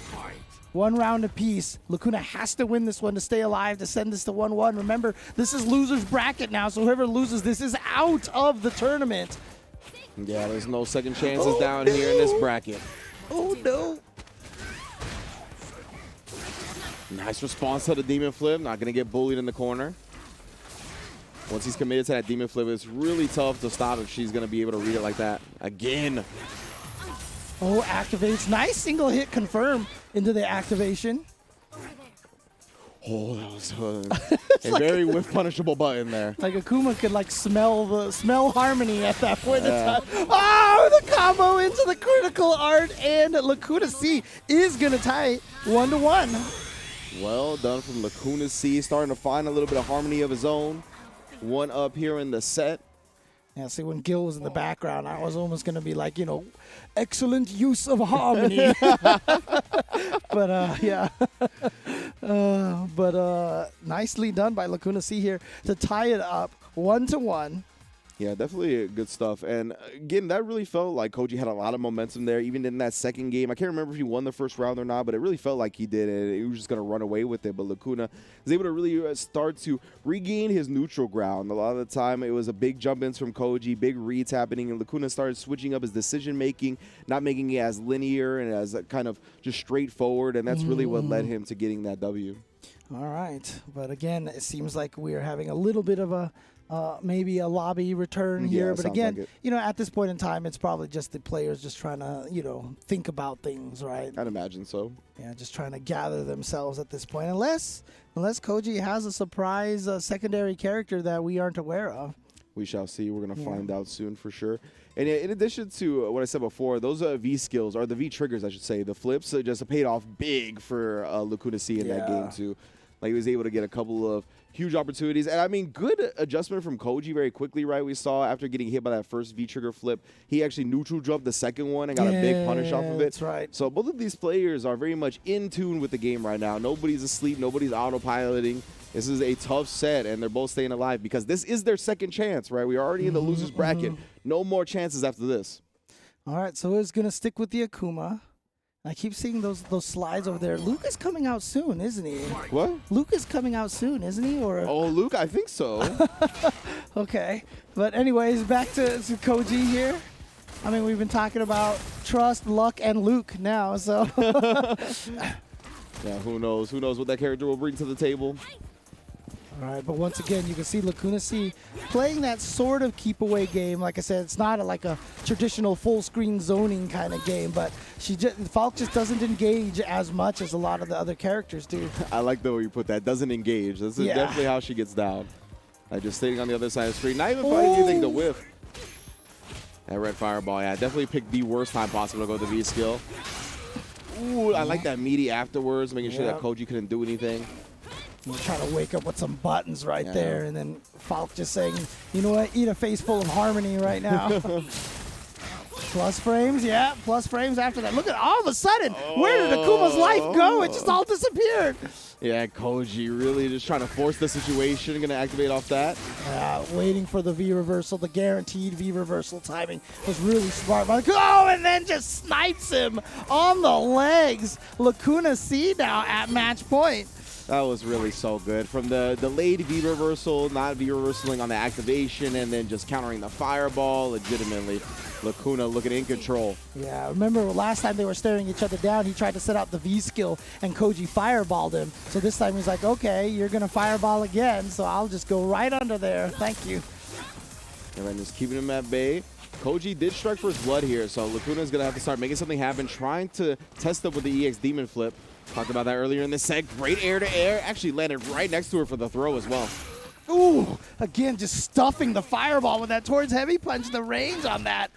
1 round apiece. Lacuna has to win this one to stay alive, to send this to 1-1. Remember, this is loser's bracket now, so whoever loses this is out of the tournament. Yeah, there's no second chances down here in this bracket. Oh, no. Nice response to the Demon Flip. Not going to get bullied in the corner. Once he's committed to that Demon Flip, it's really tough to stop if she's going to be able to read it like that. Again. Oh, activates. Nice single hit confirm into the activation. Oh, that was a very whiff punishable button there. Like Akuma could smell harmony at that point in time. Oh, the combo into the critical art, and Lacuna C is going to tie it 1-1. Well done from Lacuna C, starting to find a little bit of harmony of his own. 1 up here in the set. Yeah, see, when Gil was in the background, I was almost going to be like, excellent use of harmony. But, yeah. Nicely done by Lacuna C here to tie it up 1-1. Yeah, definitely good stuff. And again, that really felt like Koji had a lot of momentum there, even in that second game. I can't remember if he won the first round or not, but it really felt like he did it. He was just going to run away with it. But Lacuna was able to really start to regain his neutral ground. A lot of the time, it was a big jump-ins from Koji, big reads happening, and Lacuna started switching up his decision-making, not making it as linear and as kind of just straightforward, and that's really what led him to getting that W. All right. But again, it seems like we are having a little bit of a maybe a lobby return here. But again, like at this point in time, it's probably just the players just trying to, think about things, right? I'd imagine so. Yeah, just trying to gather themselves at this point. Unless Koji has a surprise secondary character that we aren't aware of. We shall see. We're going to find out soon for sure. And in addition to what I said before, those V skills, or the V triggers, I should say, the flips just paid off big for Lacuna C in that game too. Like, he was able to get a couple of huge opportunities. And, I mean, good adjustment from Koji very quickly, right? We saw after getting hit by that first V-trigger flip, he actually neutral jumped the second one and got a big punish off of it. That's right. So both of these players are very much in tune with the game right now. Nobody's asleep. Nobody's autopiloting. This is a tough set, and they're both staying alive because this is their second chance, right? We are already in the loser's bracket. No more chances after this. All right, so it's going to stick with the Akuma. I keep seeing those slides over there. Luke is coming out soon, isn't he? What? Luke is coming out soon, isn't he? Or Oh, Luke, I think so. okay. But anyways, back to Koji here. I mean, we've been talking about trust, luck, and Luke now, so. Yeah, who knows? Who knows what that character will bring to the table? All right, but once again, you can see Lacuna C playing that sort of keep-away game. Like I said, it's not like a traditional full-screen zoning kind of game, but Falk just doesn't engage as much as a lot of the other characters do. I like the way you put that. Doesn't engage. This is definitely how she gets down. Like just sitting on the other side of the screen, not even finding anything to whiff. That red fireball, yeah, definitely picked the worst time possible to go with the V skill. Ooh, I like that meaty afterwards, making sure that Koji couldn't do anything. We're trying to wake up with some buttons right there, and then Falk just saying, you know what, eat a face full of harmony right now. Plus frames, plus frames after that. Look at all of a sudden, where did Akuma's life go? It just all disappeared. Yeah, Koji really just trying to force the situation. Going to activate off that. Waiting for the V reversal, the guaranteed V reversal timing was really smart. Like, oh, and then just snipes him on the legs. Lacuna C now at match point. That was really so good. From the delayed V reversal, not V reversaling on the activation, and then just countering the fireball legitimately. Lacuna looking in control. Yeah, remember last time they were staring each other down, he tried to set out the V skill and Koji fireballed him. So this time he's like, okay, you're going to fireball again, so I'll just go right under there. Thank you. And then just keeping him at bay. Koji did strike for his blood here, so Lacuna's going to have to start making something happen, trying to test up with the EX Demon Flip. Talked about that earlier in this set. Great air-to-air. Actually landed right next to her for the throw as well. Ooh, again, just stuffing the fireball with that towards heavy punch. The range on that.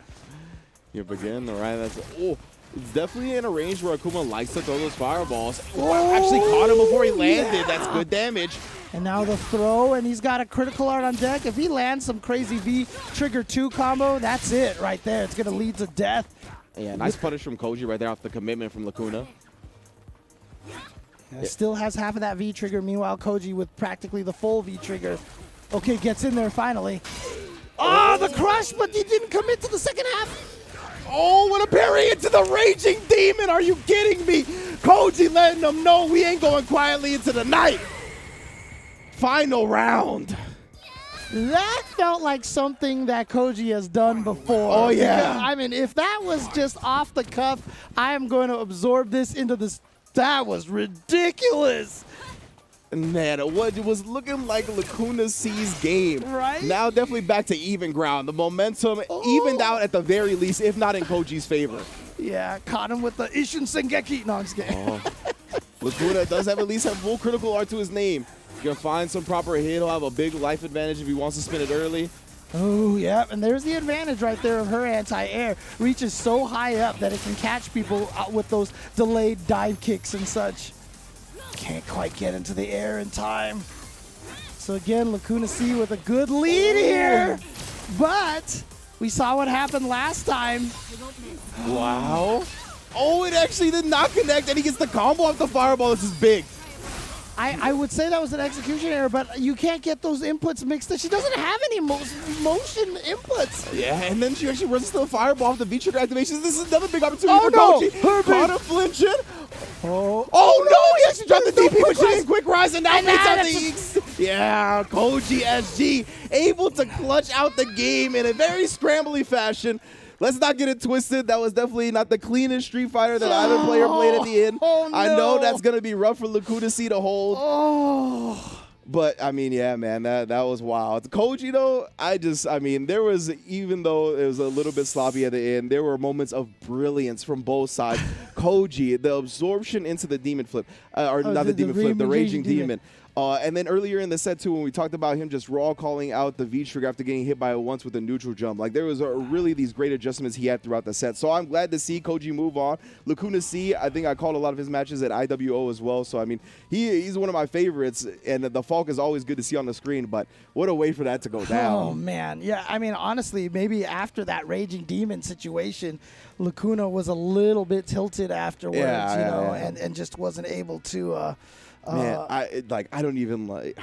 Yep, again, all right. That's it's definitely in a range where Akuma likes to throw those fireballs. Actually caught him before he landed. That's good damage. And now the throw, and he's got a critical art on deck. If he lands some crazy V trigger 2 combo, that's it right there. It's going to lead to death. Yeah, nice punish from Koji right there off the commitment from Lacuna. Still has half of that V trigger. Meanwhile, Koji with practically the full V trigger. Okay, gets in there finally. Oh, the crush, but he didn't commit to the second half. Oh, what a parry into the Raging Demon. Are you kidding me? Koji letting them know we ain't going quietly into the night. Final round. That felt like something that Koji has done before. Oh, yeah. Because, I mean, if that was just off the cuff, I am going to absorb this into this. That was ridiculous. Man, it was looking like Lacuna C's game. Right? Now definitely back to even ground. The momentum evened out at the very least, if not in Koji's favor. Yeah, caught him with the Ishin Sengeki. No, I'm just kidding. Lacuna does have at least have full critical art to his name. Gonna find some proper hit. He'll have a big life advantage if he wants to spin it early. Oh, yeah, and there's the advantage right there of her anti-air. Reaches so high up that it can catch people with those delayed dive kicks and such. Can't quite get into the air in time. So again, Lacuna C with a good lead here. But we saw what happened last time. Wow. Oh, it actually did not connect, and he gets the combo off the fireball. This is big. I would say that was an execution error, but you can't get those inputs mixed up. She doesn't have any motion inputs. Yeah, and then she actually runs to the fireball off the V-trigger activations. This is another big opportunity for Koji. Caught her flinching. Oh no, he actually dropped the DP, but she didn't quick rise, and now And makes now out that's the Yeah, Koji SG able to clutch out the game in a very scrambly fashion. Let's not get it twisted. That was definitely not the cleanest Street Fighter that either player played at the end. Oh, no. I know that's going to be rough for Lacuna C to hold. But I mean, yeah, man, that was wild. Koji, though, I mean, there was, even though it was a little bit sloppy at the end, there were moments of brilliance from both sides. Koji, the absorption into the demon flip, or not the demon flip, the raging demon. And then earlier in the set, too, when we talked about him just raw calling out the V-trigger after getting hit by it once with a neutral jump, like there was really these great adjustments he had throughout the set. So I'm glad to see Koji move on. Lacuna C, I think I called a lot of his matches at IWO as well. So, I mean, he's one of my favorites, and the Falk is always good to see on the screen, but what a way for that to go down. Oh, man. Yeah, I mean, honestly, maybe after that Raging Demon situation, Lacuna was a little bit tilted afterwards, and just wasn't able to... Man, I don't even like.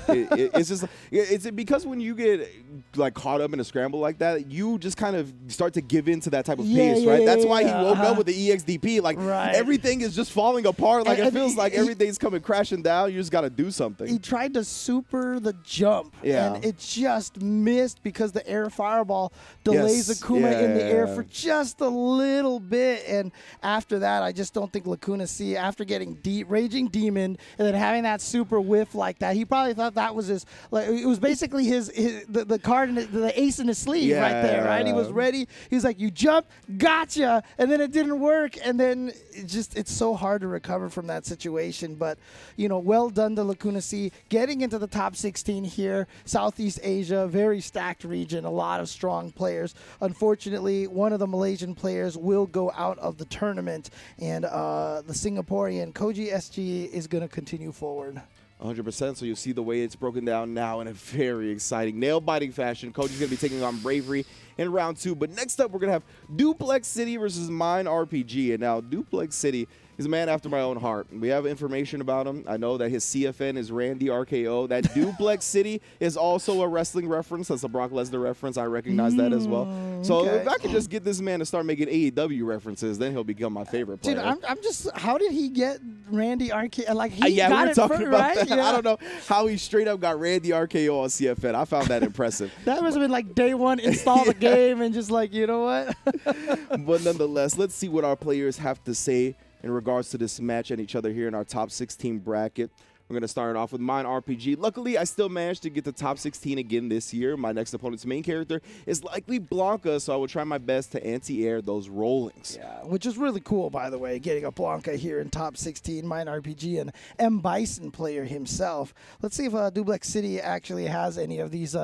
It's just it's because when you get like caught up in a scramble like that, you just kind of start to give in to that type of pace, right? That's why he woke up with the EXDP. Like everything is just falling apart. Like it feels like everything's coming crashing down. You just got to do something. He tried to super the jump, and it just missed because the air fireball delays Akuma in the air for just a little bit. And after that, I just don't think Lacuna C, after getting Raging Demon and then having that super whiff like that, he probably thought that was his, like, it was basically the card, the ace in his sleeve right there, right? He was ready. He was like, you jumped, gotcha, and then it didn't work, and then it's so hard to recover from that situation. But, well done to Lacuna C, getting into the top 16 here. Southeast Asia, very stacked region, a lot of strong players. Unfortunately, one of the Malaysian players will go out of the tournament, and the Singaporean Koji SG is going to continue forward. 100%. So you'll see the way it's broken down now in a very exciting, nail-biting fashion. Coach is going to be taking on Bravery in round 2. But next up, we're going to have Duplex City versus Mine RPG. And now Duplex City is a man after my own heart. We have information about him. I know that his CFN is Randy RKO. That Duplex City is also a wrestling reference. That's a Brock Lesnar reference. I recognize that as well. So if I could just get this man to start making AEW references, then he'll become my favorite player. Dude, I'm just, how did he get Randy RKO? Like, he we got were it talking about right? that. Yeah. I don't know how he straight up got Randy RKO on CFN. I found that impressive. That must have been like day one, install the game and just like, you know what? But nonetheless, let's see what our players have to say in regards to this match and each other here in our top 16 bracket. We're going to start off with Mine RPG. Luckily, I still managed to get the top 16 again this year. My next opponent's main character is likely Blanca, so I will try my best to anti-air those rollings. Yeah, which is really cool, by the way, getting a Blanca here in top 16, Mine RPG, and M. Bison player himself. Let's see if Duplex City actually has any of these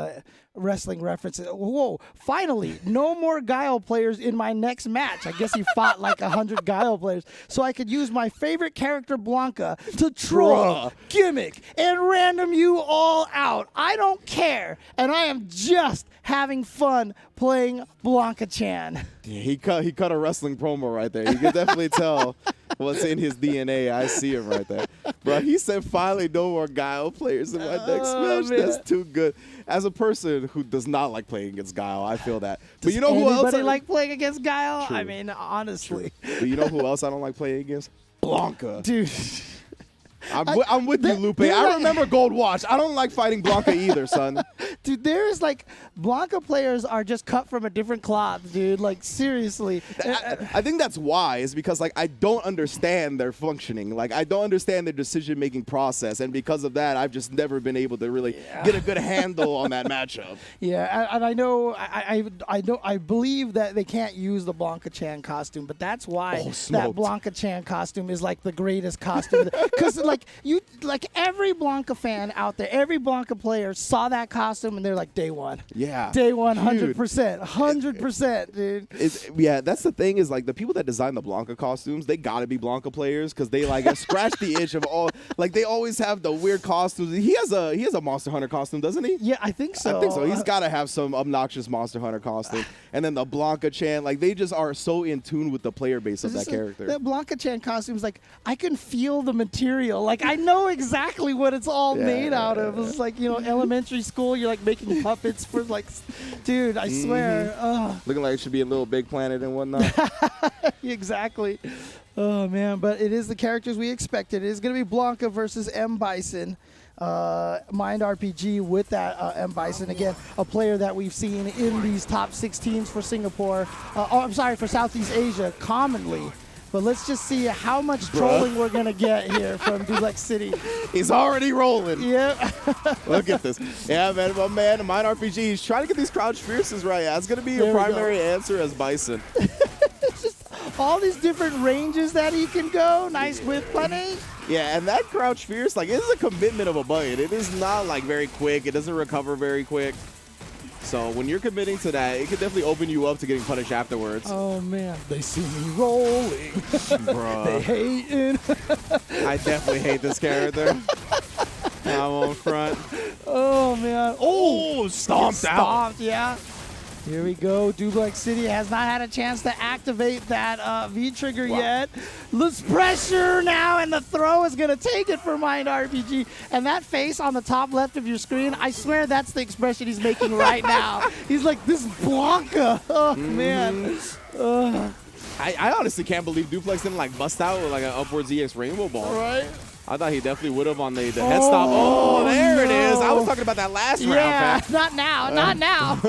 wrestling references. Whoa, finally, no more Guile players in my next match. I guess he fought like 100 Guile players. So I could use my favorite character, Blanca, to troll, gimmick, and random you all out. I don't care. And I am just having fun playing Blanca-chan. Yeah, he cut a wrestling promo right there. You can definitely tell what's in his DNA. I see him right there. Bro, he said finally no more Guile players in my next match. Man. That's too good. As a person who does not like playing against Guile, I feel that. But Does you know who else? anybody like playing against Guile? True. I mean, honestly. But you know who else I don't like playing against? Blanca. Dude. I'm with you, Lupe. I remember Gold Watch. I don't like fighting Blanca either, son. Dude, there's like Blanca players are just cut from a different cloth, dude. Like, seriously. I think that's why, is because like I don't understand their functioning. Like I don't understand their decision-making process, and because of that, I've just never been able to really get a good handle on that matchup. Yeah, and I know, I believe that they can't use the Blanca-chan costume, but that's why that Blanca-chan costume is like the greatest costume. Because like every Blanca fan out there, every Blanca player saw that costume and they're like, day one. Yeah. Day one, 100%. 100%, dude. Yeah, that's the thing, is like the people that design the Blanca costumes, they gotta be Blanca players, because they like scratch the itch of all, like they always have the weird costumes. He has a Monster Hunter costume, doesn't he? Yeah, I think so. I think so. He's gotta have some obnoxious Monster Hunter costume. And then the Blanca-chan, like they just are so in tune with the player base of that character. That Blanca-chan costume is like, I can feel the material. Like I know exactly what it's all made out of. It's like, elementary school, you're like making puppets for like, dude, I swear. Looking like it should be a Little Big Planet and whatnot. Exactly. Oh, man. But it is the characters we expected. It is going to be Blanca versus M. Bison. Mind RPG with that M. Bison. Again, a player that we've seen in these top 16s for Singapore. For Southeast Asia commonly. But let's just see how much trolling we're going to get here from Duplex City. He's already rolling. Yeah. Look at this. Yeah, man, my man, Mind RPG, he's trying to get these crouch fierces right. Yeah, that's going to be your primary answer as Bison. Just all these different ranges that he can go. Nice whip punish. Yeah, and that crouch fierce, like, it is a commitment of a button. It is not, like, very quick. It doesn't recover very quick. So when you're committing to that, it could definitely open you up to getting punished afterwards. Oh, man. They see me rolling. Bruh. They hating. I definitely hate this character. I'm on front. Oh, man. Oh, stomped out. Stomped, yeah. Here we go. Duplex City has not had a chance to activate that V-trigger yet. Let's pressure now, and the throw is going to take it for Mind RPG. And that face on the top left of your screen, I swear that's the expression he's making right now. He's like, this Blanca. Oh, man. I honestly can't believe Duplex didn't, like, bust out with, like, an upwards EX Rainbow Ball. Right. I thought he definitely would have on the head stop. Oh, there it is. I was talking about that last round. Yeah, not now. Not now.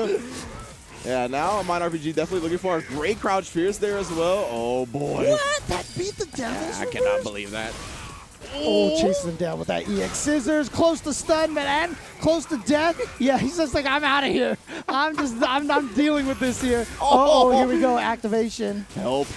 Yeah, now Mind RPG definitely looking for a great crouch fierce there as well. Oh, boy. What? That beat the Devil's I cannot believe that. Oh, chasing him down with that EX Scissors. Close to stun, man. Close to death. Yeah, he's just like, I'm out of here. I'm dealing with this here. Oh, here we go. Activation. Help.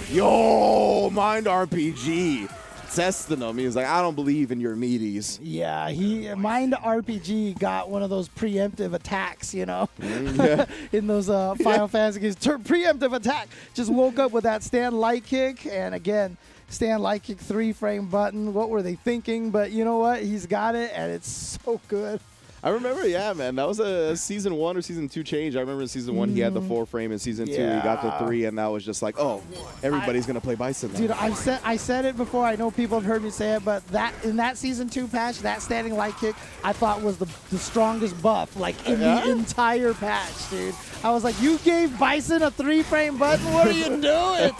Yo, Mind RPG. Testing him. He was like, I don't believe in your meaties. Yeah, Mind RPG got one of those preemptive attacks, you know, in those Final Fantasy games. Preemptive attack. Just woke up with that stand light kick, and again, stand light kick 3-frame button. What were they thinking? But you know what? He's got it, and it's so good. I remember, yeah, man. That was a season 1 or season 2 change. I remember in season 1 he had the 4-frame. In season 2 he got the 3, and that was just like, oh, everybody's gonna play Bison now. Dude, I said it before. I know people have heard me say it, but that in that season 2 patch, that standing light kick, I thought was the strongest buff, like in the entire patch, dude. I was like, you gave Bison a 3-frame button. What are you doing?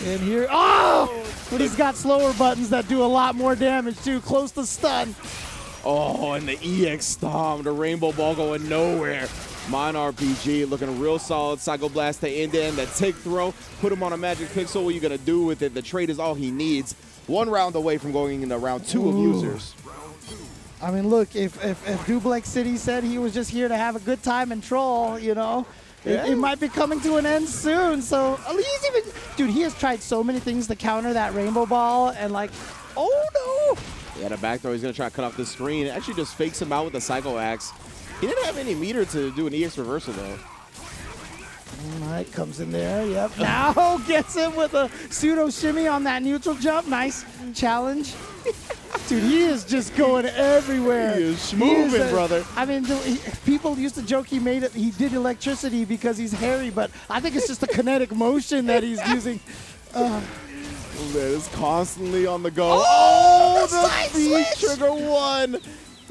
And here, but he's got slower buttons that do a lot more damage too. Close to stun. Oh, and the EX Stomp, the Rainbow Ball going nowhere. Mind RPG looking real solid. Psycho Blast to end in. That take throw, put him on a Magic Pixel. What are you going to do with it? The trade is all he needs. 1 round away from going into round 2 of users. I mean, look, if Duplex City said he was just here to have a good time and troll, you know, it might be coming to an end soon. So he's even, dude, he has tried so many things to counter that Rainbow Ball, and like, oh no. Yeah, the back throw, he's going to try to cut off the screen. It actually just fakes him out with the Psycho Axe. He didn't have any meter to do an EX reversal, though. All right, comes in there. Yep. Now gets him with a pseudo shimmy on that neutral jump. Nice challenge. Dude, he is just going everywhere. He is moving, brother. I mean, people used to joke he did electricity because he's hairy, but I think it's just a kinetic motion that he's using. Man, it's constantly on the go. Oh, the V-trigger 1.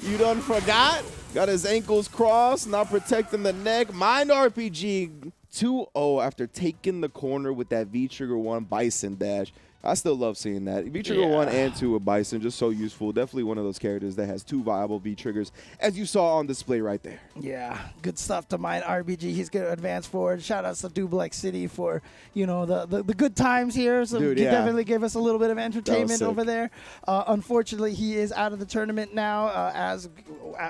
You done forgot? Got his ankles crossed, not protecting the neck. Mind RPG 2-0 after taking the corner with that V-trigger 1 Bison dash. I still love seeing that. V-Trigger 1 and 2 with Bison, just so useful. Definitely one of those characters that has 2 viable V-Triggers, as you saw on display right there. Yeah, good stuff to Mind RPG. He's going to advance forward. Shout out to Duplex City for, you know, the good times here. So Dude, he definitely gave us a little bit of entertainment over there. Unfortunately, he is out of the tournament now as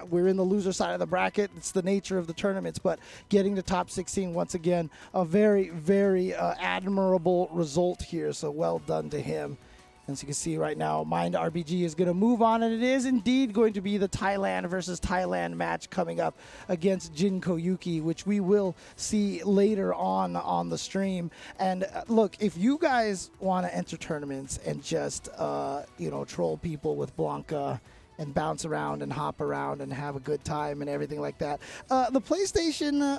we're in the loser side of the bracket. It's the nature of the tournaments, but getting to top 16 once again, a very, very admirable result here. So well done to him. As you can see right now, Mind RPG is going to move on, and it is indeed going to be the Thailand versus Thailand match coming up against Jin Koyuki, which we will see later on the stream. And look, if you guys want to enter tournaments and just troll people with Blanca and bounce around and hop around and have a good time and everything like that. The PlayStation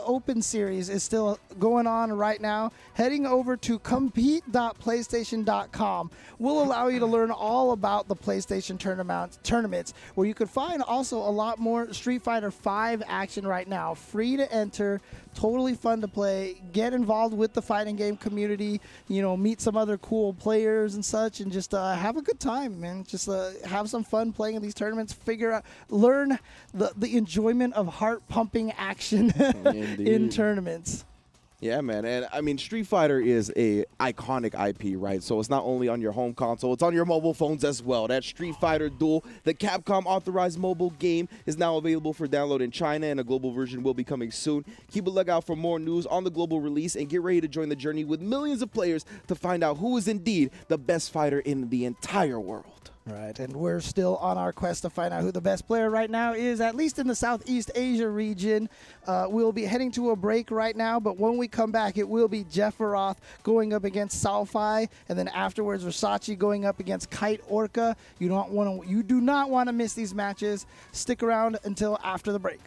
Open Series is still going on right now. Heading over to compete.playstation.com will allow you to learn all about the PlayStation tournaments, where you could find also a lot more Street Fighter V action right now. Free to enter, totally fun to play. Get involved with the fighting game community, meet some other cool players and such, and just have a good time, man. Just have some fun playing in these tournaments. Learn the enjoyment of heart-pumping action in tournaments. Yeah, man. And I mean, Street Fighter is a iconic IP, right? So it's not only on your home console, it's on your mobile phones as well. That Street Fighter Duel, the Capcom authorized mobile game, is now available for download in China, and a global version will be coming soon. Keep a lookout for more news on the global release and get ready to join the journey with millions of players to find out who is indeed the best fighter in the entire world. Right, and we're still on our quest to find out who the best player right now is, at least in the Southeast Asia region. We'll be heading to a break right now, but when we come back, it will be Jeff Roth going up against Salfai, and then afterwards, Versace going up against Kite Orca. You do not want to miss these matches. Stick around until after the break.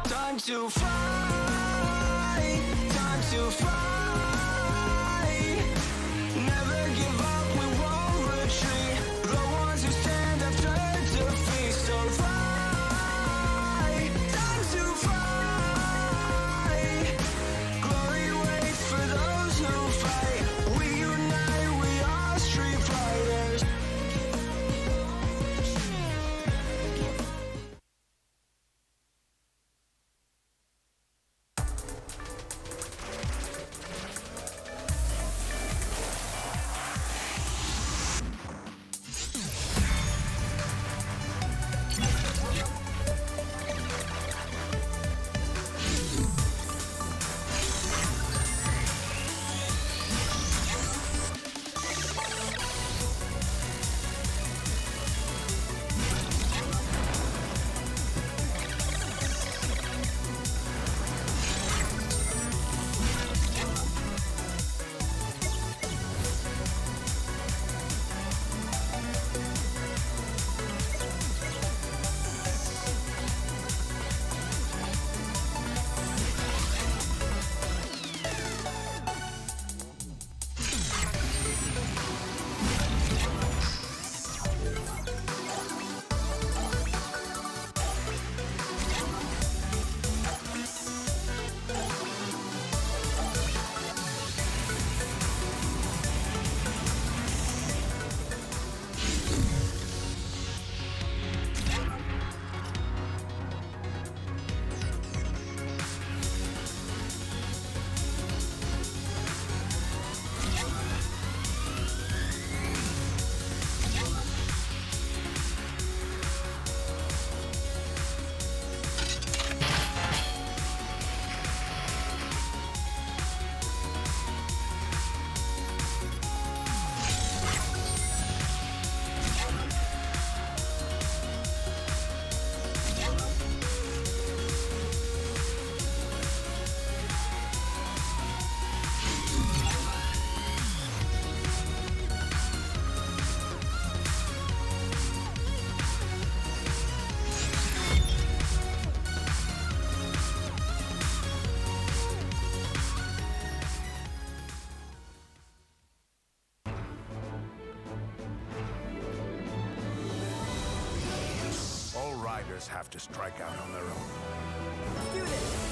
Time to fly, time to fly. Never give up, we won't retreat. The ones who stand up turn defeat. So fly, time to fly. Glory waits for those who fight. We unite, we are Street Fighters. Riders have to strike out on their own. Let's do this.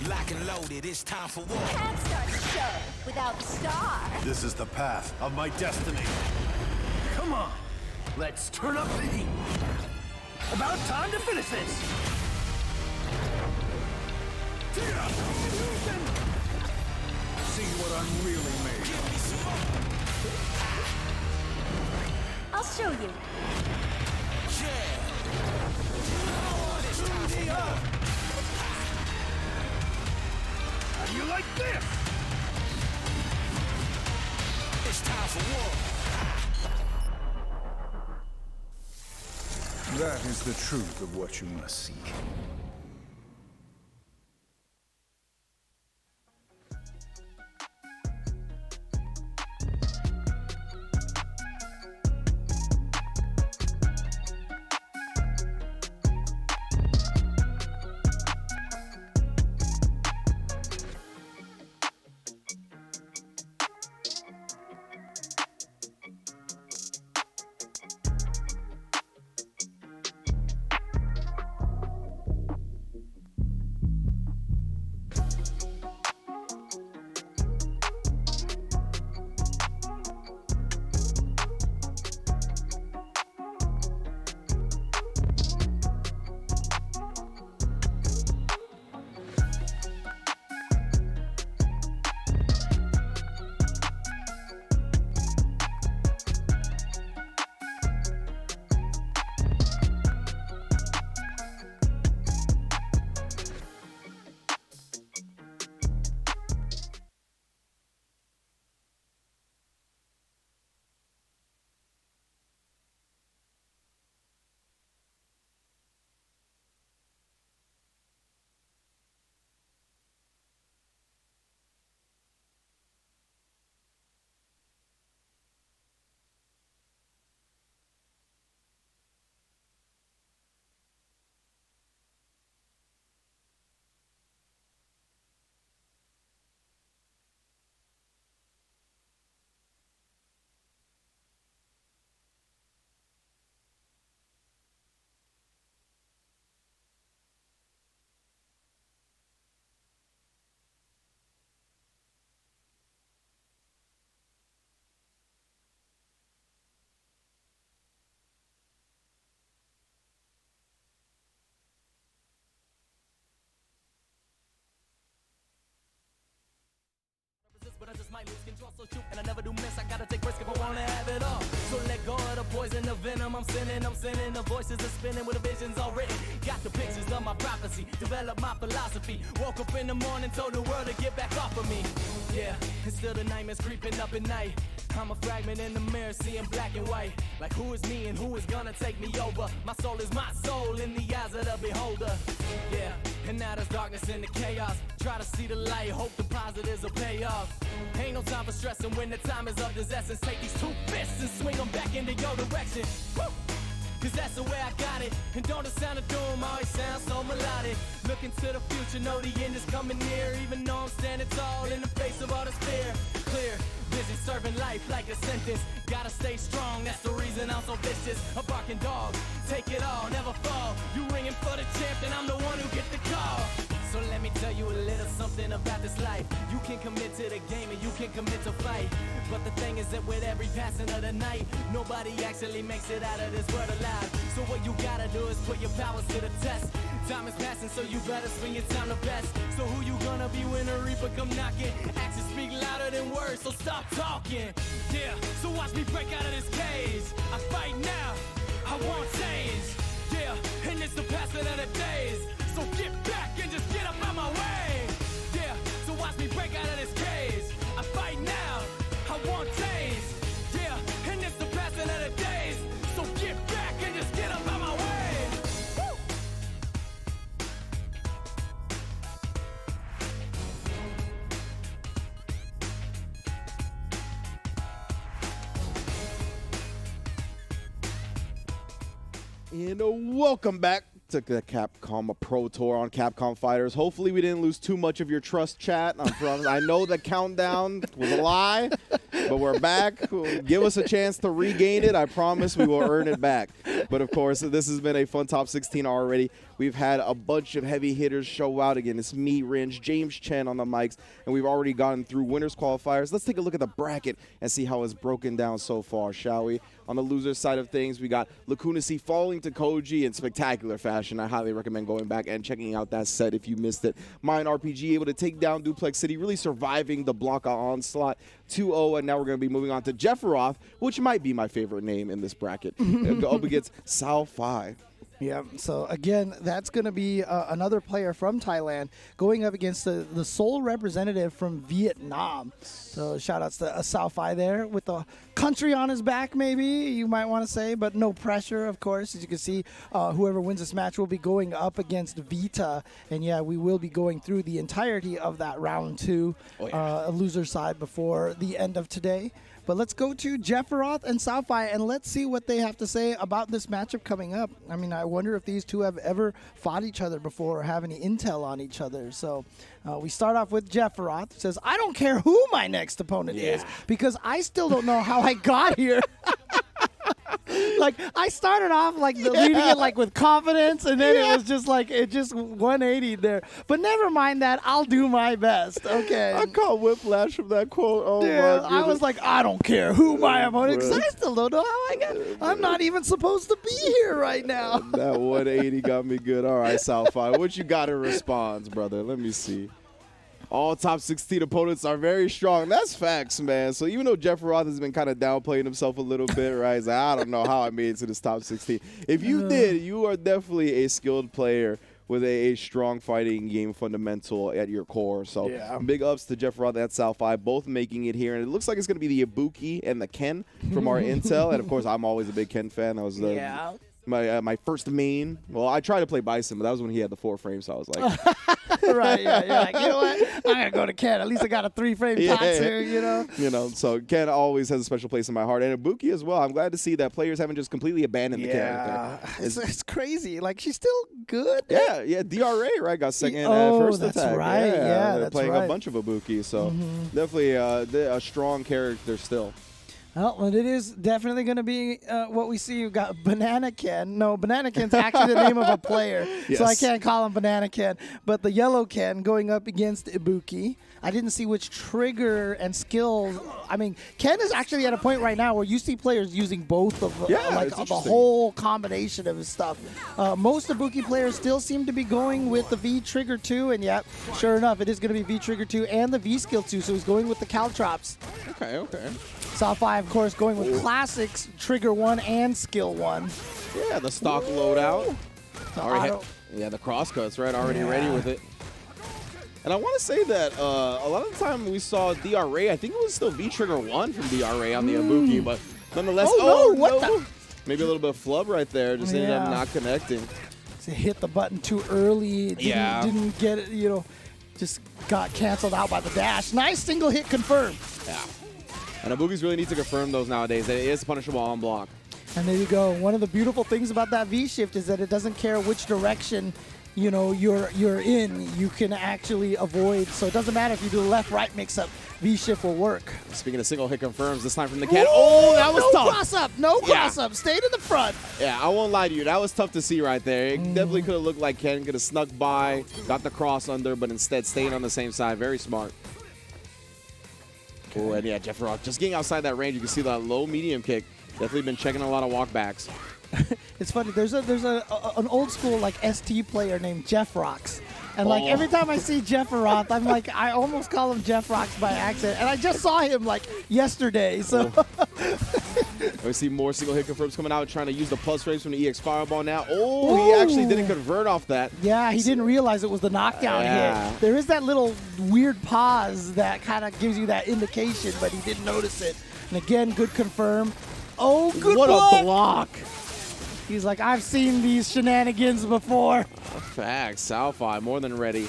Lock and loaded, it's time for war. Can't start the show without the star. This is the path of my destiny. Come on, let's turn up the heat. About time to finish this. See what I'm really made of. I'll show you. How do you like this? It's time for war. That is the truth of what you must seek. but I just might lose control. So shoot, and I never do miss. I gotta take risk if I wanna have it all. So let go of the poison, the venom. I'm sending. The voices are spinning with the visions all written. Got the pictures of my prophecy. Develop my philosophy. Woke up in the morning, told the world to get back off of me. Yeah, and still the nightmares creeping up at night. I'm a fragment in the mirror, seeing black and white. Like who is me and who is gonna take me over? My soul is my soul in the eyes of the beholder. Yeah, and now there's darkness in the chaos. Try to see the light, hope the positives will pay off. Ain't no time for stressing when the time is of this essence. Take these two fists and swing them back into your direction. Woo! Cause that's the way I got it. And don't the sound of doom always sound so melodic. Looking to the future, know the end is coming near. Even though I'm standing tall in the face of all this fear. Clear, busy serving life like a sentence. Gotta stay strong, that's the reason I'm so vicious. A barking dog, take it all, never fall. You ringing for the champ, and I'm the one who get the call. So let me tell you a little something about this life. You can commit to the game and you can commit to fight. But the thing is that with every passing of the night, nobody actually makes it out of this world alive. So what you gotta do is put your powers to the test. Time is passing, so you better spend your time the best. So who you gonna be when the reaper come knocking? Actions speak louder than words, so stop talking. Yeah, so watch me break out of this cage. I fight now, I won't change. Yeah, and it's the passing of the days. So get back and just get up out my way. Yeah, so watch me break out of this cage. I fight now, I won't change. Yeah, and it's the passing of the days. So get back and just get up out my way. Woo! And welcome back to the Capcom Pro Tour on Capcom Fighters. Hopefully we didn't lose too much of your trust, chat. I know the countdown was a lie, but we're back. Give us a chance to regain it. I promise we will earn it back. But of course, this has been a fun top 16 already. We've had a bunch of heavy hitters show out again. It's me, Ringe, James Chen on the mics, and we've already gotten through winners qualifiers. Let's take a look at the bracket and see how it's broken down so far, shall we? On the loser side of things, we got Lacunacy falling to Koji in spectacular fashion. I highly recommend going back and checking out that set if you missed it. Mind RPG able to take down Duplex City, really surviving the Blanca onslaught 2-0, and now we're going to be moving on to Jefferoth, which might be my favorite name in this bracket. Up against Sao Fi. Yeah, so again, that's going to be another player from Thailand going up against the sole representative from Vietnam. So shout-outs to Sao Fi there with the country on his back, maybe, you might want to say, but no pressure, of course. As you can see, whoever wins this match will be going up against Vita. And, yeah, we will be going through the entirety of that round two loser side before the end of today. But let's go to Jefferoth and Sao Fi, and let's see what they have to say about this matchup coming up. I mean, I wonder if these two have ever fought each other before or have any intel on each other. So we start off with Jefferoth. Says, I don't care who my next opponent is because I still don't know how I got here. Like, I started off reading it with confidence, and then it was just like it just 180 there. But never mind that. I'll do my best. Okay. I caught whiplash from that quote. Oh, dude, my goodness. I was like, I don't care who my opponent is. I still don't know how I got. I'm not even supposed to be here right now. That 180 got me good. All right, Southfire, what you got in response, brother? Let me see. All top 16 opponents are very strong. That's facts, man. So even though Jefferoth has been kind of downplaying himself a little bit, right? He's like, I don't know how I made it to this top 16. If you did, you are definitely a skilled player with a strong fighting game fundamental at your core. So big ups to Jefferoth and Southfire, both making it here. And it looks like it's going to be the Ibuki and the Ken from our intel. And, of course, I'm always a big Ken fan. That was my first main. Well, I tried to play Bison, but that was when he had the 4 frames, so I was like... Right, yeah. You're like, you know what? I'm going to go to Ken. At least I got a 3-frame tots here, you know? You know, so Ken always has a special place in my heart. And Ibuki as well. I'm glad to see that players haven't just completely abandoned the character. It's crazy. Like, she's still good. Yeah, DRA, right? Got second first that's attack. Right. Yeah, they're playing a bunch of Ibuki, so definitely a strong character still. Well, and it is definitely going to be what we see. You've got Banana Ken. No, Banana Ken's actually the name of a player, so I can't call him Banana Ken. But the yellow Ken going up against Ibuki. I didn't see which trigger and skills. I mean, Ken is actually at a point right now where you see players using both of the whole combination of his stuff. Most Ibuki players still seem to be going with the V trigger 2, and yep, sure enough, it is going to be V trigger 2 and the V skill 2, so he's going with the Caltrops. Okay, okay. South-5, of course, going with classics, trigger 1 and skill 1. Yeah, the stock loadout. Yeah, the crosscuts, right? Already ready with it. And I want to say that a lot of the time we saw DRA, I think it was still V-Trigger 1 from DRA on the Ibuki, but nonetheless, maybe a little bit of flub right there, just ended up not connecting. So hit the button too early, didn't get it, you know, just got canceled out by the dash. Nice single hit confirmed. Yeah. And Ibukis really need to confirm those nowadays. It is punishable on block. And there you go. One of the beautiful things about that V-shift is that it doesn't care which direction you know you're in. You can actually avoid, so it doesn't matter if you do the left-right mix-up. V-shift will work. Speaking of single hit confirms, this time from the cat. Oh, that was tough. No cross-up. Stayed in the front. Yeah, I won't lie to you. That was tough to see right there. It definitely could have looked like Ken could have snuck by, got the cross under, but instead staying on the same side. Very smart. Oh, and yeah, Jeff Roth just getting outside that range. You can see that low medium kick. Definitely been checking a lot of walkbacks. It's funny. There's an old school like ST player named Jeff Rocks, and like every time I see Jeff Roth, I'm like I almost call him Jeff Rocks by accident. And I just saw him like yesterday. So we see more single hit confirms coming out, trying to use the plus raise from the EX Fireball now. Oh, he actually didn't convert off that. Yeah, he didn't realize it was the knockdown hit. There is that little weird pause that kind of gives you that indication, but he didn't notice it. And again, good confirm. Oh, good block. What a block. He's like, I've seen these shenanigans before. Facts. South-5 more than ready.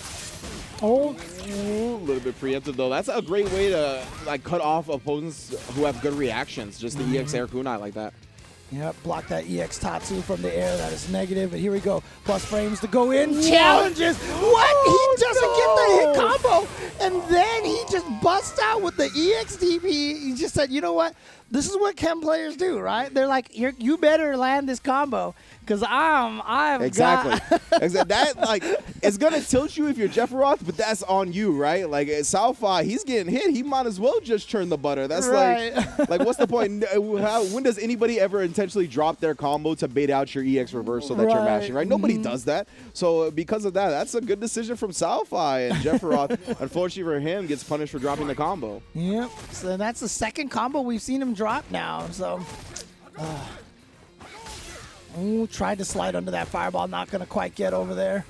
Oh, a little bit preemptive though. That's a great way to like cut off opponents who have good reactions. Just the EX air kunai like that. Yep, block that EX Tatsu from the air. That is negative. But here we go. Plus frames to go in. Challenges. What? He doesn't get the hit combo. And then he just busts out with the EX TP. He just said, you know what? This is what chem players do, right? They're like, you better land this combo because I've exactly. That like it's gonna tilt you if you're Jeff Roth, but that's on you, right? Like South-5, he's getting hit. He might as well just churn the butter. That's like what's the point? When does anybody ever intentionally drop their combo to bait out your EX reversal that you're mashing, right? Nobody does that. So because of that, that's a good decision from South-5. And Jeff Roth, unfortunately for him, gets punished for dropping the combo. Yep. So that's the second combo we've seen him drop now. So tried to slide under that fireball, not gonna quite get over there.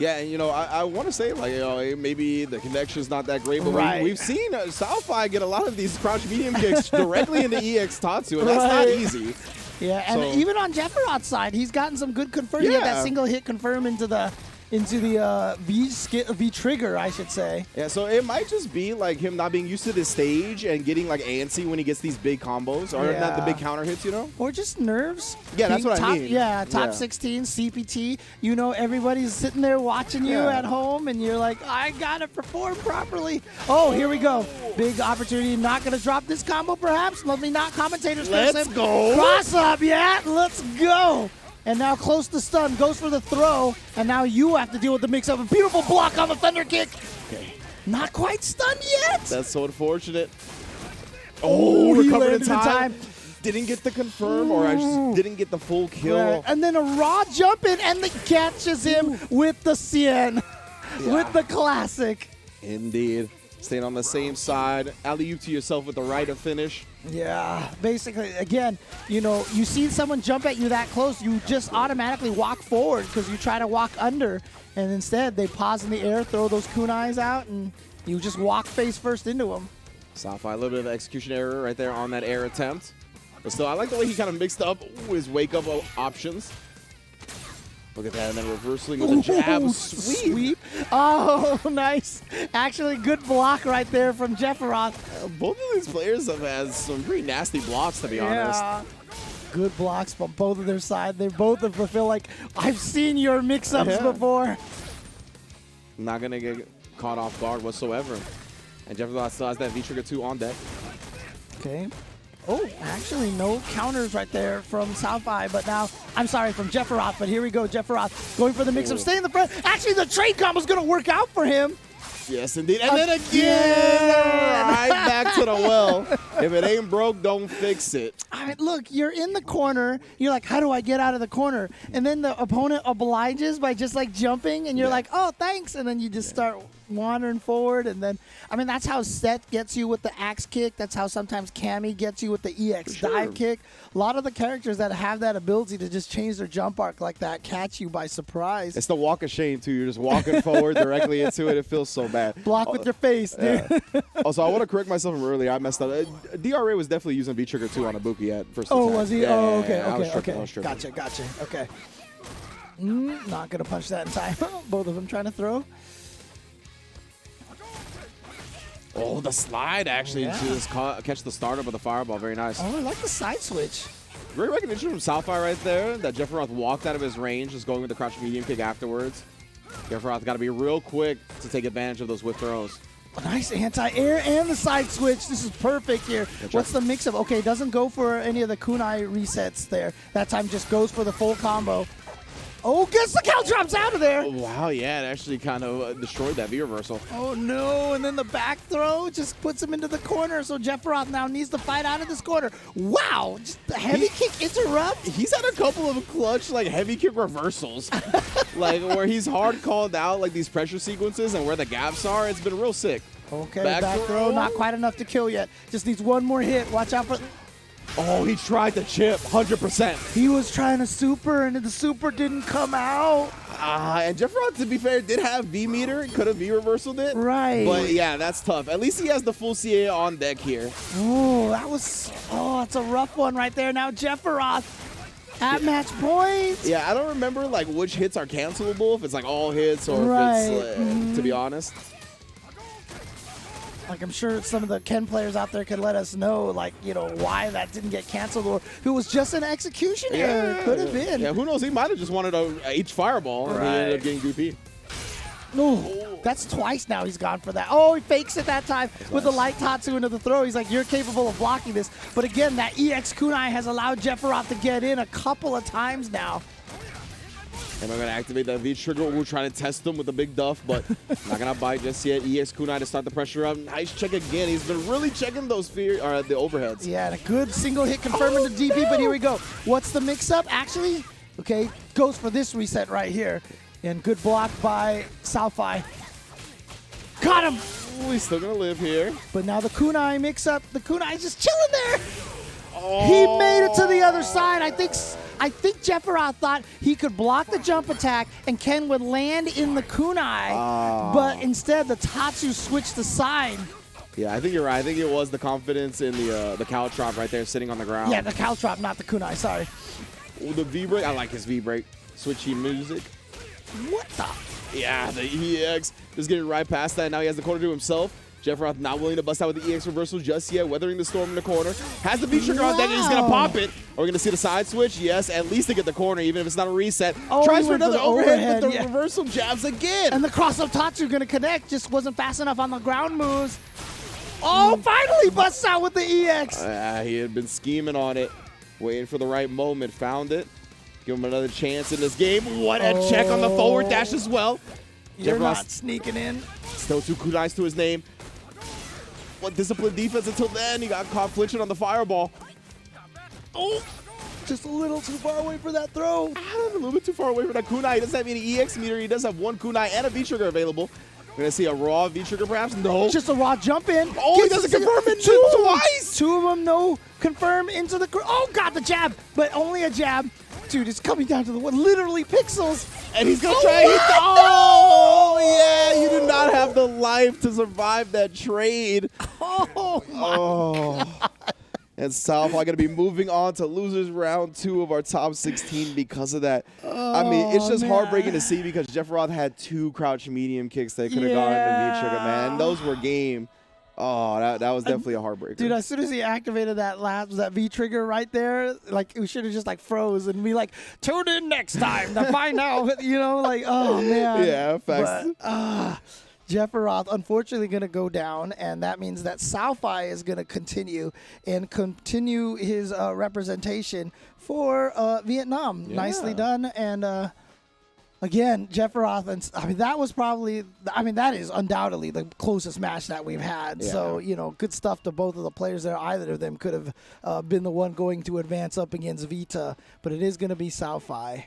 Yeah, and you know, I want to say like, you know, maybe the connection's not that great, but we've seen South-5 get a lot of these crouch medium kicks directly into EX Tatsu, and that's not easy. Yeah, and even on Jeff Roth's side, he's gotten some good confirm. He had that single hit confirm into the V trigger, I should say. Yeah, so it might just be like him not being used to this stage and getting like antsy when he gets these big combos or not the big counter hits, you know? Or just nerves. Yeah, that's what I mean. Yeah, top 16, CPT. You know, everybody's sitting there watching you at home and you're like, I gotta perform properly. Oh, here we go. Big opportunity. Not gonna drop this combo perhaps. Lovely not commentators. Let's go. Cross up, let's go. And now close to stun, goes for the throw, and now you have to deal with the mix-up. A beautiful block on the thunder kick. Okay. Not quite stunned yet. That's so unfortunate. Oh, recovered in time. Didn't get the confirm, or I just didn't get the full kill. Right. And then a raw jump in, and it catches him with the Cien, with the classic. Indeed. Staying on the same side. Alley-oop to yourself with the right of finish. Yeah, basically, again, you know, you see someone jump at you that close, you just automatically walk forward because you try to walk under, and instead they pause in the air, throw those kunais out, and you just walk face first into them. South-5, a little bit of execution error right there on that air attempt. But still, I like the way he kind of mixed up his wake-up options. Look at that, and then reversing with a jab. Sweep. Oh, nice. Actually, good block right there from Jeff Roth. Both of these players have had some pretty nasty blocks, to be honest. Good blocks from both of their side. They both feel like, I've seen your mix-ups before. Not going to get caught off guard whatsoever. And Jeff Roth still has that V-Trigger 2 on deck. Okay. Oh, actually, no counters right there from Southby, but now, I'm sorry, from Jefferoth, but here we go. Jefferoth going for the mix-up, stay in the front. Actually, the trade combo is going to work out for him. Yes, indeed. And then again, right back to the well. If it ain't broke, don't fix it. I mean, look, you're in the corner. You're like, how do I get out of the corner? And then the opponent obliges by just like jumping, and you're like, oh, thanks. And then you just start wandering forward. And then, I mean, that's how Seth gets you with the axe kick. That's how sometimes Cammy gets you with the EX dive kick. A lot of the characters that have that ability to just change their jump arc like that catch you by surprise. It's the walk of shame, too. You're just walking forward directly into it. It feels so bad. Block with your face, dude. Also, I want to correct myself from earlier. I messed up. DRA was definitely using V-Trigger 2 on Ibuki at first attack. Was he? Yeah, okay. I was tripping. Gotcha. Okay. Not going to punch that in time. Both of them trying to throw. Oh, the slide actually to just catch the startup of the fireball. Very nice. Oh, I like the side switch. Great recognition from Southby right there that Jefferoth walked out of his range, just going with the crouch medium kick afterwards. Jefferoth got to be real quick to take advantage of those whiff throws. A nice anti-air and the side switch. This is perfect here. What's the mix-up? Okay, doesn't go for any of the kunai resets there. That time just goes for the full combo. Oh, gets the cow drops out of there. Oh, wow, yeah, it actually kind of destroyed that V-reversal. Oh, no, and then the back throw just puts him into the corner, so Jefferoth now needs to fight out of this corner. Wow, just the heavy kick interrupt. He's had a couple of clutch, like, heavy kick reversals, like, where he's hard called out, like, these pressure sequences and where the gaps are. It's been real sick. Okay, back throw, not quite enough to kill yet. Just needs one more hit. Watch out for... Oh, he tried to chip, 100%. He was trying to super, and the super didn't come out. And Jefferoth, to be fair, did have V-meter. Could have V-reversaled it. Right. But, yeah, that's tough. At least he has the full CA on deck here. Oh, that's a rough one right there. Now Jefferoth at match point. Yeah, I don't remember, like, which hits are cancelable, if it's, like, all hits or if it's, to be honest. Like, I'm sure some of the Ken players out there could let us know, like, you know, why that didn't get canceled or who was just an execution error. Could have been. Yeah, who knows? He might have just wanted a H fireball and he ended up getting goopy. No, that's twice now he's gone for that. Oh, he fakes it that time with the light Tatsu into the throw. He's like, you're capable of blocking this. But again, that EX kunai has allowed Jefferoth to get in a couple of times now. Am I going to activate that V-trigger? We'll try to test him with a big duff, but not going to bite just yet. EX kunai to start the pressure up. Nice check again. He's been really checking those the overheads. Yeah, and a good single hit confirming the DP, but here we go. What's the mix-up? Actually, okay, goes for this reset right here. And good block by Southby. Got him! Ooh, he's still going to live here. But now the kunai mix-up. The kunai is just chilling there. Oh. He made it to the other side. I think Jefferoth thought he could block the jump attack and Ken would land in the kunai, but instead the Tatsu switched the side. Yeah, I think you're right. I think it was the confidence in the caltrop right there sitting on the ground. Yeah, the caltrop, not the kunai, sorry. Ooh, the V-break, I like his V-break. Switchy music. What the? Yeah, the EX just getting right past that. Now he has the corner to himself. Jefferoth not willing to bust out with the EX reversal just yet, weathering the storm in the corner. Has the V-trigger on deck and he's going to pop it. Are we going to see the side switch? Yes, at least to get the corner, even if it's not a reset. Tries for another overhead with the reversal jabs again. And the cross-up Tatsu going to connect, just wasn't fast enough on the ground moves. Oh, finally busts out with the EX. He had been scheming on it, waiting for the right moment, found it. Give him another chance in this game. What a check on the forward dash as well. You're not sneaking in. Still 2 kunais to his name. What disciplined defense until then. He got caught flinching on the fireball. Oh, just a little too far away for that throw. A little bit too far away for that kunai. He doesn't have any EX meter. He does have 1 kunai and a V-trigger available. We're going to see a raw V-trigger perhaps? No. Just a raw jump in. Oh, he doesn't confirm it twice. 2 of them, no confirm into the... Oh, got the jab, but only a jab. Dude, it's coming down to the one, literally pixels. And he's going to try and hit the... Oh, yeah, you do not have the life to survive that trade. Oh, my God. And Southby going to be moving on to losers round 2 of our top 16 because of that. I mean, it's just heartbreaking to see because Jefferoth had 2 crouch medium kicks that could have gone into V-trigger, man. And those were game. Oh, that was definitely a heartbreaker. Dude, as soon as he activated that V-trigger right there, like, we should have just, like, froze and be like, tune in next time to find out, you know, like, oh, man. Yeah, facts. But, Jefferoth, unfortunately, going to go down, and that means that Salfi is going to continue his representation for Vietnam. Yeah. Nicely done, and again, Jefferoth, and I mean that was probably, that is undoubtedly the closest match that we've had. Yeah. So good stuff to both of the players there. Either of them could have been the one going to advance up against Vita, but it is going to be Salfi.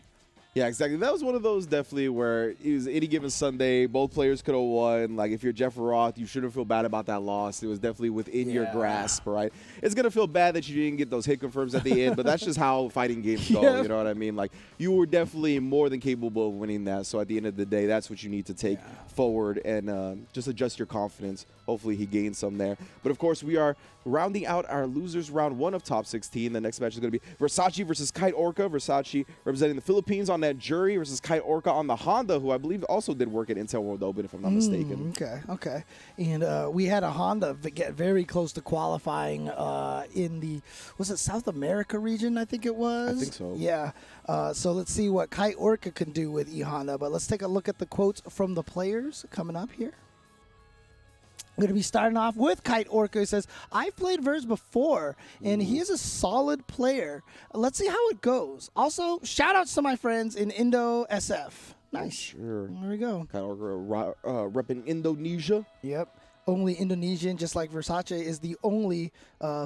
Yeah, exactly. That was one of those definitely where it was any given Sunday, both players could have won. Like if you're Jeff Roth, you shouldn't feel bad about that loss. It was definitely within your grasp, right? It's gonna feel bad that you didn't get those hit confirms at the end, but that's just how fighting games go. Yeah. You know what I mean? Like you were definitely more than capable of winning that. So at the end of the day, that's what you need to take forward and just adjust your confidence. Hopefully he gains some there. But of course, we are rounding out our losers round 1 of top 16. The next match is going to be Versace versus Kite Orca. Versace representing the Philippines on that jury versus Kite Orca on the Honda, who I believe also did work at Intel World Open, if I'm not mistaken. Okay. And we had a Honda get very close to qualifying in the, was it South America region, I think it was? I think so. Yeah. So let's see what Kite Orca can do with E-Honda. But let's take a look at the quotes from the players coming up here. I'm going to be starting off with Kite Orca. He says, I've played Verz before, and he is a solid player. Let's see how it goes. Also, shout outs to my friends in Indo SF. Nice. Sure. There we go. Kite Orca repping Indonesia. Yep. Only Indonesian, just like Versace is the only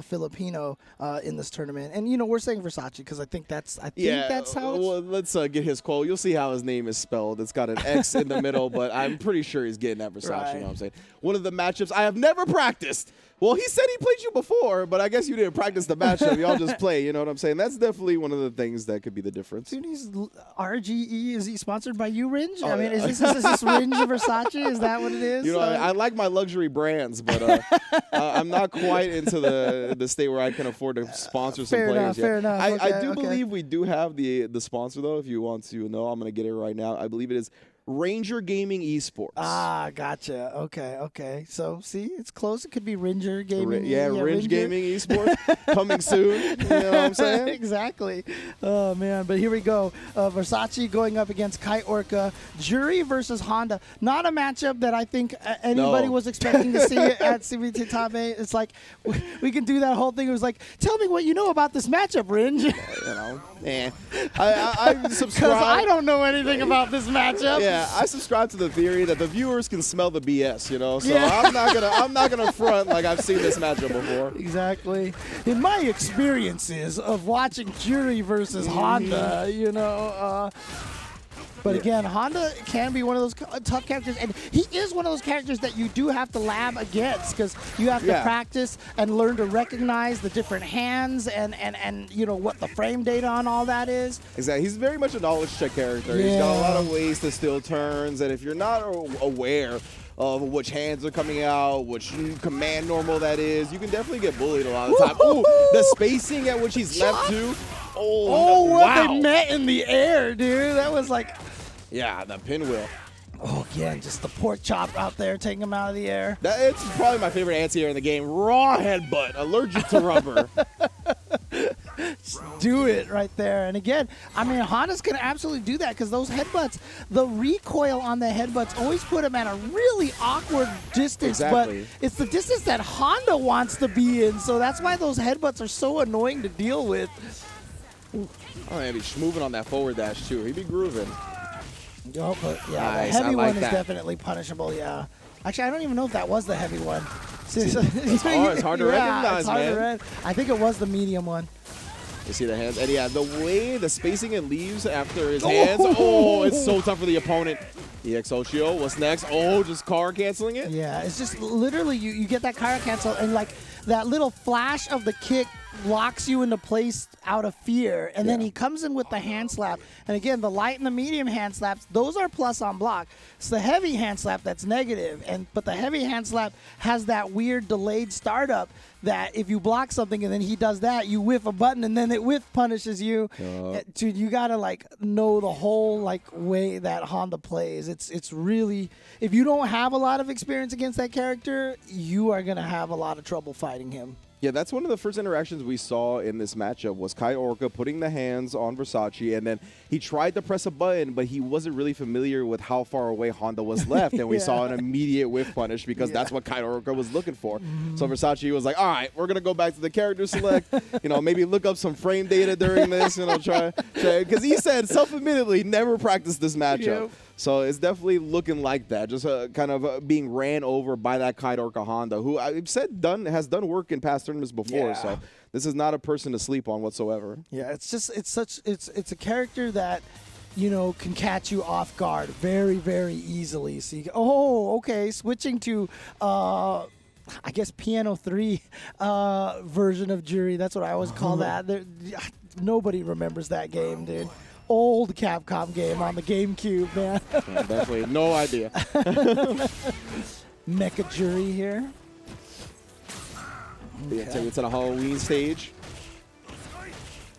Filipino in this tournament. And, we're saying Versace because I think that's how it's... Well, let's get his quote. You'll see how his name is spelled. It's got an X in the middle, but I'm pretty sure he's getting at Versace. Right. You know what I'm saying? One of the matchups I have never practiced. Well, he said he played you before, but I guess you didn't practice the matchup. Y'all just play, you know what I'm saying? That's definitely one of the things that could be the difference. Dude, he's RGE. Is he sponsored by you, Ringe? Oh, is this Ringe Versace? Is that what it is? I like my luxury brands, but I'm not quite into the state where I can afford to sponsor some players yet. Fair enough. I do believe we do have the sponsor, though, if you want to know. I'm going to get it right now. I believe it is Ranger Gaming Esports. Ah, gotcha. Okay. So, see, it's close. It could be Ranger Gaming. Ringe Gaming Esports coming soon. You know what I'm saying? Exactly. Oh, man. But here we go. Versace going up against Kite Orca. Jury versus Honda. Not a matchup that I think anybody was expecting to see at CBT Top 8. It's like, we can do that whole thing. It was like, tell me what you know about this matchup, Ringe. I subscribe. Because I don't know anything about this matchup. Yeah, I subscribe to the theory that the viewers can smell the BS, So I'm not gonna front like I've seen this matchup before. Exactly. In my experiences of watching Jury versus Honda, but again, Honda can be one of those tough characters, and he is one of those characters that you do have to lab against because you have to practice and learn to recognize the different hands and what the frame data on all that is. Exactly. He's very much a knowledge check character. He's got a lot of ways to steal turns, and if you're not aware of which hands are coming out, which command normal that is, you can definitely get bullied a lot of the time. Ooh, the spacing at which he's left to. Wow. They met in the air, dude. That was like... Yeah, the pinwheel. Oh, again, just the pork chop out there, taking him out of the air. It's probably my favorite anti-air in the game. Raw headbutt, allergic to rubber. Just do it right there. And again, Honda's going to absolutely do that because those headbutts, the recoil on the headbutts always put him at a really awkward distance. Exactly. But it's the distance that Honda wants to be in. So that's why those headbutts are so annoying to deal with. Oh, man, he's moving on that forward dash, too. He'd be grooving. Oh, but yeah, nice. The heavy one is that. Definitely punishable, yeah. Actually, I don't even know if that was the heavy one. It's hard to recognize, man. I think it was the medium one. You see the hands? And yeah, the way the spacing it leaves after his hands, it's so tough for the opponent. EX Ochio, what's next? Just car canceling it? Yeah, it's just literally you get that car cancel and like that little flash of the kick locks you into place out of fear, and then he comes in with the hand slap. And again, the light and the medium hand slaps, those are plus on block. It's the heavy hand slap that's negative, but the heavy hand slap has that weird delayed startup that if you block something and then he does that, you whiff a button and then it whiff punishes you. Dude, you gotta know the whole way that Honda plays. It's really, if you don't have a lot of experience against that character, you are gonna have a lot of trouble fighting him. Yeah, that's one of the first interactions we saw in this matchup was Kai Orca putting the hands on Versace, and then he tried to press a button, but he wasn't really familiar with how far away Honda was left, and we saw an immediate whiff punish because that's what Kai Orca was looking for. So Versace was like, all right, we're going to go back to the character select, maybe look up some frame data during this, try, because he said self-admittedly never practiced this matchup. Yep. So it's definitely looking like that, just kind of being ran over by that Kai Orca Honda, who I've said has done work in past tournaments before. Yeah. So this is not a person to sleep on whatsoever. Yeah, it's a character that can catch you off guard very, very easily. So okay, switching to I guess Piano 3 version of Jury. That's what I always call that. Nobody remembers that game, dude. Old Capcom game on the GameCube, man. Yeah, definitely no idea. Mecha Jury here. Okay. Take it to the Halloween stage.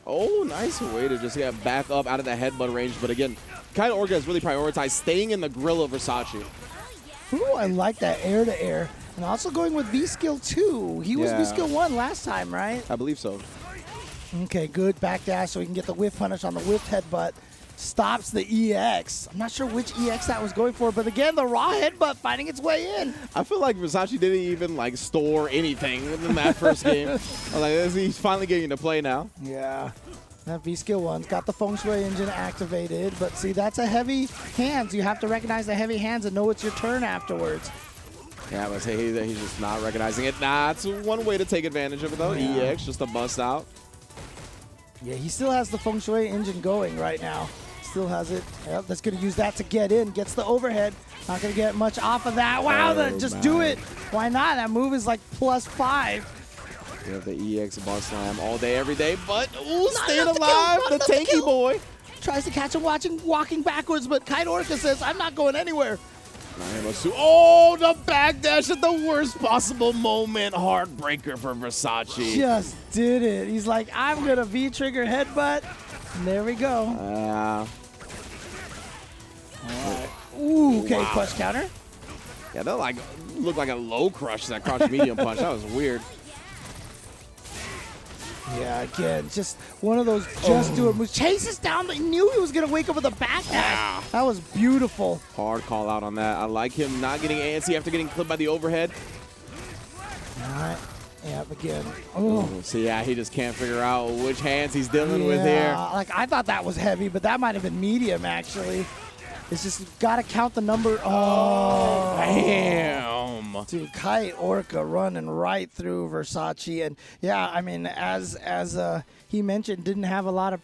Oh, nice way to just get back up out of the headbutt range. But again, Kai Orca has really prioritized staying in the grill of Versace. Ooh, I like that air-to-air. And also going with V-Skill 2. He was V-Skill 1 last time, right? I believe so. Okay, good backdash so we can get the whiff punish on the whiff headbutt. Stops the EX. I'm not sure which EX that was going for, but again, the raw headbutt finding its way in. I feel like Versace didn't even store anything in that first game. I was like, he's finally getting to play now. Yeah. That V-Skill 1's got the Feng Shui engine activated, but see, that's a heavy hands. You have to recognize the heavy hands and know it's your turn afterwards. Yeah, but he's just not recognizing it. Nah, it's one way to take advantage of it, though. Yeah. EX, just a bust out. Yeah, he still has the Feng Shui engine going right now. Still has it. Yep, that's going to use that to get in. Gets the overhead. Not going to get much off of that. Wow, just do it. Why not? That move is like +5. We have the EX bust slam all day, every day, but staying alive, the tanky boy. Tries to catch him walking backwards, but Kai Orca says, I'm not going anywhere. Oh, the backdash at the worst possible moment. Heartbreaker for Versace. Just did it. He's like, I'm going to V-trigger headbutt. And there we go. All right. Ooh, okay, wow. Crush counter. Yeah, that looked like a low crush, that crush medium punch. That was weird. Yeah, again, just one of those do it moves. Chases down. He knew he was going to wake up with a backdash. Yeah. That was beautiful. Hard call out on that. I like him not getting antsy after getting clipped by the overhead. All right. Yeah, again. So, yeah, he just can't figure out which hands he's dealing with here. Like, I thought that was heavy, but that might have been medium, actually. It's just got to count the number. Oh, damn. Dude, Kai Orca running right through Versace. And, yeah, I mean, as he mentioned, didn't have a lot of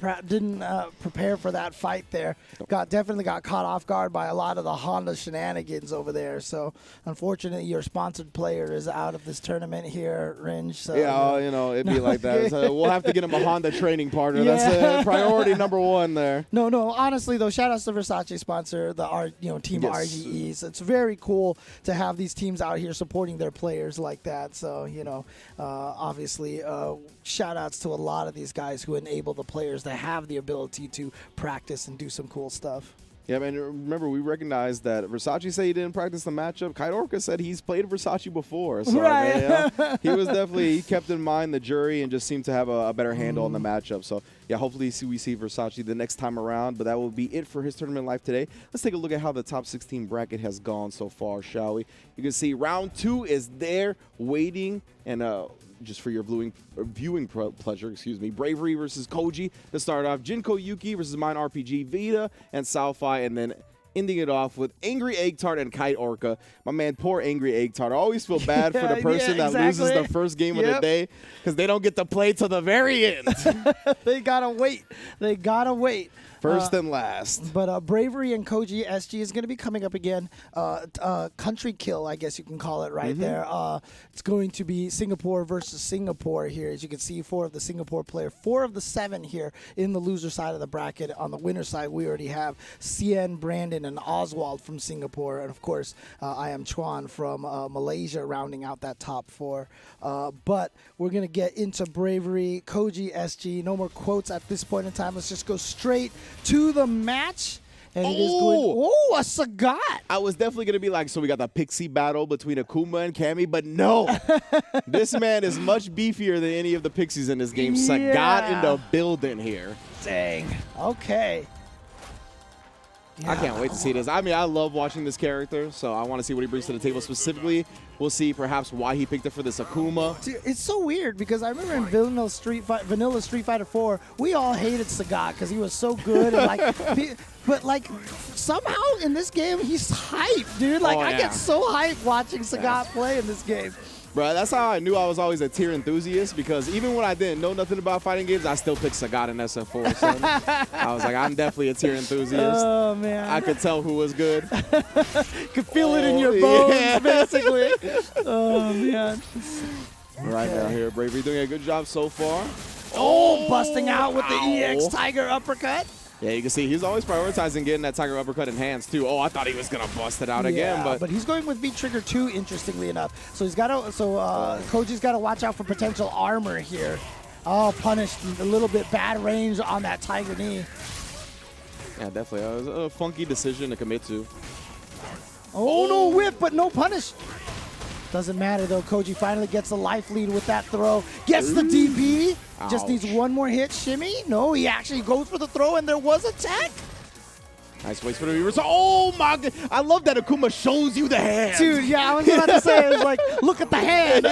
prepare for that fight there. Definitely got caught off guard by a lot of the Honda shenanigans over there. So, unfortunately, your sponsored player is out of this tournament here, Ringe. So, yeah, it'd be like that. So we'll have to get him a Honda training partner. That's priority number one there. No, honestly, though, shout-outs to Versace sponsor, the Team RGEs. It's very cool to have these teams out here supporting their players like that. So, obviously, shout-outs to a lot of these guys who enable the players to have the ability to practice and do some cool stuff. Yeah, man, remember, we recognized that Versace said he didn't practice the matchup. Kai Orca said he's played Versace before. So, right. Man, he kept in mind the jury and just seemed to have a better handle on the matchup. So, yeah, hopefully we see Versace the next time around. But that will be it for his tournament life today. Let's take a look at how the top 16 bracket has gone so far, shall we? You can see round 2 is there waiting and just for your viewing pleasure, Bravery versus Koji to start off. Jinko Yuki versus Mine RPG, Vita and Salfi, and then ending it off with Angry Egg Tart and Kite Orca. My man, poor Angry Egg Tart. I always feel bad for the person that loses the first game of the day because they don't get to play till the very end. They gotta wait. First and last. But Bravery and Koji SG is going to be coming up again. Country kill, I guess you can call it there. It's going to be Singapore versus Singapore here. As you can see, 4 of the Singapore players, 4 of the 7 here in the loser side of the bracket. On the winner side, we already have Cien, Brandon, and Oswald from Singapore. And, of course, I am Chuan from Malaysia rounding out that top 4. But we're going to get into Bravery, Koji SG. No more quotes at this point in time. Let's just go straight to the match. And it is going. Oh, a Sagat. I was definitely going to be like, so we got the pixie battle between Akuma and Cammy, but no. This man is much beefier than any of the pixies in this game. Sagat in the building here. Dang. Okay. I can't wait to see this. I mean, I love watching this character, so I want to see what he brings to the table. Specifically, we'll see perhaps why he picked it for this Akuma. Dude, it's so weird because I remember in Vanilla Street Fighter 4, we all hated Sagat because he was so good and like, but like somehow in this game he's hype, dude. Like I get so hyped watching Sagat play in this game. Bro, that's how I knew I was always a tier enthusiast, because even when I didn't know nothing about fighting games, I still picked Sagat in SF4. So I was like, I'm definitely a tier enthusiast. Oh, man. I could tell who was good. Could feel it in your bones, basically. Oh, man. Right now here, Bravery doing a good job so far. Oh, busting out with the EX Tiger uppercut. Yeah, you can see he's always prioritizing getting that Tiger uppercut in hands, too. Oh, I thought he was going to bust it out again. But he's going with V-Trigger 2, interestingly enough. So he's got to, Koji's got to watch out for potential armor here. Oh, punished a little bit bad range on that Tiger knee. Yeah, definitely. It was a funky decision to commit to. Oh, no whip, but no punish. Doesn't matter, though. Koji finally gets the life lead with that throw. Gets the DP. Just needs one more hit. Shimmy. No, he actually goes for the throw, and there was a tech. Nice waits for the reverse. Oh, my God. I love that Akuma shows you the hand. Dude, yeah, I was about to say, it was like, look at the hand.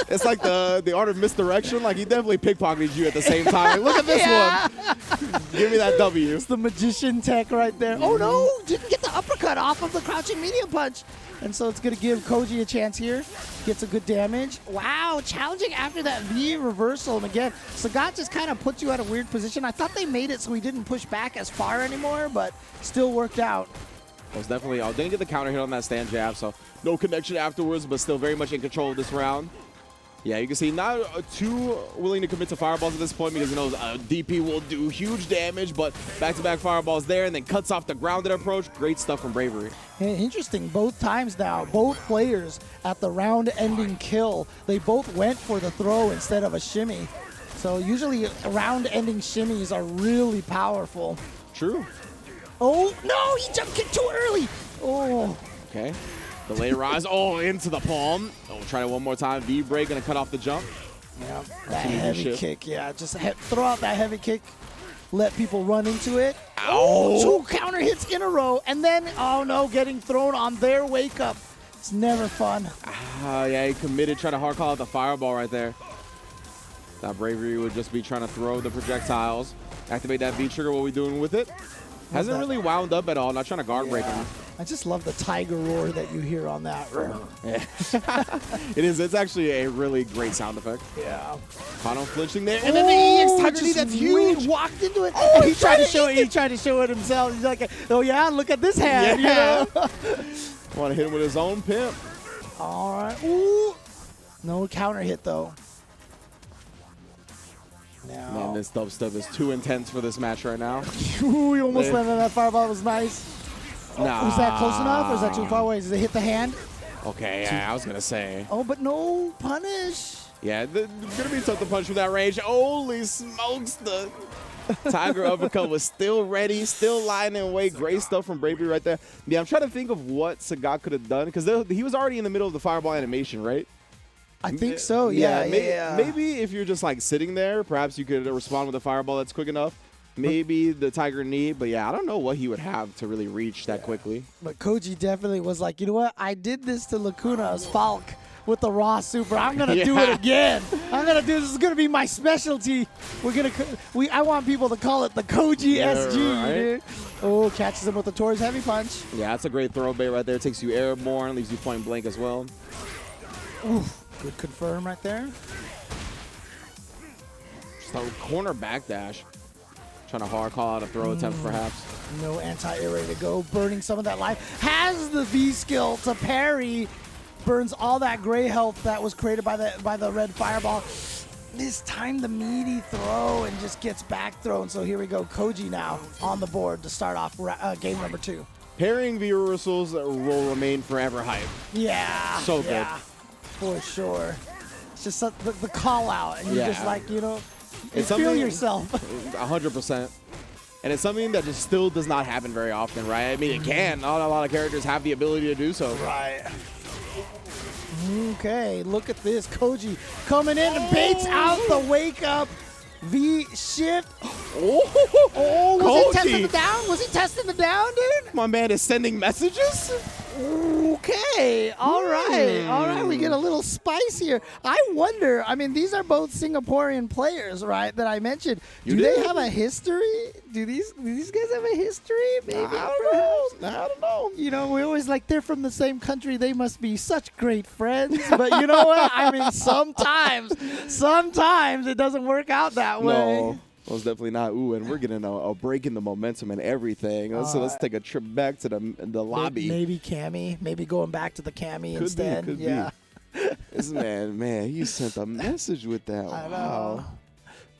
It's like the art of misdirection. Like, he definitely pickpocketed you at the same time. Like, look at this one. Give me that W. It's the magician tech right there. Oh, no. Didn't get the uppercut off of the crouching medium punch. And so it's going to give Koji a chance here. Gets a good damage. Wow, challenging after that V reversal. And again, Sagat just kind of puts you at a weird position. I thought they made it so he didn't push back as far anymore, but still worked out. Was definitely, didn't get the counter hit on that stand jab, so no connection afterwards, but still very much in control of this round. Yeah, you can see not too willing to commit to fireballs at this point because he knows DP will do huge damage, but back-to-back fireballs there and then cuts off the grounded approach. Great stuff from Bravery. Interesting, both times now, both players at the round-ending kill, they both went for the throw instead of a shimmy. So usually round-ending shimmies are really powerful. True. Oh, no, he jump kicked too early. Oh. Okay. Delay rise. Oh, into the palm. Oh, we'll try it one more time. V-break, going to cut off the jump. Yeah, that heavy kick. Yeah, just throw out that heavy kick. Let people run into it. Oh, 2 counter hits in a row. And then, oh no, getting thrown on their wake up. It's never fun. Yeah, he committed, trying to hard call out the fireball right there. That Bravery would just be trying to throw the projectiles. Activate that V-trigger. What are we doing with it? Hasn't really wound up at all. Not trying to guard break him. I just love the tiger roar that you hear on that. It is. It's actually a really great sound effect. Yeah. Caught him flinching there. And then the EX Tiger knee, that's huge. Walked into it. Oh, he tried to show it. He tried to show it himself. He's like, oh, yeah, look at this hand. Yeah. You know? Want to hit him with his own pimp. All right. Ooh. No counter hit, though. Man, this dubstep is too intense for this match right now. Ooh, he almost landed that fireball. It was nice. Nah. Was that close enough, or is that too far away? Does it hit the hand? Okay, yeah, I was going to say. Oh, but no punish. Yeah, it's going to be tough to punch from that range. Holy smokes, the Tiger uppercut was still ready, still lying in wait. Great stuff from Bravery right there. Yeah, I'm trying to think of what Sagat could have done, because he was already in the middle of the fireball animation, right? I think so, yeah. Maybe if you're just like sitting there, perhaps you could respond with a fireball that's quick enough. Maybe the Tiger knee, but yeah, I don't know what he would have to really reach that quickly. But Koji definitely was like, you know what? I did this to Lacuna's Falk with the raw super. I'm gonna do it again. I'm gonna do this. Is gonna be my specialty. I want people to call it the Koji SG, right? dude. Oh, catches him with the Tor's heavy punch. Yeah, that's a great throw bait right there. Takes you airborne, leaves you point blank as well. Oof. Good confirm right there. Just a corner backdash. Trying to hard call out a throw attempt, perhaps. No anti-air ready to go. Burning some of that life. Has the V skill to parry. Burns all that gray health that was created by the red fireball. This time the meaty throw and just gets back thrown. So here we go. Koji now on the board to start off game number 2. Parrying V reversals will remain forever hype. Yeah. So good. Yeah, for sure. It's just the call out. And you're just like, you know, feel yourself. 100%. And it's something that just still does not happen very often, right? I mean, it can. Not a lot of characters have the ability to do so. Right. Okay, look at this. Koji coming in and baits out the wake up V shift. Oh, was he testing the down? Was he testing the down, dude? My man is sending messages. Okay, all right, we get a little spice here. I wonder, I mean, these are both Singaporean players, right, that I mentioned. Do they have a history? Do these guys have a history? Maybe, I don't know. You know, we always like, they're from the same country, they must be such great friends. But you know what? I mean, sometimes it doesn't work out that way. No. Most definitely not. Ooh, and we're getting a break in the momentum and everything. So let's take a trip back to the lobby. Maybe Cammy. Maybe going back to the Cammy instead. Could be. This man, he sent a message with that. I Wow. know.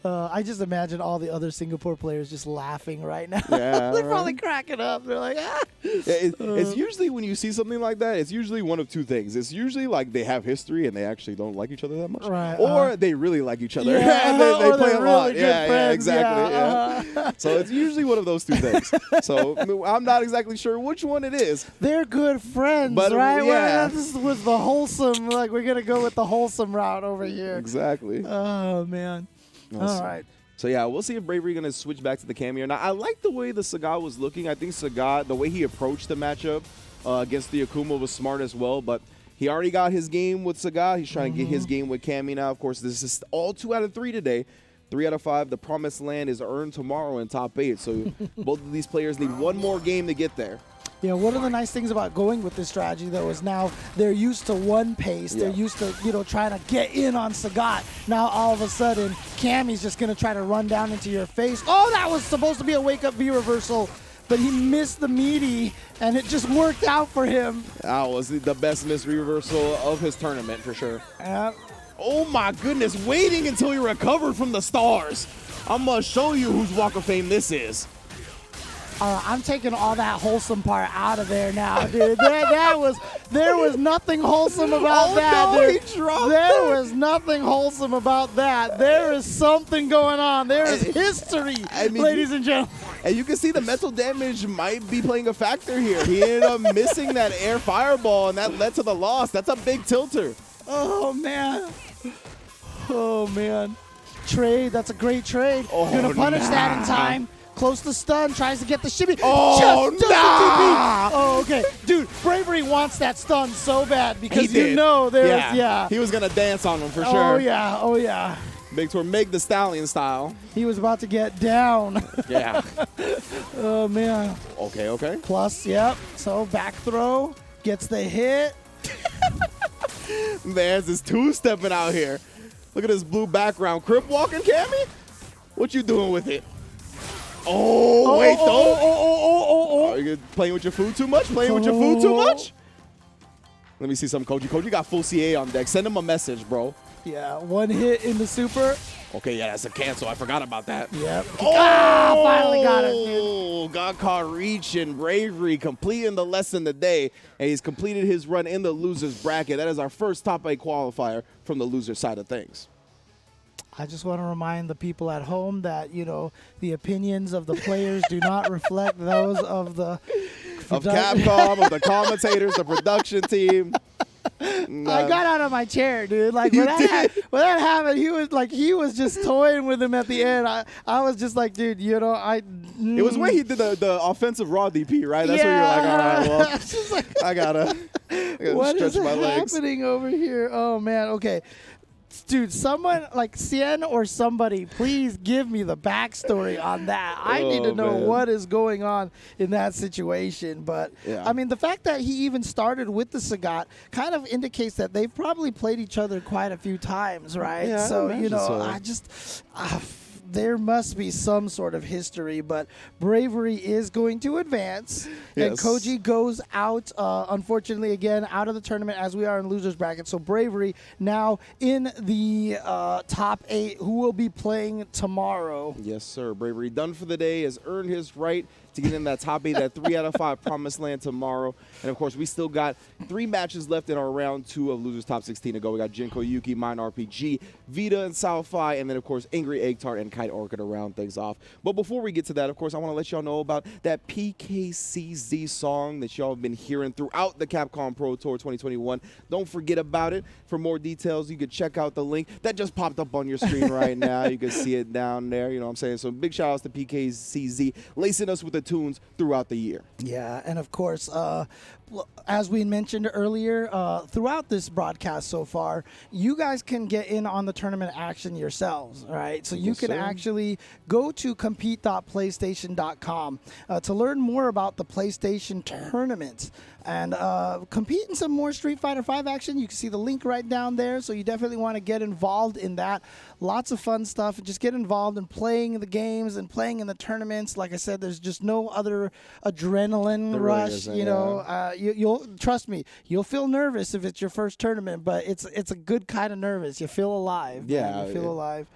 I just imagine all the other Singapore players just laughing right now. Yeah, They're probably cracking up. They're like, ah. Yeah, it's usually when you see something like that, it's usually one of two things. It's usually like they have history and they actually don't like each other that much. Right, or they really like each other. Yeah, and they or play they're a lot. really good Yeah, friends, exactly. yeah, Yeah. So it's usually one of those two things. So I'm not exactly sure which one it is. They're good friends, But, right? yeah. This was the wholesome, like we're going to go with the wholesome route over here. Exactly. Oh, man. Awesome. All right. So yeah, we'll see if Bravery going to switch back to the cameo. Now, I like the way the Sagat was looking. I think Sagat, the way he approached the matchup against the Akuma was smart as well. But he already got his game with Sagat. He's trying to get his game with Cammy now. Of course, this is all 2 out of 3 today. 3 out of 5. The Promised Land is earned tomorrow in top 8. So both of these players need one more game to get there. Yeah, one of the nice things about going with this strategy, though, is now they're used to one pace. Yeah. They're used to, trying to get in on Sagat. Now, all of a sudden, Cammy's just going to try to run down into your face. Oh, that was supposed to be a wake-up V reversal, but he missed the meaty, and it just worked out for him. That was the best miss reversal of his tournament, for sure. Oh, my goodness. Waiting until he recovered from the stars. I'm going to show you whose Walk of Fame this is. I'm taking all that wholesome part out of there now, dude. There was nothing wholesome about that, no, dude. he dropped there was nothing wholesome about that. There is something going on. There is history, ladies and gentlemen. And you can see the mental damage might be playing a factor here. He ended up missing that air fireball, and that led to the loss. That's a big tilter. Oh, man. Oh, man. Trade. That's a great trade. Oh, Gonna punish that in time. Close to stun, tries to get the shimmy. Oh, just nah! Oh, okay. Dude, Bravery wants that stun so bad because He did. there's, He was going to dance on him for sure. Oh, yeah. Big tour, Meg the Stallion style. He was about to get down. Yeah. Oh, man. Okay. Plus, yep. So back throw, gets the hit. Man's is two-stepping out here. Look at this blue background. Crip walking, Cammy? What you doing with it? Oh, wait, though. Oh. Are you playing with your food too much? Playing with your food too much? Let me see some Koji. Koji got full CA on deck. Send him a message, bro. Yeah, one hit in the super. Okay, yeah, that's a cancel. I forgot about that. Yep. Oh, finally got it, dude. Got caught reaching. Bravery completing the lesson today, and he's completed his run in the loser's bracket. That is our first top 8 qualifier from the loser side of things. I just want to remind the people at home that, the opinions of the players do not reflect those of the... Of Capcom, of the commentators, the production team. I got out of my chair, dude. Like when that happened, he was just toying with him at the end. I was just like, dude, It was when he did the offensive raw DP, right? That's where you're like, all right, well, I gotta what stretch is my legs. happening over here? Oh man, okay. Dude, someone like Cien or somebody, please give me the backstory on that. I need to know what is going on in that situation. But, yeah. I mean, the fact that he even started with the Sagat kind of indicates that they've probably played each other quite a few times, right? Yeah, so, I imagine so. I just... there must be some sort of history, but Bravery is going to advance, and Yes. Koji goes out, unfortunately, again, out of the tournament as we are in loser's bracket. So Bravery now in the top 8, who will be playing tomorrow. Yes, sir. Bravery done for the day, has earned his right to get in that top 8, that 3 out of 5 promised land tomorrow. And, of course, we still got 3 matches left in our round 2 of Losers Top 16 to go. We got Jinko Yuki, Mine RPG, Vita and Salfi, and then, of course, Angry Egg Tart and Kite Orca to round things off. But before we get to that, of course, I want to let y'all know about that PKCZ song that y'all have been hearing throughout the Capcom Pro Tour 2021. Don't forget about it. For more details, you can check out the link that just popped up on your screen right now. You can see it down there, you know what I'm saying? So big shout outs to PKCZ, lacing us with the tunes throughout the year. Yeah, and of course, as we mentioned earlier, throughout this broadcast so far, you guys can get in on the tournament action yourselves, right? So you can actually go to compete.playstation.com to learn more about the PlayStation tournaments and compete in some more Street Fighter V action. You can see the link right down there, so you definitely want to get involved in that. Lots of fun stuff. Just get involved in playing the games and playing in the tournaments. Like I said, there's just no other adrenaline rush. You know, you'll trust me. You'll feel nervous if it's your first tournament, but it's a good kind of nervous. You feel alive. Yeah, man. You feel alive.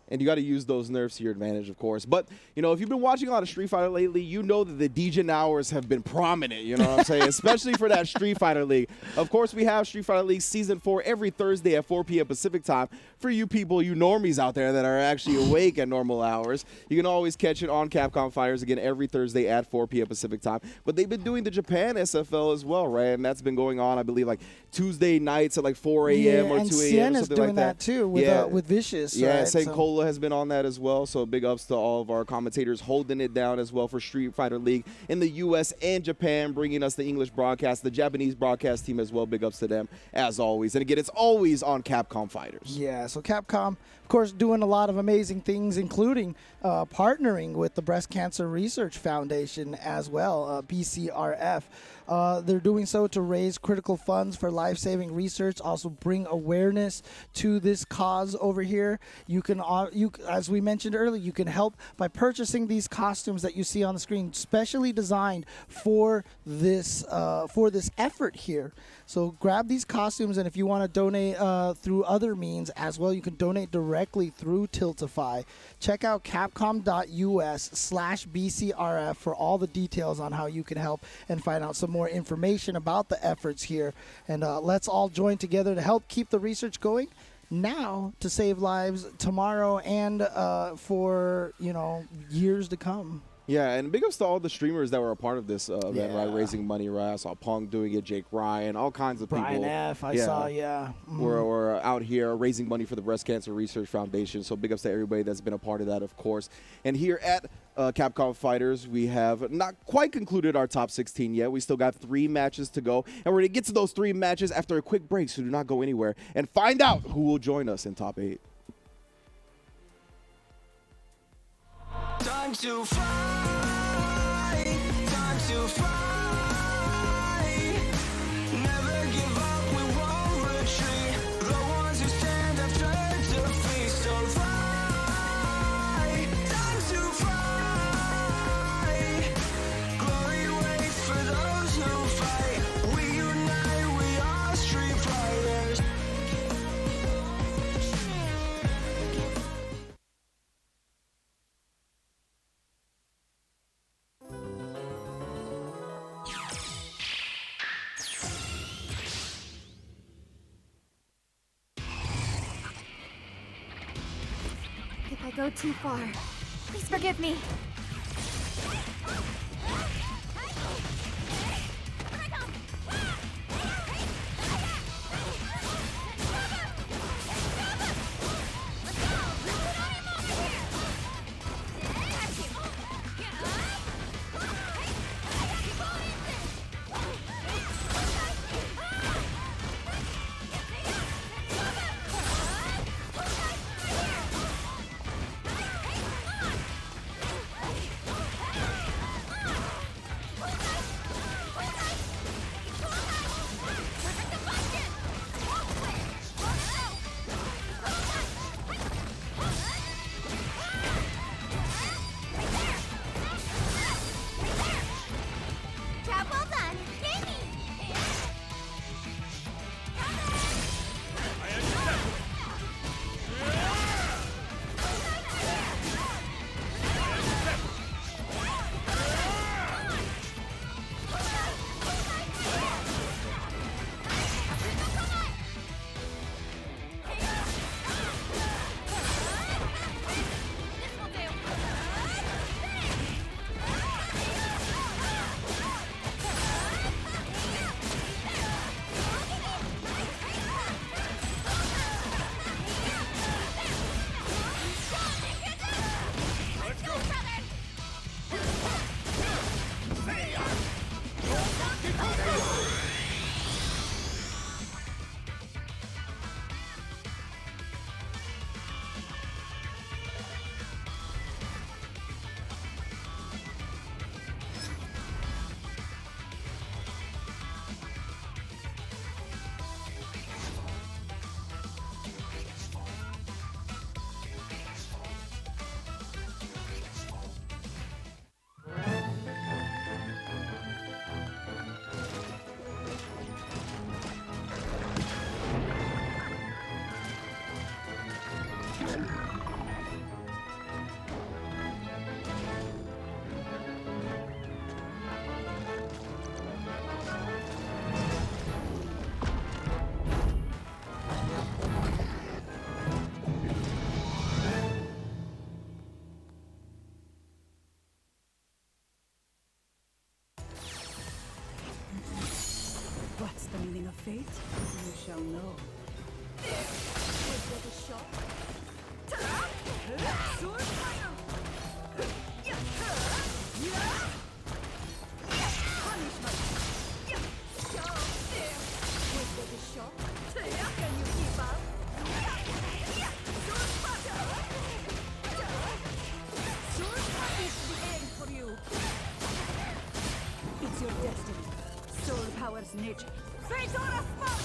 And you got to use those nerves to your advantage, of course. But, you know, if you've been watching a lot of Street Fighter lately, you know that the DJ hours have been prominent, you know what I'm saying? Especially for that Street Fighter League. Of course, we have Street Fighter League Season 4 every Thursday at 4 p.m. Pacific time. For you people, you normies out there that are actually awake at normal hours, you can always catch it on Capcom Fighters again every Thursday at 4 p.m. Pacific time. But they've been doing the Japan SFL as well, right? And that's been going on, I believe, like Tuesday nights at like 4 a.m. or 2 a.m. or something like that. Yeah, and Sienna's doing that too with Vicious. Yeah, right? St. Cola has been on that as well. So big ups to all of our commentators holding it down as well for Street Fighter League in the U.S. and Japan, bringing us the English broadcast, the Japanese broadcast team as well. Big ups to them as always. And again, it's always on Capcom Fighters. Yeah, so Capcom, of course, doing a lot of amazing things, including partnering with the Breast Cancer Research Foundation as well, BCRF. They're doing so to raise critical funds for life-saving research, also bring awareness to this cause over here. You can, as we mentioned earlier, you can help by purchasing these costumes that you see on the screen, specially designed for this effort here. So grab these costumes, and if you want to donate through other means as well, you can donate directly through Tiltify. Check out capcom.us/BCRF for all the details on how you can help and find out some more information about the efforts here. And let's all join together to help keep the research going now to save lives tomorrow and for, you know, years to come. Yeah, and big ups to all the streamers that were a part of this event, right? Raising money, right? I saw Punk doing it, Jake Ryan, all kinds of Brian people. F. I saw. We're out here raising money for the Breast Cancer Research Foundation. So big ups to everybody that's been a part of that, of course. And here at Capcom Fighters, we have not quite concluded our top 16 yet. We still got 3 matches to go. And we're going to get to those 3 matches after a quick break, so do not go anywhere. And find out who will join us in top 8. Time to fly, time to fly. Never give up, we won't retreat. The ones who stand up turn to feast. So fly, time to fly. Glory waits for those who fight. We unite, we are Street Fighters. If I go too far, please forgive me. of fate, you shall know. Was that a shot? Sword fire! Punishment! Was that a shot? Can you keep up? Sword fire! Sword fire is the end for you. It's your destiny. Soul power's nature. Fate or a spot!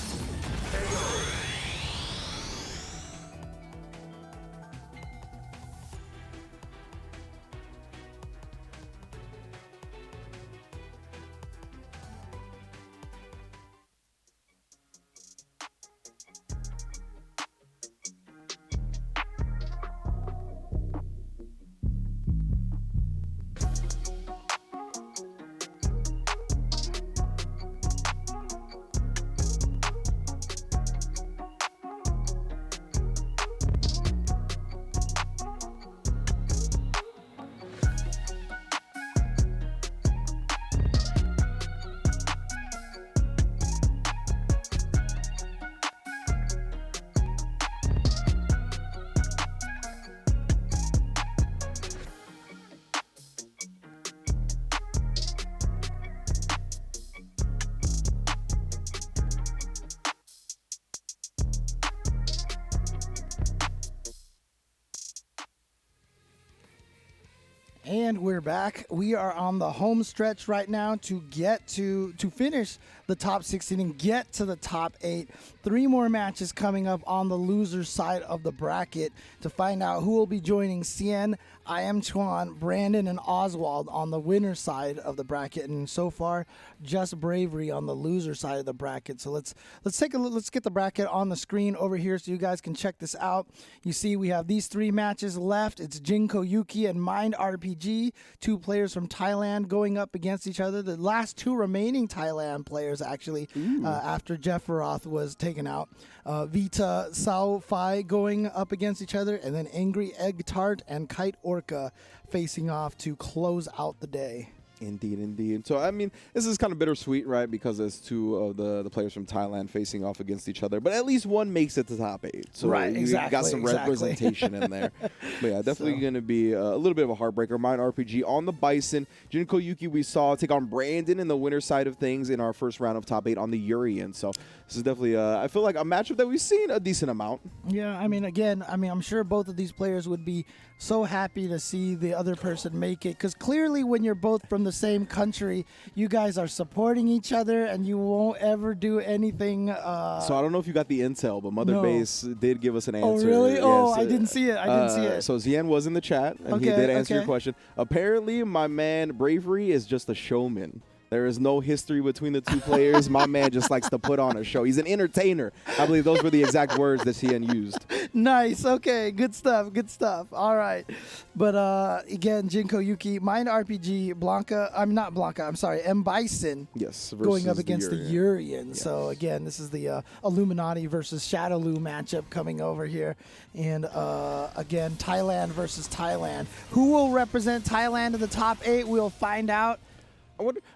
And we're back. We are on the home stretch right now to get to finish the top 16 and get to the top 8. 3 more matches coming up on the loser side of the bracket to find out who will be joining Cien, I Am Chuan, Brandon, and Oswald on the winner side of the bracket. And so far, just Bravery on the loser side of the bracket. So let's take a look. Let's get the bracket on the screen over here so you guys can check this out. You see we have these 3 matches left. It's Jinko Yuki and Mind RPG, 2 players from Thailand going up against each other. The last 2 remaining Thailand players, actually, after Jeff Roth was taken out. Vita Sao Fai going up against each other, and then Angry Egg Tart and Kite Orca facing off to close out the day. Indeed, indeed. So, I mean, this is kind of bittersweet, right? Because there's 2 of the players from Thailand facing off against each other. But at least one makes it to top 8. So right, you got some representation in there. But yeah, definitely going to be a little bit of a heartbreaker. Mind RPG on the Bison. Jinko Yuki we saw take on Brandon in the winner side of things in our first round of top 8 on the Urian. So this is definitely, I feel like, a matchup that we've seen a decent amount. Yeah, I mean, again, I'm sure both of these players would be so happy to see the other person make it, because clearly when you're both from the same country, you guys are supporting each other and you won't ever do anything. So I don't know if you got the intel, but Mother Base did give us an answer. Oh, really? Yes, I didn't see it. So Zien was in the chat, and he did answer your question. Apparently, my man Bravery is just a showman. There is no history between the 2 players. My man just likes to put on a show. He's an entertainer. I believe those were the exact words that Zien used. Nice. Okay. Good stuff. Good stuff. All right. But again, Jinko Yuki, Mind RPG, Blanca. I'm not Blanca. I'm sorry. M. Bison. Yes. Going up against the Urian. Yes. So again, this is the Illuminati versus Shadowloo matchup coming over here. And again, Thailand versus Thailand. Who will represent Thailand in the top 8? We'll find out.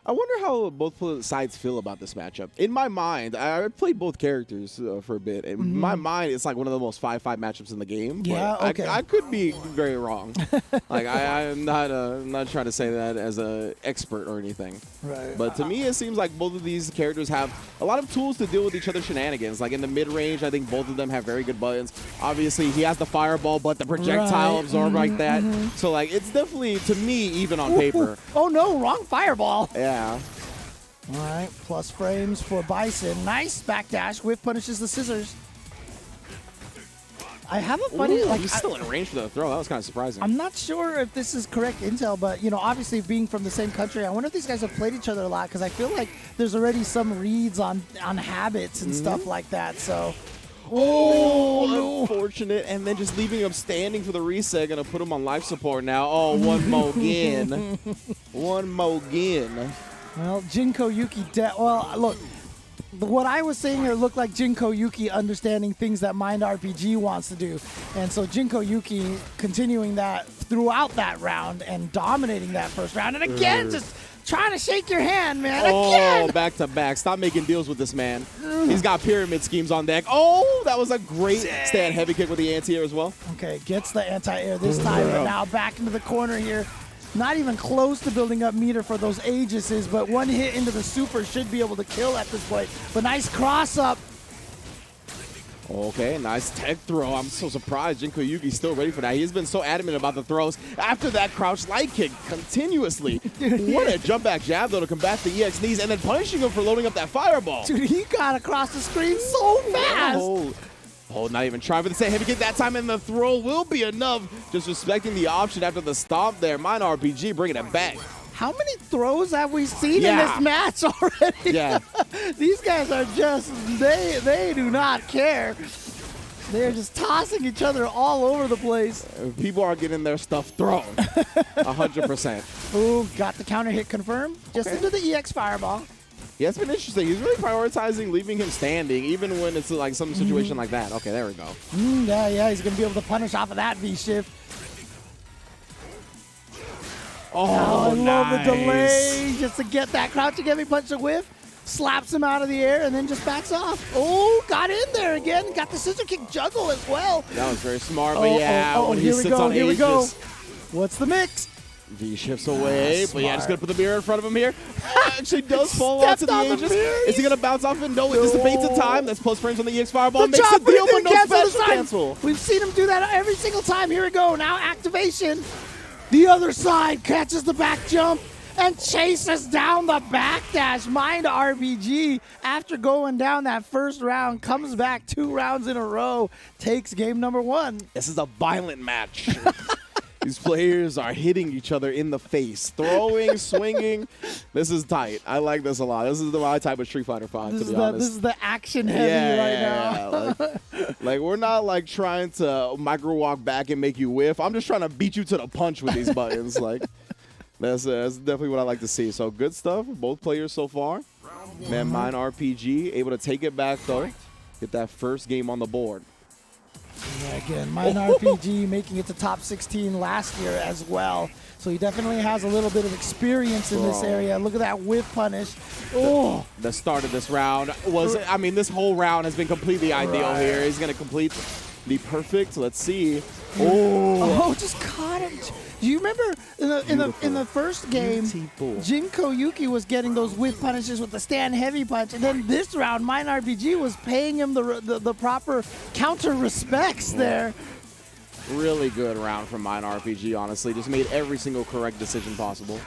I wonder how both sides feel about this matchup. In my mind, I played both characters for a bit. In my mind, it's like one of the most 5-5 matchups in the game. Yeah, but okay. I could be very wrong. Like I'm not trying to say that as an expert or anything. Right. But to me, it seems like both of these characters have a lot of tools to deal with each other's shenanigans. Like in the mid range, I think both of them have very good buttons. Obviously, he has the fireball, but the projectile absorb like that. So like, it's definitely, to me, even on paper. Oh no, wrong fireball. Yeah. All right, plus frames for Bison. Nice backdash. Whiff punishes the scissors. I have a funny... He's still in range for the throw. That was kind of surprising. I'm not sure if this is correct intel, but, you know, obviously being from the same country, I wonder if these guys have played each other a lot, because I feel like there's already some reads on habits and stuff like that, so... Oh, unfortunate. And then just leaving him standing for the reset. Going to put him on life support now. Oh, one more again. One more again. Well, Jinko Yuki... well, look... What I was saying, it looked like Jinko Yuki understanding things that Mind RPG wants to do. And so Jinko Yuki continuing that throughout that round and dominating that first round. And again, just trying to shake your hand, man. Oh, Again. back to back. Stop making deals with this man. He's got pyramid schemes on deck. Oh, that was a great stand heavy kick with the anti-air as well. Okay, gets the anti-air this time, and now back into the corner here. Not even close to building up meter for those Aegises, but one hit into the super should be able to kill at this point. But nice cross-up. Okay, nice tech throw. I'm so surprised Jinko Yuki's still ready for that. He's been so adamant about the throws after that crouch light kick continuously. What a jump back jab, though, to combat the EX knees and then punishing him for loading up that fireball. Dude, he got across the screen so fast. Oh, not even trying for the same heavy kick that time, and the throw will be enough. Just respecting the option after the stomp there. Mine RPG bringing it back. How many throws have we seen in this match already? Yeah. These guys are just, they do not care. They're just tossing each other all over the place. People are getting their stuff thrown. 100%. Ooh, got the counter hit confirmed. Just into the EX fireball. Yeah, it's been interesting. He's really prioritizing leaving him standing, even when it's like some situation like that. Okay, there we go. Yeah, he's going to be able to punish off of that V-shift. Oh, I love the delay just to get that crouching heavy punch to whiff. Slaps him out of the air and then just backs off. Oh, got in there again. Got the scissor kick juggle as well. That was very smart, but when he sits on here we go. Aegis. What's the mix? V shifts away, but yeah, just gonna put the mirror in front of him here. Actually does fall onto the Aegis. Is he gonna bounce off and no, it dissipates the time. That's plus frames on the EX Fireball. Makes a deal, but no special cancel. We've seen him do that every single time. Here we go. Now activation. The other side catches the back jump and chases down the backdash. Mind RPG, after going down that first round, comes back 2 rounds in a row, takes game number 1. This is a violent match. These players are hitting each other in the face, throwing, swinging. This is tight. I like this a lot. This is my type of Street Fighter 5, to be honest. This is the action heavy right now. Like, we're not like trying to micro walk back and make you whiff. I'm just trying to beat you to the punch with these buttons. Like, that's definitely what I like to see. So good stuff, both players so far. Man, Mine RPG able to take it back though. Get that first game on the board. Yeah, again, Mine RPG making it to top 16 last year as well. So he definitely has a little bit of experience in this area. Look at that whiff punish. Oh. The start of this round was, I mean, this whole round has been completely ideal here. He's going to complete the perfect. Let's see. Oh, just caught him. Do you remember in the first game, Jinko Yuki was getting those whiff punishes with the stand heavy punch, and then this round, Mine RPG was paying him the proper counter respects there. Really good round from Mine RPG, honestly. Just made every single correct decision possible.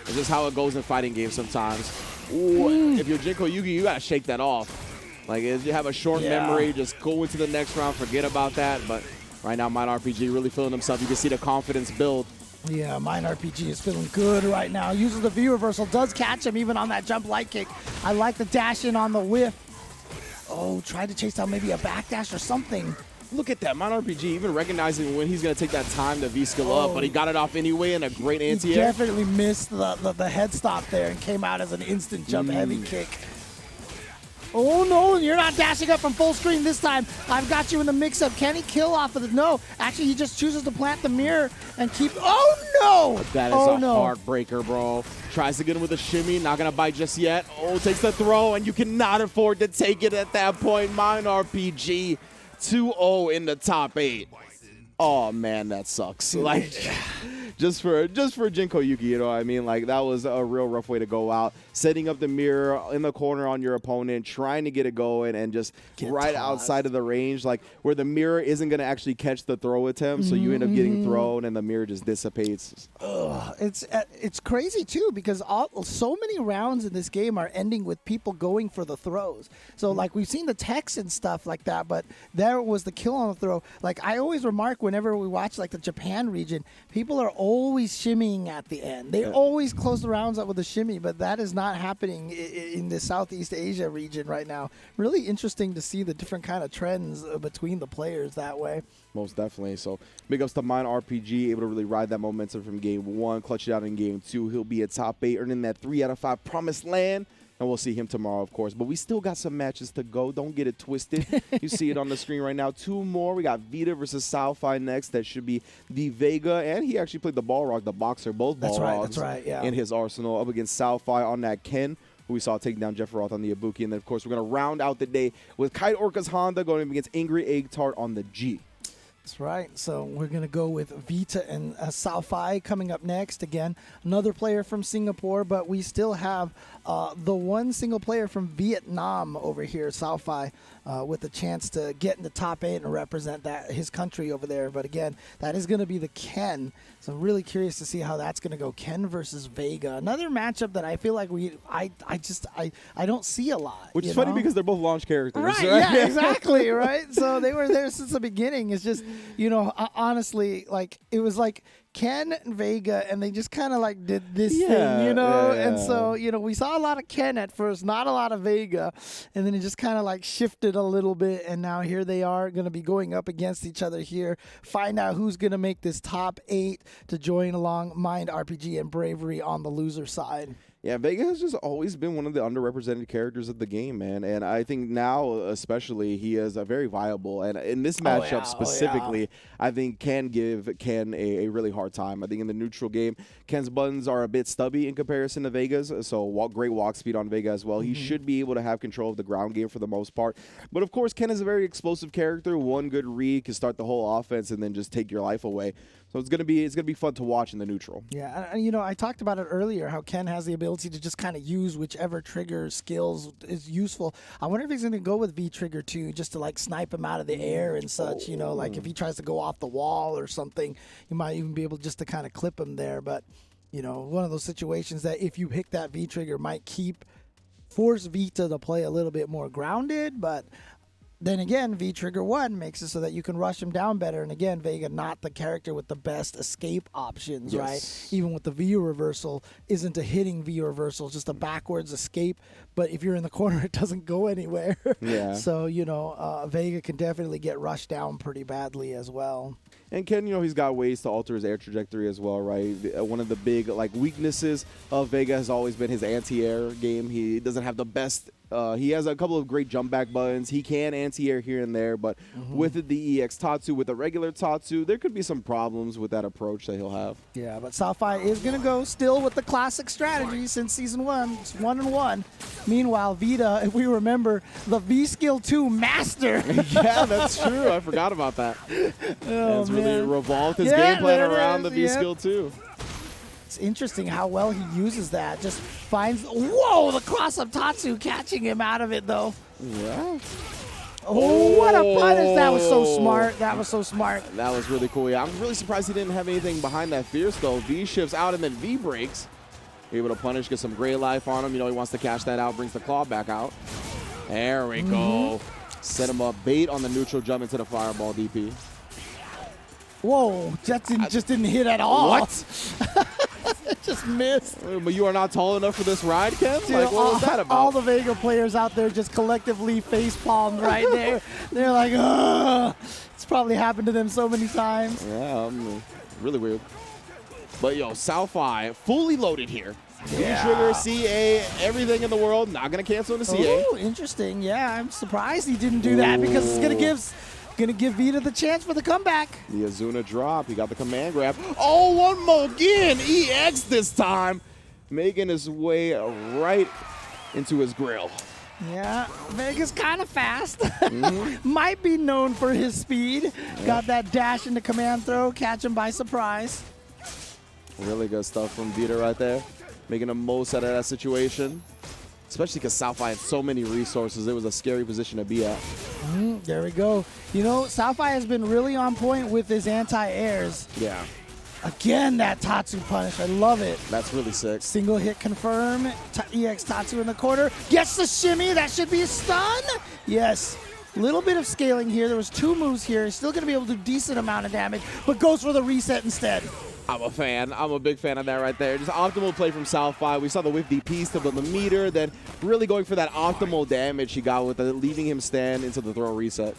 It's just how it goes in fighting games sometimes. Ooh, if you're Jinko Yuki, you got to shake that off. Like, if you have a short memory, just go into the next round, forget about that. But right now, Mine RPG really feeling himself. You can see the confidence build. Yeah, Mine RPG is feeling good right now. Uses the V reversal, does catch him even on that jump light kick. I like the dash in on the whiff. Oh, tried to chase down maybe a backdash or something. Look at that, Mine RPG even recognizing when he's going to take that time to V-skill up, but he got it off anyway in a great anti-air. He definitely missed the head stop there and came out as an instant jump heavy kick. Oh, no, you're not dashing up from full screen this time. I've got you in the mix-up. Can he kill off of the... No, actually, he just chooses to plant the mirror and keep... Oh, no! That is a heartbreaker, bro. Tries to get him with a shimmy. Not going to bite just yet. Oh, takes the throw, and you cannot afford to take it at that point. Mine RPG 2-0 in the top 8. Oh, man, that sucks. Like... Just for Jinko Yuki, you know what I mean? Like, that was a real rough way to go out. Setting up the mirror in the corner on your opponent, trying to get it going, and just right outside of the range, like where the mirror isn't going to actually catch the throw attempt, so you end up getting thrown, and the mirror just dissipates. Ugh, it's crazy, too, because so many rounds in this game are ending with people going for the throws. So, like, we've seen the techs and stuff like that, but there was the kill on the throw. Like, I always remark whenever we watch, like, the Japan region, people are always shimmying at the end. They always close the rounds up with a shimmy, but that is not happening in the Southeast Asia region right now. Really interesting to see the different kind of trends between the players that way. Most definitely. So big ups to Mine RPG, able to really ride that momentum from game 1, clutch it out in game 2. He'll be a top 8, earning that 3 out of 5 promised land. and we'll see him tomorrow, of course. But we still got some matches to go. Don't get it twisted. You see it on the screen right now. 2 more. We got Vita versus Salfi next. That should be the Vega, and he actually played the Balrog, the boxer, both Balrogs in his arsenal, up against Salfi on that Ken, who we saw taking down Jeff Roth on the Ibuki. And then, of course, we're going to round out the day with Kite Orca's Honda going against Angry Egg Tart on the G. That's right. So we're going to go with Vita and Salfi coming up next. Again, another player from Singapore, but we still have the one single player from Vietnam over here, Salfi, with a chance to get in the top 8 and represent his country over there. But again, that is going to be the Ken. So I'm really curious to see how that's going to go. Ken versus Vega. Another matchup that I feel like I don't see a lot. Which is funny because they're both launch characters. Right, yeah, exactly, right? So they were there since the beginning. It's just, honestly, like, it was like Ken and Vega, and they just kind of like did this thing, And so, we saw a lot of Ken at first, not a lot of Vega, and then it just kind of like shifted a little bit, and now here they are going to be going up against each other here. Find out who's going to make this top 8 to join along Mind RPG and Bravery on the loser side. Yeah, Vega has just always been one of the underrepresented characters of the game, man. And I think now, especially, he is very viable. And in this matchup specifically, I think can give Ken a really hard time. I think in the neutral game, Ken's buttons are a bit stubby in comparison to Vega's. So great walk speed on Vega as well. He should be able to have control of the ground game for the most part. But of course, Ken is a very explosive character. One good read can start the whole offense and then just take your life away. So it's gonna be fun to watch in the neutral. Yeah, and I talked about it earlier, how Ken has the ability to just kind of use whichever trigger skills is useful. I wonder if he's gonna go with V trigger too, just to like snipe him out of the air and such. Like if he tries to go off the wall or something, you might even be able just to kind of clip him there. But one of those situations that if you pick that V trigger might force Vita to play a little bit more grounded, but then again, V-Trigger 1 makes it so that you can rush him down better. And again, Vega not the character with the best escape options, right? Even with the V reversal, isn't a hitting V reversal, just a backwards escape. But if you're in the corner, it doesn't go anywhere. Yeah. So, Vega can definitely get rushed down pretty badly as well. And Ken, he's got ways to alter his air trajectory as well, right? One of the big weaknesses of Vega has always been his anti-air game. He doesn't have the best. He has a couple of great jump back buttons. He can anti-air here and there, but with the EX Tatsu, with the regular Tatsu, there could be some problems with that approach that he'll have. Yeah, but Salfi is going to go still with the classic strategy since Season 1. It's 1-1. Meanwhile, Vita, if we remember, the V-Skill 2 master. Yeah, that's true. I forgot about that. Oh, man. Really revolved his game plan around the V-Skill 2. It's interesting how well he uses that. Just finds, whoa, the cross-up Tatsu catching him out of it, though. Yeah. Oh, what a punish. That was so smart. That was so smart. That was really cool. Yeah, I'm really surprised he didn't have anything behind that Fierce, though. V shifts out and then V breaks. Able to punish, get some great life on him. He wants to cash that out, brings the claw back out. There we go. Set him up. Bait on the neutral jump into the fireball DP. Whoa, that just didn't hit at all. What? It just missed. But you are not tall enough for this ride, Ken? Dude, what was that about? All the Vega players out there just collectively face-palmed right there. They're like, ugh. It's probably happened to them so many times. Yeah, really weird. But, Salfi, fully loaded here. Yeah. Trigger, CA, everything in the world. Not going to cancel the CA. Oh, interesting. Yeah, I'm surprised he didn't do that because it's going to give Vita the chance for the comeback. The Azuna drop. He got the command grab. Oh, one more again. EX this time. Making his way right into his grill. Yeah, Vega's kind of fast. Might be known for his speed. Yeah. Got that dash into command throw. Catch him by surprise. Really good stuff from Vita right there. Making the most out of that situation. Especially because Salfi had so many resources. It was a scary position to be at. There we go. Salfi has been really on point with his anti-airs. Yeah. Again, that Tatsu punish. I love it. That's really sick. Single hit confirm. EX Tatsu in the corner. Gets the shimmy. That should be a stun. Yes. Little bit of scaling here. There was 2 moves here. He's still going to be able to do a decent amount of damage, but goes for the reset instead. I'm a fan. I'm a big fan of that right there. Just optimal play from Salfi. We saw the whiff DPs to build the meter, then really going for that optimal damage he got with it, leaving him stand into the throw reset.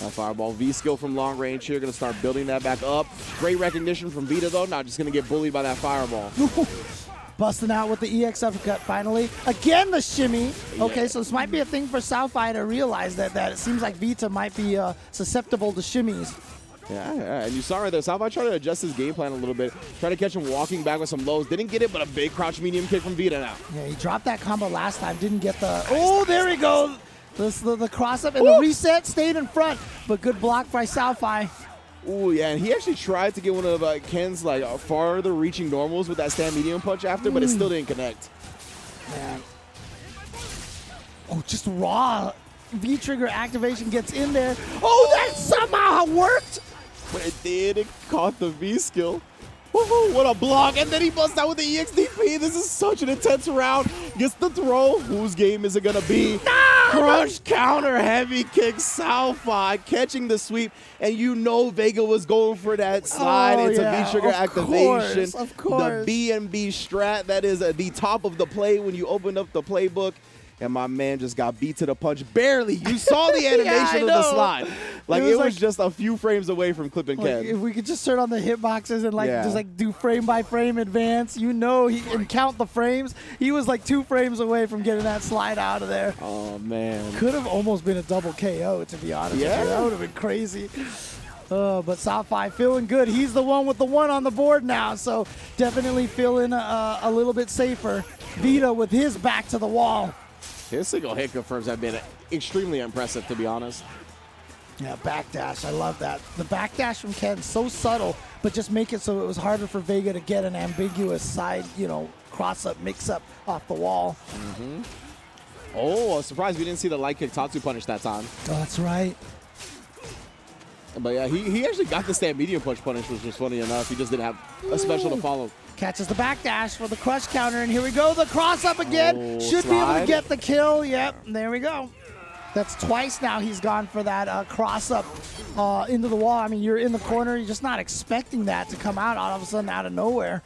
That fireball V skill from long range here. Going to start building that back up. Great recognition from Vita, though. Not just going to get bullied by that fireball. Busting out with the EX uppercut finally. Again, the shimmy. Okay, so this might be a thing for Southeye to realize that it seems like Vita might be susceptible to shimmies. Yeah, and you saw right there, Southeye tried to adjust his game plan a little bit. Tried to catch him walking back with some lows. Didn't get it, but a big crouch medium kick from Vita now. Yeah, he dropped that combo last time. Didn't get the... Oh, there we go. The cross-up and the reset stayed in front, but good block by Southeye. Ooh, yeah, and he actually tried to get one of Ken's farther reaching normals with that stand medium punch after, but it still didn't connect. Man. Oh, just raw V-trigger activation gets in there. Oh, that somehow worked! But it did. It caught the V skill. Woohoo, what a block. And then he busts out with the EXDP. This is such an intense round. Gets the throw. Whose game is it going to be? Crush counter heavy kick Southeye catching the sweep. And you know Vega was going for that slide into V-trigger activation. Of course. The B&B strat. That is the top of the play when you open up the playbook. And my man just got beat to the punch barely. You saw the animation of the slide. It was just a few frames away from clipping Ken. If we could just turn on the hitboxes and just do frame by frame advance, and count the frames. He was 2 frames away from getting that slide out of there. Oh man. Could have almost been a double KO, to be honest with you. That would have been crazy. But Southeye feeling good. He's the one with the 1 on the board now, so definitely feeling a little bit safer. Vita with his back to the wall. His single hit confirms have been extremely impressive, to be honest. Yeah, backdash. I love that. The backdash from Ken, so subtle, but just make it so it was harder for Vega to get an ambiguous side, cross-up, mix-up off the wall. Oh, surprised we didn't see the light kick Tatsu punish that time. Oh, that's right. But yeah, he actually got the stand medium punch punish, which was funny enough. He just didn't have a special to follow. Catches the backdash for the crush counter, and here we go. The cross-up again. Should be able to get the kill. Yep, there we go. That's twice now he's gone for that cross-up into the wall. I mean, you're in the corner. You're just not expecting that to come out all of a sudden out of nowhere.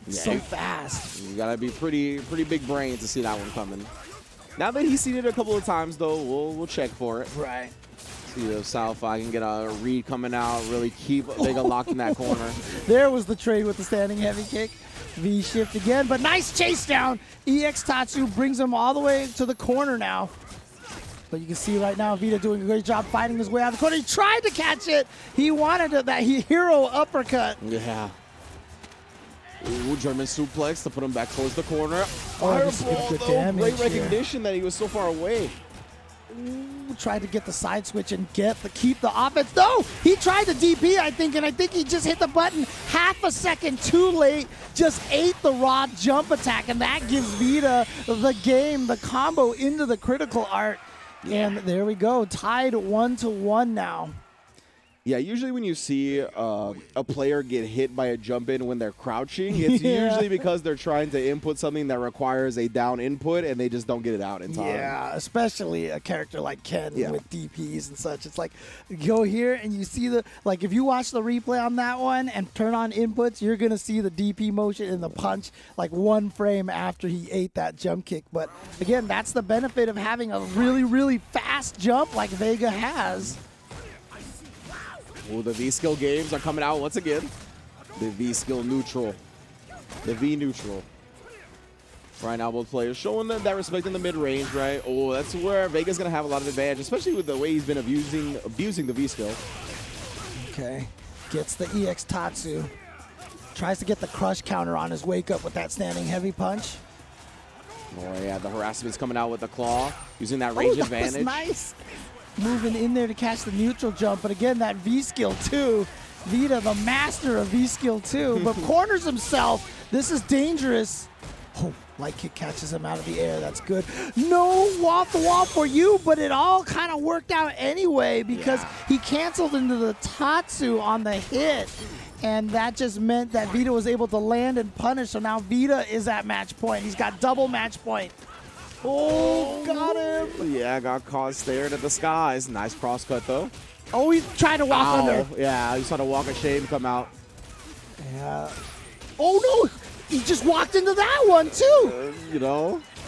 Yeah, so fast. You got to be pretty big brain to see that one coming. Now that he's seen it a couple of times, though, we'll check for it. Right. See if Southeye can get a read coming out, really keep Vega locked in that corner. There was the trade with the standing heavy kick. V-shift again, but nice chase down. EX Tatsu brings him all the way to the corner now. But you can see right now Vita doing a great job fighting his way out of the corner. He tried to catch it. He wanted that hero uppercut. Yeah. Ooh, German suplex to put him back towards the corner. Fireball, good damage. Great recognition that he was so far away. Ooh, tried to get the side switch and keep the offense. No, he tried the DP, I think, and I think he just hit the button half a second too late. Just ate the raw jump attack, and that gives Vita the combo into the critical art. And there we go, tied 1-1 now. Yeah, usually when you see a player get hit by a jump in when they're crouching, it's usually because they're trying to input something that requires a down input and they just don't get it out in time. Yeah, especially a character like Ken with DPs and such. It's like, go here and you see if you watch the replay on that one and turn on inputs, you're going to see the DP motion and the punch 1 frame after he ate that jump kick. But again, that's the benefit of having a really, really fast jump like Vega has. Well, the V-skill games are coming out once again. The V-skill neutral. The V neutral. Right now, both players showing that respect in the mid-range, right? Oh, that's where Vega's going to have a lot of advantage, especially with the way he's been abusing the V-skill. Okay. Gets the EX Tatsu. Tries to get the crush counter on his wake-up with that standing heavy punch. Oh, yeah, the harassment's coming out with the claw, using that range advantage. That was nice. Moving in there to catch the neutral jump, but again, that V-skill too. Vita, the master of V-skill too, but corners himself. This is dangerous. Oh, light kick catches him out of the air. That's good. No off the wall for you, but it all kind of worked out anyway because he canceled into the Tatsu on the hit. And that just meant that Vita was able to land and punish. So now Vita is at match point. He's got double match point. Oh, got him. Yeah, got caught staring at the skies. Nice cross cut, though. Oh, he tried to walk under. Yeah, he saw the walk of shame come out. Yeah. Oh, no. He just walked into that one, too.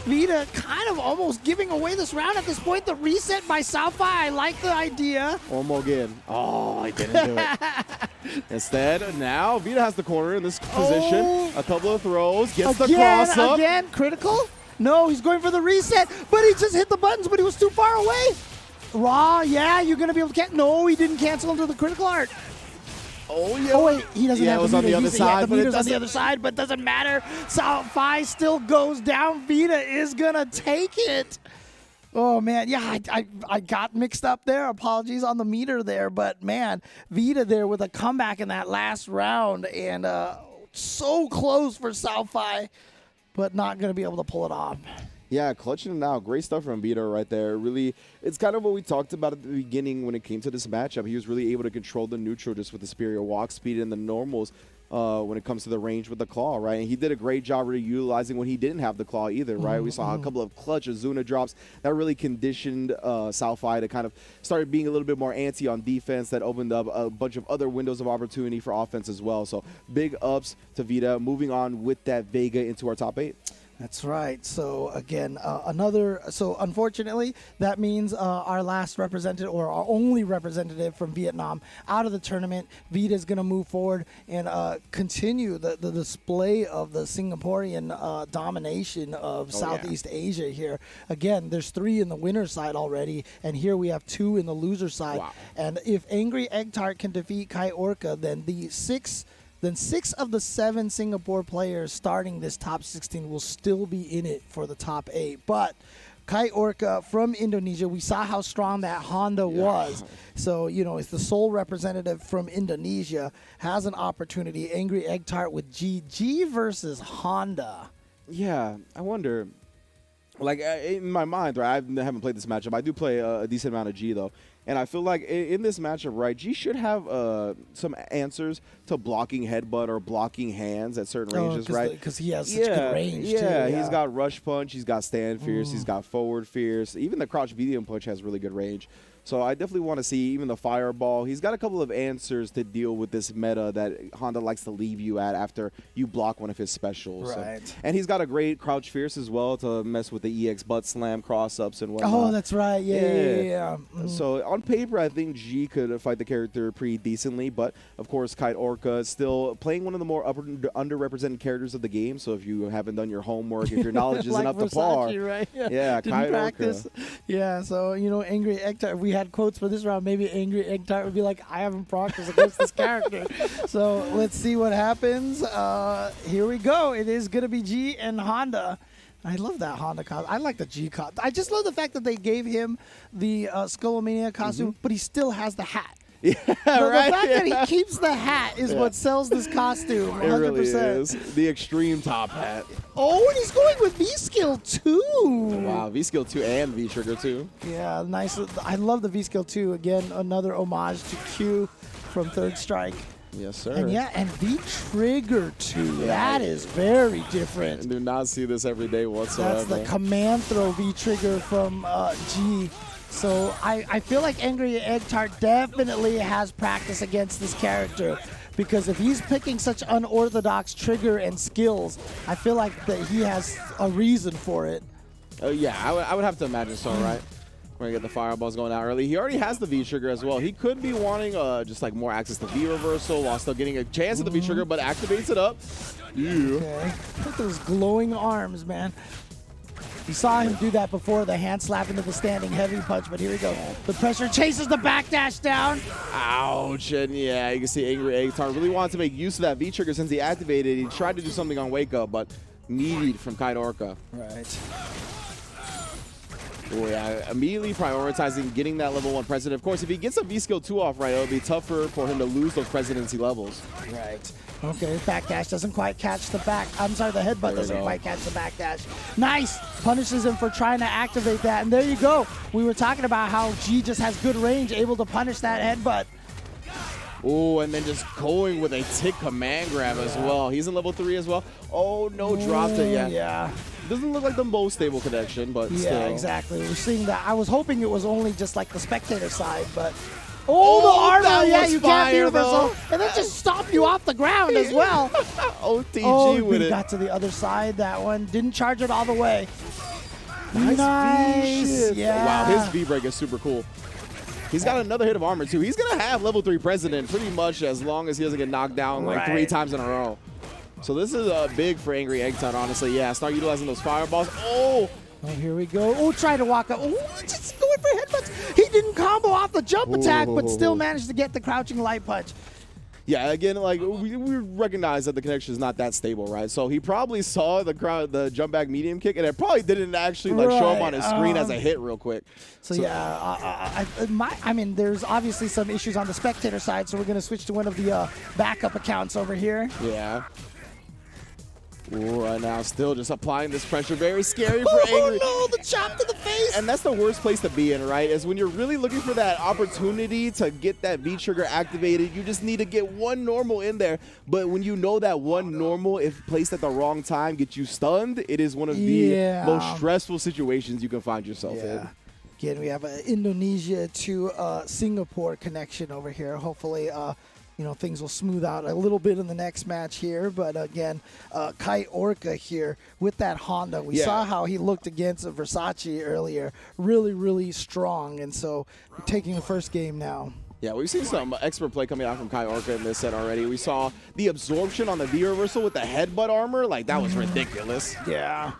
Vita kind of almost giving away this round at this point. The reset by Southfi, I like the idea. One more again. Oh, I didn't do it. Instead, now Vita has the corner in this position. A couple of throws, gets the cross up. Again, critical? No, he's going for the reset, but he just hit the buttons, but he was too far away. Raw, yeah, you're going to be able to cancel. No, he didn't cancel into the critical art. Oh, yeah. Oh, wait, he doesn't have it was the on the other side. The meter's on the other side, but doesn't matter. Southfi still goes down. Vita is going to take it. Oh, man. Yeah, I got mixed up there. Apologies on the meter there. But, man, Vita there with a comeback in that last round. And so close for Southfi, but not going to be able to pull it off. Yeah, clutching it out. Great stuff from Vito right there. Really, it's kind of what we talked about at the beginning when it came to this matchup. He was really able to control the neutral just with the superior walk speed and the normals when it comes to the range with the claw, right? And he did a great job really utilizing when he didn't have the claw either, right? We saw a couple of clutch Azuna drops that really conditioned Southfi to kind of start being a little bit more antsy on defense. That opened up a bunch of other windows of opportunity for offense as well. So big ups to Vita, moving on with that Vega into our top 8. That's right. So again, so unfortunately, that means our last representative or our only representative from Vietnam out of the tournament. Vita is going to move forward and continue the display of the Singaporean domination of Southeast Asia here. Again, there's 3 in the winner's side already, and here we have 2 in the loser side. Wow. And if Angry Egg Tart can defeat Kai Orca, then 6 of the 7 Singapore players starting this top 16 will still be in it for the top 8. But Kai Orca from Indonesia, we saw how strong that Honda was. So, it's the sole representative from Indonesia, has an opportunity. Angry Egg Tart with G versus Honda. Yeah, I wonder. Like, in my mind, right, I haven't played this matchup. I do play a decent amount of G, though. And I feel like in this matchup, right, G should have some answers to blocking headbutt or blocking hands at certain ranges, right? Because he has such good range, too. Yeah, he's got rush punch, he's got stand fierce, he's got forward fierce. Even the crouch medium punch has really good range. So I definitely want to see even the fireball. He's got a couple of answers to deal with this meta that Honda likes to leave you at after you block one of his specials. Right. So. And he's got a great crouch fierce as well to mess with the EX butt slam, cross-ups, and whatnot. Oh, that's right. Yeah. So on paper, I think G could fight the character pretty decently. But, of course, Kite Orca is still playing one of the more underrepresented characters of the game. So if you haven't done your homework, if your knowledge isn't up to par. Right? Yeah, Kite Orca. Yeah, so, Angry Egg Tart, we had quotes for this round. Maybe Angry Egg Tart would be like, I haven't practiced against this character. So let's see what happens. Here we go. It is going to be G and Honda. I love that Honda costume. I like the G costume. I just love the fact that they gave him the Skullomania costume, but he still has the hat. Yeah, the fact that he keeps the hat is what sells this costume. 100%. It really is. The extreme top hat. Oh, and he's going with V-Skill 2. Wow, V-Skill 2 and V-Trigger 2. Yeah, nice. I love the V-Skill 2. Again, another homage to Q from Third Strike. Yes, sir. And V-Trigger 2. Yeah. That is very different. I do not see this every day whatsoever. That's the command throw V-Trigger from G. So I feel like Angry Egg Tart definitely has practice against this character, because if he's picking such unorthodox trigger and skills, I feel like that he has a reason for it. Yeah, I would have to imagine so, right? We're going to get the fireballs going out early. He already has the V-Trigger as well. He could be wanting just like more access to V-Reversal while still getting a chance at the V-Trigger, but activates it up. Yeah. Okay. Look at those glowing arms, man. You saw him do that before, the hand slap into the standing heavy punch, but here we go. The pressure chases the backdash down. Ouch. And yeah, you can see Angry Egg Tart really wanted to make use of that V-Trigger since he activated. He tried to do something on Wake Up, but needed from Kite Orca. Right. Oh, yeah, immediately prioritizing getting that level 1 president. Of course, if he gets a V-Skill 2 off, right, it'll be tougher for him to lose those presidency levels. Right. Okay, backdash doesn't quite catch the the headbutt doesn't quite catch the backdash. Nice! Punishes him for trying to activate that, and there you go. We were talking about how G just has good range, able to punish that headbutt. Oh, and then just going with a tick command grab as well. He's in level 3 as well. Oh, no, dropped it yet. Yeah. Doesn't look like the most stable connection, but still. Yeah, exactly. We're seeing that. I was hoping it was only just like the spectator side, but... Oh, the armor! Yeah, you can't be reversal. And then just stop you off the ground as well. OTG with it. Got to the other side, that one. Didn't charge it all the way. Nice. V-shift. Yeah. Wow, his V-break is super cool. He's got another hit of armor, too. He's going to have level 3 President pretty much as long as he doesn't get knocked down like 3 times in a row. So this is big for Angry Egg Tart, honestly. Yeah, start utilizing those fireballs. Oh, here we go. Oh, try to walk up. Oh, just going for headbutts. He didn't combo off the jump attack, but still managed to get the crouching light punch. Yeah, again, like we recognize that the connection is not that stable, right? So he probably saw the jump back medium kick, and it probably didn't actually show up on his screen as a hit real quick. So yeah, I mean, there's obviously some issues on the spectator side, so we're gonna switch to one of the backup accounts over here. Yeah. Ooh, right now, still just applying this pressure. Very scary for Angry. Oh no, the chop to the face. And that's the worst place to be in, right? Is when you're really looking for that opportunity to get that V-trigger activated. You just need to get one normal in there. But when you know that one normal, if placed at the wrong time, gets you stunned, it is one of the most stressful situations you can find yourself in. Again, we have an Indonesia to Singapore connection over here. Hopefully, things will smooth out a little bit in the next match here. But again, Kite Orca here with that Honda. We saw how he looked against Versace earlier. Really, really strong. And so we're taking the first game now. Yeah, we've seen some expert play coming out from Kai Orca in this set already. We saw the absorption on the V-reversal with the headbutt armor. Like, that was ridiculous. Yeah.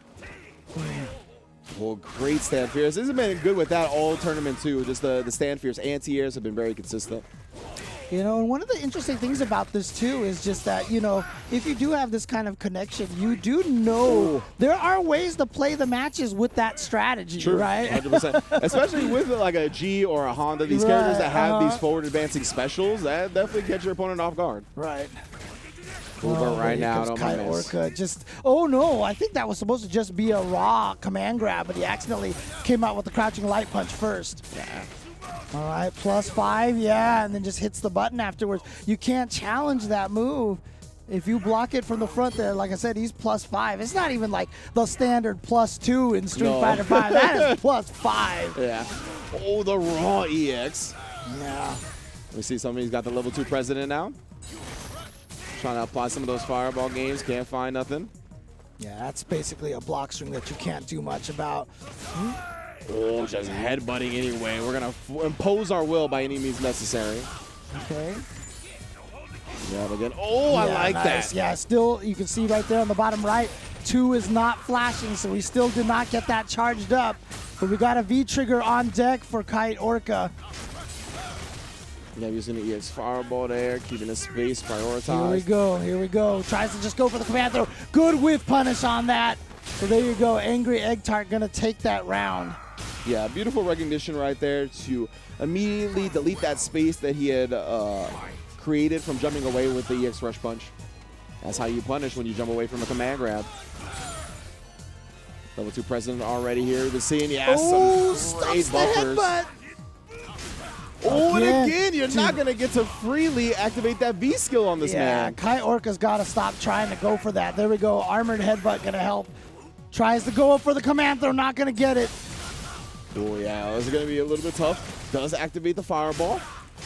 Well, great stand fierce. This has been good with that all tournament, too. Just the stand fierce anti-airs have been very consistent. And one of the interesting things about this, too, is just that, if you do have this kind of connection, you do know there are ways to play the matches with that strategy, right? 100%. Especially with like a G or a Honda, these characters that have these forward advancing specials, that definitely catch your opponent off guard. Right. But right now, don't Kite miss. Orca oh no, I think that was supposed to just be a raw command grab, but he accidentally came out with the crouching light punch first. Yeah. All right, +5, and then just hits the button afterwards. You can't challenge that move. If you block it from the front there, like I said, he's +5. It's not even like the standard +2 in Street Fighter V. That is +5. Yeah. Oh, the raw EX. Yeah. We see somebody's got the level 2 President now. Trying to apply some of those fireball games. Can't find nothing. Yeah, that's basically a block string that you can't do much about. Oh, just headbutting anyway. We're going to impose our will by any means necessary. Okay. Yeah, again. Oh, I like that. Yeah, still, you can see right there on the bottom right, 2 is not flashing, so we still did not get that charged up. But we got a V-trigger on deck for Kite Orca. Yeah, using the EX fireball there, keeping the space prioritized. Here we go. Tries to just go for the command throw. Good whiff punish on that. So there you go. Angry Egg Tart going to take that round. Yeah, beautiful recognition right there to immediately delete that space that he had created from jumping away with the EX Rush Punch. That's how you punish when you jump away from a command grab. Level 2 President already here. We've been seeing, some great buffers. Oh, and again, you're not going to get to freely activate that V skill on this man. Kite Orca's got to stop trying to go for that. There we go. Armored Headbutt going to help. Tries to go up for the command throw, not going to get it. Oh, yeah, this is going to be a little bit tough. Does activate the fireball.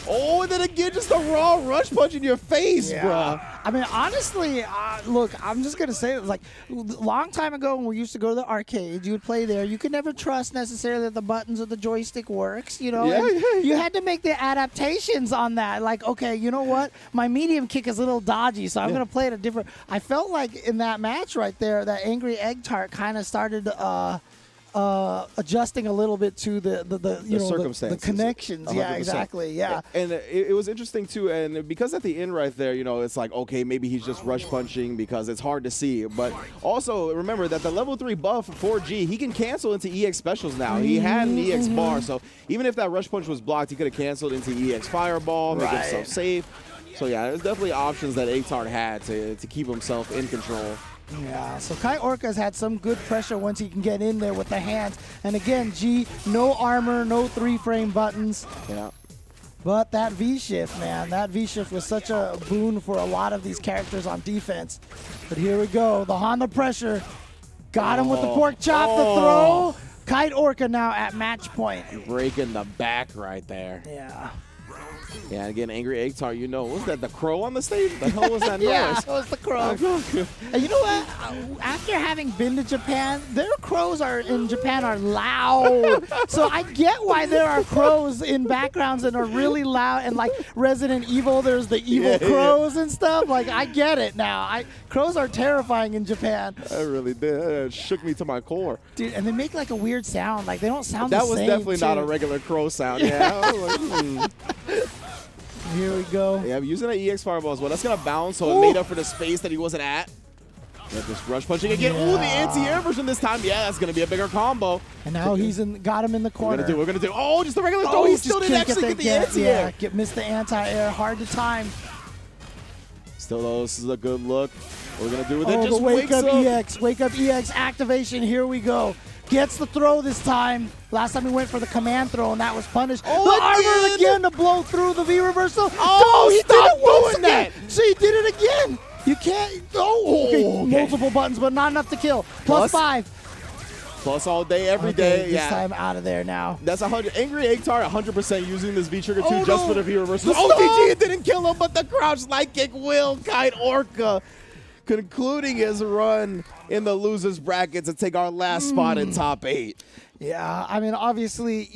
Oh, and then again, just a raw rush punch in your face, bruh. I mean, honestly, look, I'm just going to say, like, a long time ago when we used to go to the arcade, you would play there. You could never trust necessarily that the buttons or the joystick works, you know? You had to make the adaptations on that. Like, okay, you know what? My medium kick is a little dodgy, so I'm going to play it a different. I felt like in that match right there, that Angry Egg Tart kind of started adjusting a little bit to the circumstances, the connections. 100%. Yeah, exactly. Yeah. And it was interesting too, and because at the end right there, it's like, okay, maybe he's just rush punching because it's hard to see. But also remember that the level 3 buff for 4G, he can cancel into EX specials now. He had an EX bar, so even if that rush punch was blocked, he could have canceled into EX fireball, make himself safe. So yeah, there's definitely options that Egg-Tart had to keep himself in control. Yeah, so Kite Orca's had some good pressure once he can get in there with the hands. And again, G, no armor, no 3-frame buttons. Yeah. But that V-shift, man, that V-shift was such a boon for a lot of these characters on defense. But here we go, the Honda pressure. Got him with the pork chop, the throw. Kite Orca now at match point. Breaking the back right there. Yeah. Yeah, again, Angry Egg Tart, you know, was that the crow on the stage? The hell was that Yeah, noise? it was the crow. And you know what? After having been to Japan, their crows in Japan are loud. So I get why there are crows in backgrounds that are really loud. And like Resident Evil, there's the evil crows and stuff. Like, I get it now. Crows are terrifying in Japan. I really did. It shook me to my core. Dude, and they make like a weird sound. Like, they don't sound the That same. was definitely not a regular crow sound. Yeah. I was like, Here we go. Yeah, I'm using an EX Fireball as well. That's going to bounce, so it made up for the space that he wasn't at. Yeah, just rush punching again. Ooh, the anti-air version this time. Yeah, that's going to be a bigger combo. And now got him in the corner. We're going to do. Oh, just the regular throw. He still didn't actually get the anti-air. Yeah, missed the anti-air. Hard to time. Still, though, this is a good look. What we're going to do with it, Oh, just the Wake Up EX. Wake Up EX activation. Here we go. Gets the throw this time. Last time he went for the command throw, and that was punished. Oh, the armor again to blow through the V reversal. Oh, he stop did it once doing that. again. See, he did it again. You can't. Okay. Multiple buttons, but not enough to kill. Plus 5. Plus all day, every day. This time out of there now. That's 100. Angry Egg Tart 100% using this V-Trigger too, just for the V reversal. The stop. OTG, it didn't kill him, but the crouch light kick will kite Orca, concluding his run in the losers bracket to take our last spot in top 8. Yeah, I mean, obviously,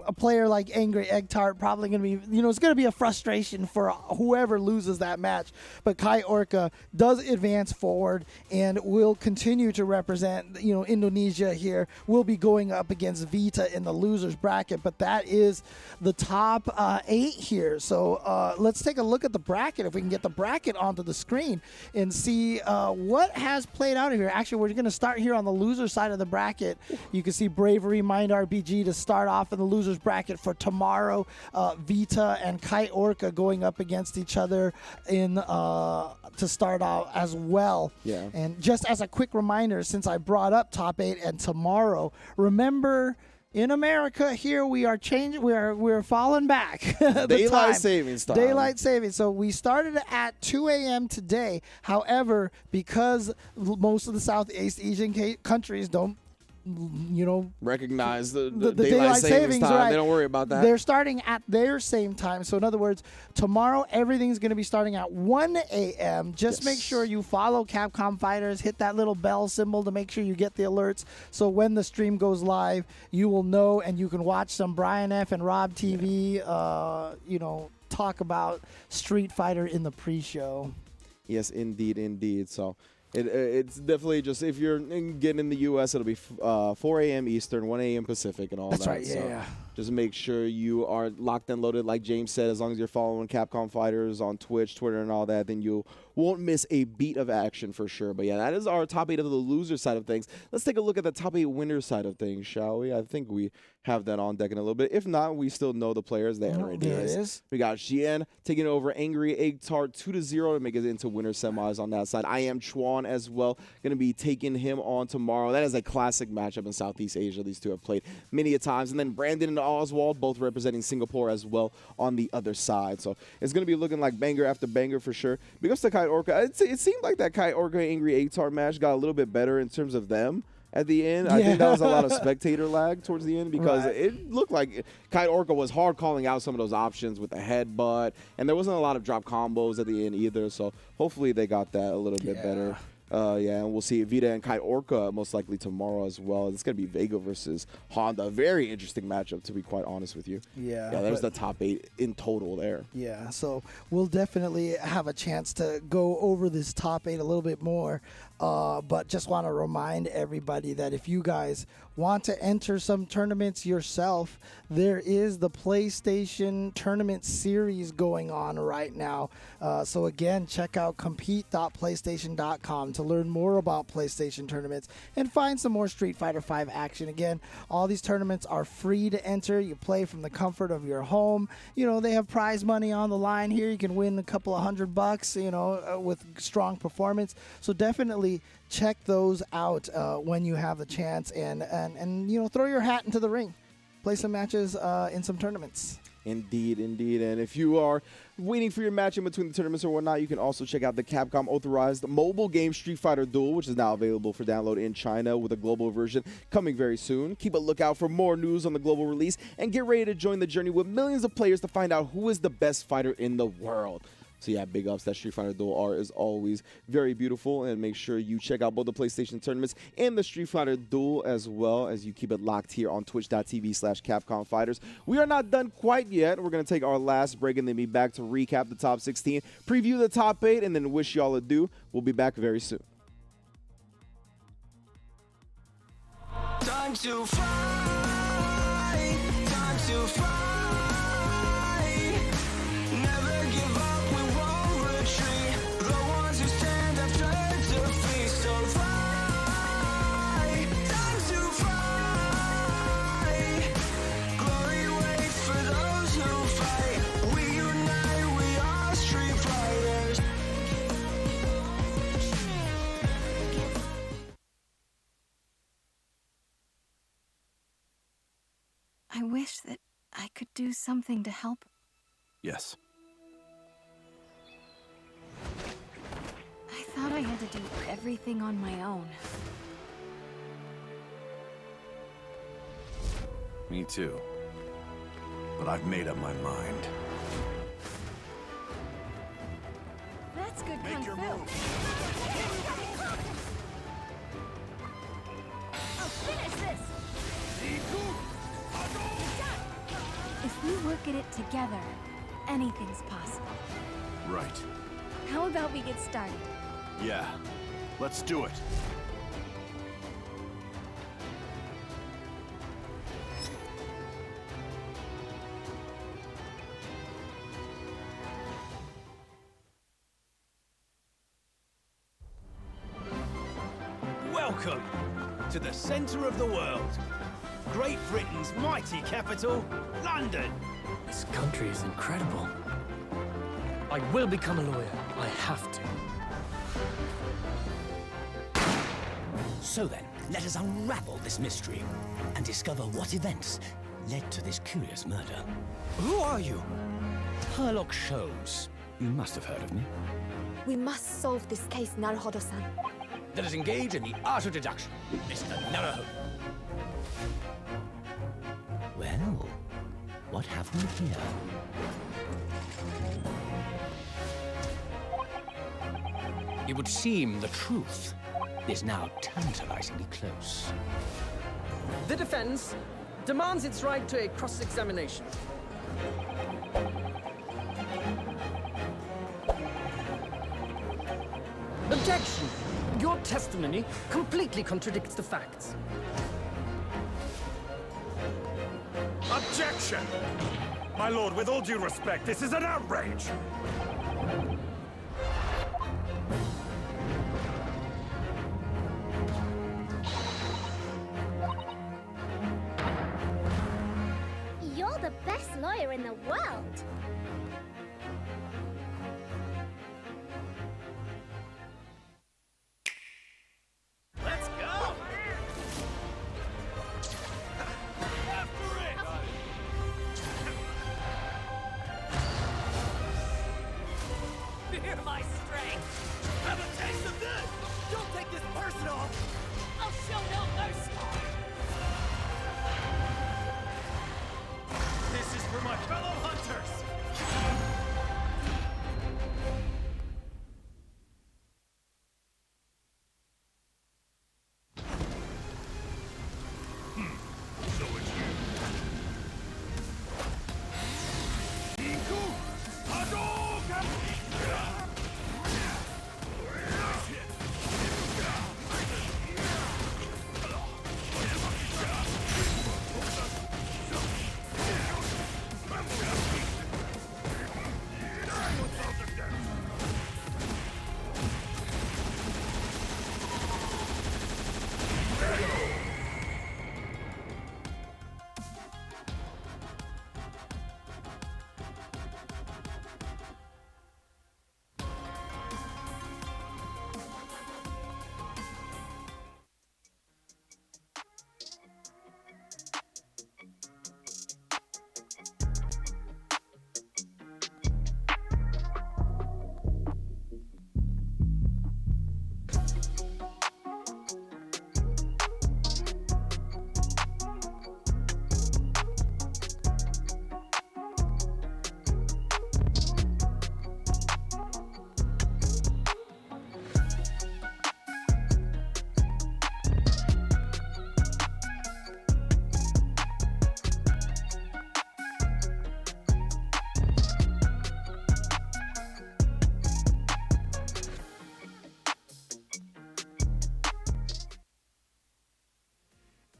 a player like Angry Egg Tart probably going to be, it's going to be a frustration for whoever loses that match. But Kai Orca does advance forward and will continue to represent, Indonesia here. We'll be going up against Vita in the losers bracket, but that is the top 8 here. So let's take a look at the bracket, if we can get the bracket onto the screen and see what has played out here. Actually, we're going to start here on the loser side of the bracket. You can see Bravery Mind RPG to start off in the losers bracket for tomorrow. Vita and Kai Orca going up against each other to start out as well. Yeah. And just as a quick reminder, since I brought up top 8 and tomorrow, remember, in America here, we are changing. We're falling back. Daylight savings time. Daylight savings. So we started at 2 a.m. today. However, because most of the Southeast Asian countries don't, recognize the daylight savings time. Right. They don't worry about that. They're starting at their same time. So in other words, tomorrow everything's going to be starting at 1 a.m. Just make sure you follow Capcom Fighters. Hit that little bell symbol to make sure you get the alerts. So when the stream goes live, you will know, and you can watch some Brian F. and Rob TV, talk about Street Fighter in the pre-show. Yes, indeed. So it's definitely just, if you're getting in the U.S., it'll be 4 a.m. Eastern, 1 a.m. Pacific, and all that. That's right, so yeah. Just make sure you are locked and loaded, like James said. As long as you're following Capcom Fighters on Twitch, Twitter, and all that, then you won't miss a beat of action for sure. But yeah, that is our top 8 of the loser side of things. Let's take a look at the top 8 winner side of things, shall we? I think we have that on deck in a little bit. If not, we still know the players. There it is. We got Xian taking over Angry Egg Tart 2-0 to make it into winner semis on that side. I am Chuan as well. Going to be taking him on tomorrow. That is a classic matchup in Southeast Asia. These two have played many a times. And then Brandon and Oswald, both representing Singapore as well on the other side. So it's going to be looking like banger after banger for sure. Because the Kai Orca, it seemed like that Kai Orca Angry Egg Tart match got a little bit better in terms of them at the end. I think that was a lot of spectator lag towards the end, because it looked like Kai Orca was hard calling out some of those options with the headbutt, and there wasn't a lot of drop combos at the end either. So hopefully they got that a little bit better. And we'll see Vita and Kai Orca most likely tomorrow as well. It's going to be Vega versus Honda. Very interesting matchup, to be quite honest with you. Yeah. Yeah, there's the top 8 in total there. Yeah, so we'll definitely have a chance to go over this top 8 a little bit more. But just want to remind everybody that if you guys want to enter some tournaments yourself, there is the PlayStation Tournament Series going on right now. So again, check out compete.playstation.com to learn more about PlayStation tournaments and find some more Street Fighter V action. Again, all these tournaments are free to enter. You play from the comfort of your home. They have prize money on the line here. You can win a couple of $100, with strong performance. So definitely check those out when you have the chance, and throw your hat into the ring. play some matches in some tournaments. Indeed, indeed. And if you are waiting for your match in between the tournaments or whatnot, you can also check out the Capcom authorized mobile game Street Fighter Duel, which is now available for download in China with a global version coming very soon. Keep a lookout for more news on the global release and get ready to join the journey with millions of players to find out who is the best fighter in the world. So yeah, big ups. That Street Fighter Duel art is always very beautiful, and make sure you check out both the PlayStation tournaments and the Street Fighter Duel as well, as you keep it locked here on twitch.tv/Capcom Fighters. We are not done quite yet. We're going to take our last break and then be back to recap the top 16, preview the top 8, and then wish y'all adieu. We'll be back very soon. Time to fly, time to fly. Never give up, we won't retreat. The ones who stand up turn to feast. So fly, time to fly. Glory waits for those who fight. We unite, we are Street Fighters. I wish that I could do something to help. Yes. I thought I had to do everything on my own. Me too. But I've made up my mind. That's good Make kung your fu. move. I'll finish this. If we work at it together, anything's possible. Right. How about we get started? Yeah. Let's do it. Welcome to the centre of the world. Great Britain's mighty capital, London. This country is incredible. I will become a lawyer. I have to. So then, let us unravel this mystery and discover what events led to this curious murder. Who are you? Herlock Sholmes. You must have heard of me. We must solve this case, Naruhodo-san. Let us engage in the art of deduction, Mr. Naruhodo. Well, what have we here? It would seem the truth is now tantalizingly close. The defense demands its right to a cross-examination. Objection! Your testimony completely contradicts the facts. Objection! My lord, with all due respect, this is an outrage! You're the best lawyer in the world. Let's go! After it! Fear my strength! Have a taste of this! Don't take this personal! I'll show no mercy! This is for my fellow hunters! So it's you. Iku Hadouken! Nice hit.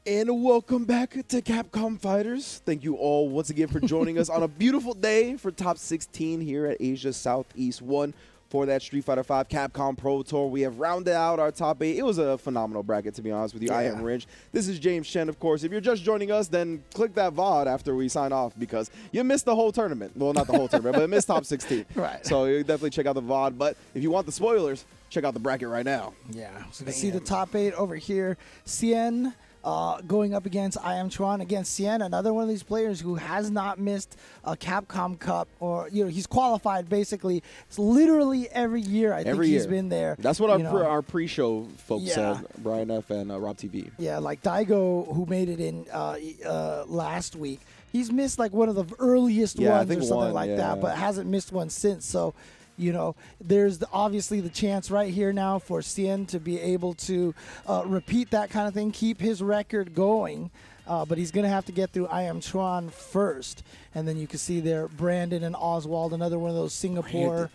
And welcome back to Capcom Fighters. Thank you all once again for joining us on a beautiful day for Top 16 here at Asia Southeast 1 for that Street Fighter V Capcom Pro Tour. We have rounded out our top 8. It was a phenomenal bracket, to be honest with you. I am Rinch. This is James Chen, of course. If you're just joining us, then click that VOD after we sign off because you missed the whole tournament. Well, not the whole tournament, but missed Top 16. Right. So you definitely check out the VOD. But if you want the spoilers, check out the bracket right now. Yeah. So you see the top 8 over here. Cien going up against I Am Chuan. Against Cien, another one of these players who has not missed a Capcom Cup, or he's qualified basically. It's literally every year. I think he's been there. That's what our pre-show folks said. Brian F and Rob TV. Yeah, like Daigo, who made it in last week. He's missed like one of the earliest ones or something like that, but hasn't missed one since. So, there's obviously the chance right here now for Cien to be able to repeat that kind of thing, keep his record going. But he's going to have to get through I Am Chuan first. And then you can see there Brandon and Oswald, another one of those Singapore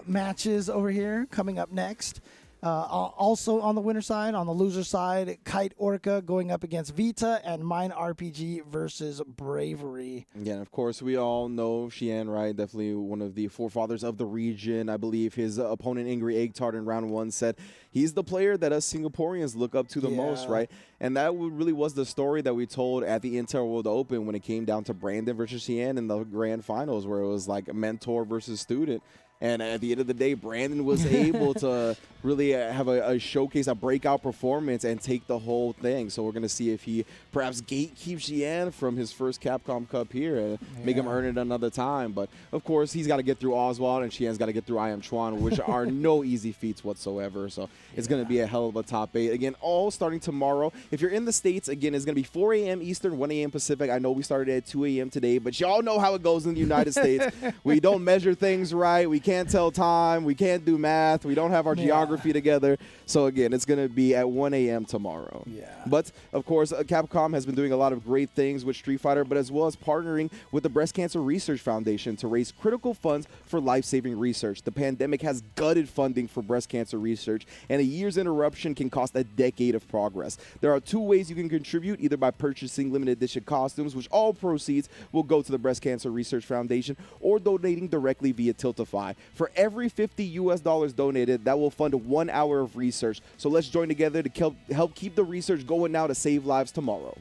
matches over here coming up next. Also on the winner side, on the loser side, Kite Orca going up against Vita and Mine RPG versus Bravery. Yeah, and of course, we all know Xian, right? Definitely one of the forefathers of the region. I believe his opponent, Ingrid Egtard, in round 1 said he's the player that us Singaporeans look up to the most, right? And that really was the story that we told at the Intel World Open when it came down to Brandon versus Xian in the grand finals, where it was like mentor versus student. And at the end of the day, Brandon was able to really have a showcase, a breakout performance, and take the whole thing. So we're going to see if he perhaps gatekeeps Xian from his first Capcom Cup here and make him earn it another time. But, of course, he's got to get through Oswald, and Xian's got to get through I Am Chuan, which are no easy feats whatsoever. So it's going to be a hell of a top 8. Again, all starting tomorrow. If you're in the States, again, it's going to be 4 a.m. Eastern, 1 a.m. Pacific. I know we started at 2 a.m. today, but y'all know how it goes in the United States. We don't measure things right. We can't tell time. We can't do math. We don't have our geography together. So, again, it's going to be at 1 a.m. tomorrow. Yeah. But, of course, Capcom has been doing a lot of great things with Street Fighter, but as well as partnering with the Breast Cancer Research Foundation to raise critical funds for life-saving research. The pandemic has gutted funding for breast cancer research, and a year's interruption can cost a decade of progress. There are 2 ways you can contribute, either by purchasing limited edition costumes, which all proceeds will go to the Breast Cancer Research Foundation, or donating directly via Tiltify. For every $50 donated, that will fund 1 hour of research. So let's join together to help keep the research going now to save lives tomorrow.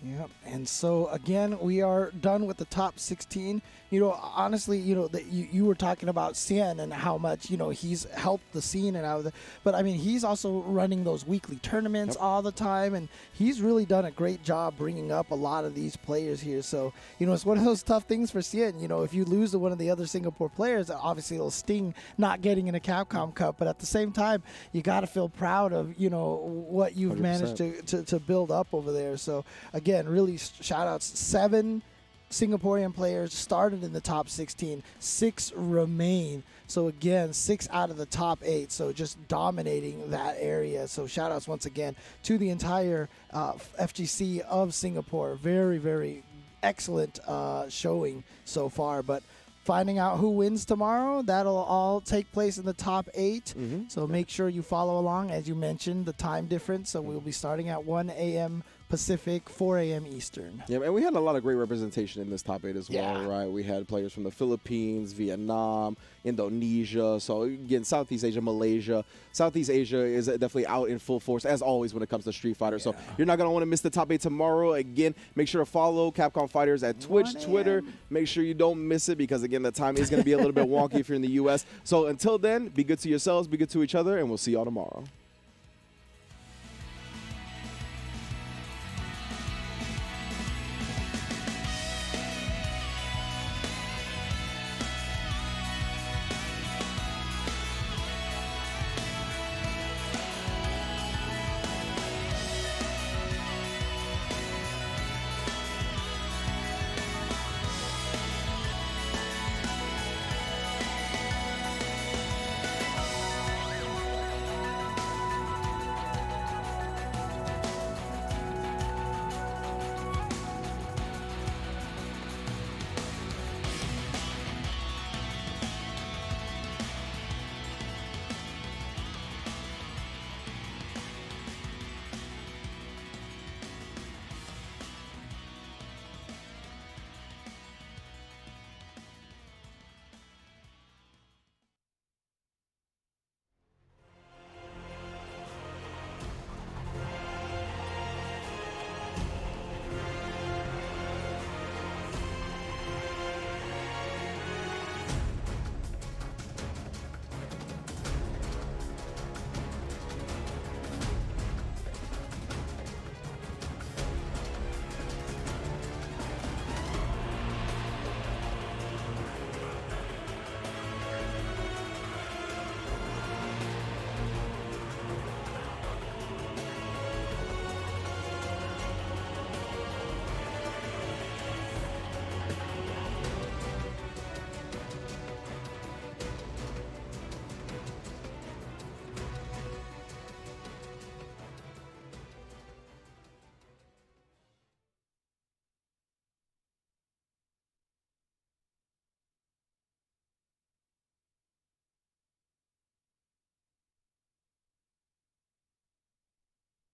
Yep. And so, again, we are done with the top 16. Honestly, you were talking about Cien and how much, he's helped the scene and how but I mean, he's also running those weekly tournaments all the time, and he's really done a great job bringing up a lot of these players here. So, it's one of those tough things for Cien. If you lose to one of the other Singapore players, obviously it'll sting not getting in a Capcom Cup, but at the same time, you got to feel proud of, what you've 100%. managed to build up over there. So, again, really shout outs. 7 Singaporean players started in the top 16. 6 remain. So again, 6 out of the top 8. So just dominating that area. So shout outs once again to the entire FGC of Singapore. Very, very excellent showing so far. But finding out who wins tomorrow, that'll all take place in the top 8. So make sure you follow along. As you mentioned, the time difference. So we'll be starting at 1 a.m. Pacific, 4 a.m. Eastern. Yeah, and we had a lot of great representation in this top 8 as well, right? We had players from the Philippines, Vietnam, Indonesia. So, again, Southeast Asia, Malaysia. Southeast Asia is definitely out in full force, as always, when it comes to Street Fighter. So, you're not going to want to miss the top 8 tomorrow. Again, make sure to follow Capcom Fighters at Twitch, Twitter. Make sure you don't miss it because, again, the time is going to be a little bit wonky if you're in the U.S. So, until then, be good to yourselves, be good to each other, and we'll see y'all tomorrow.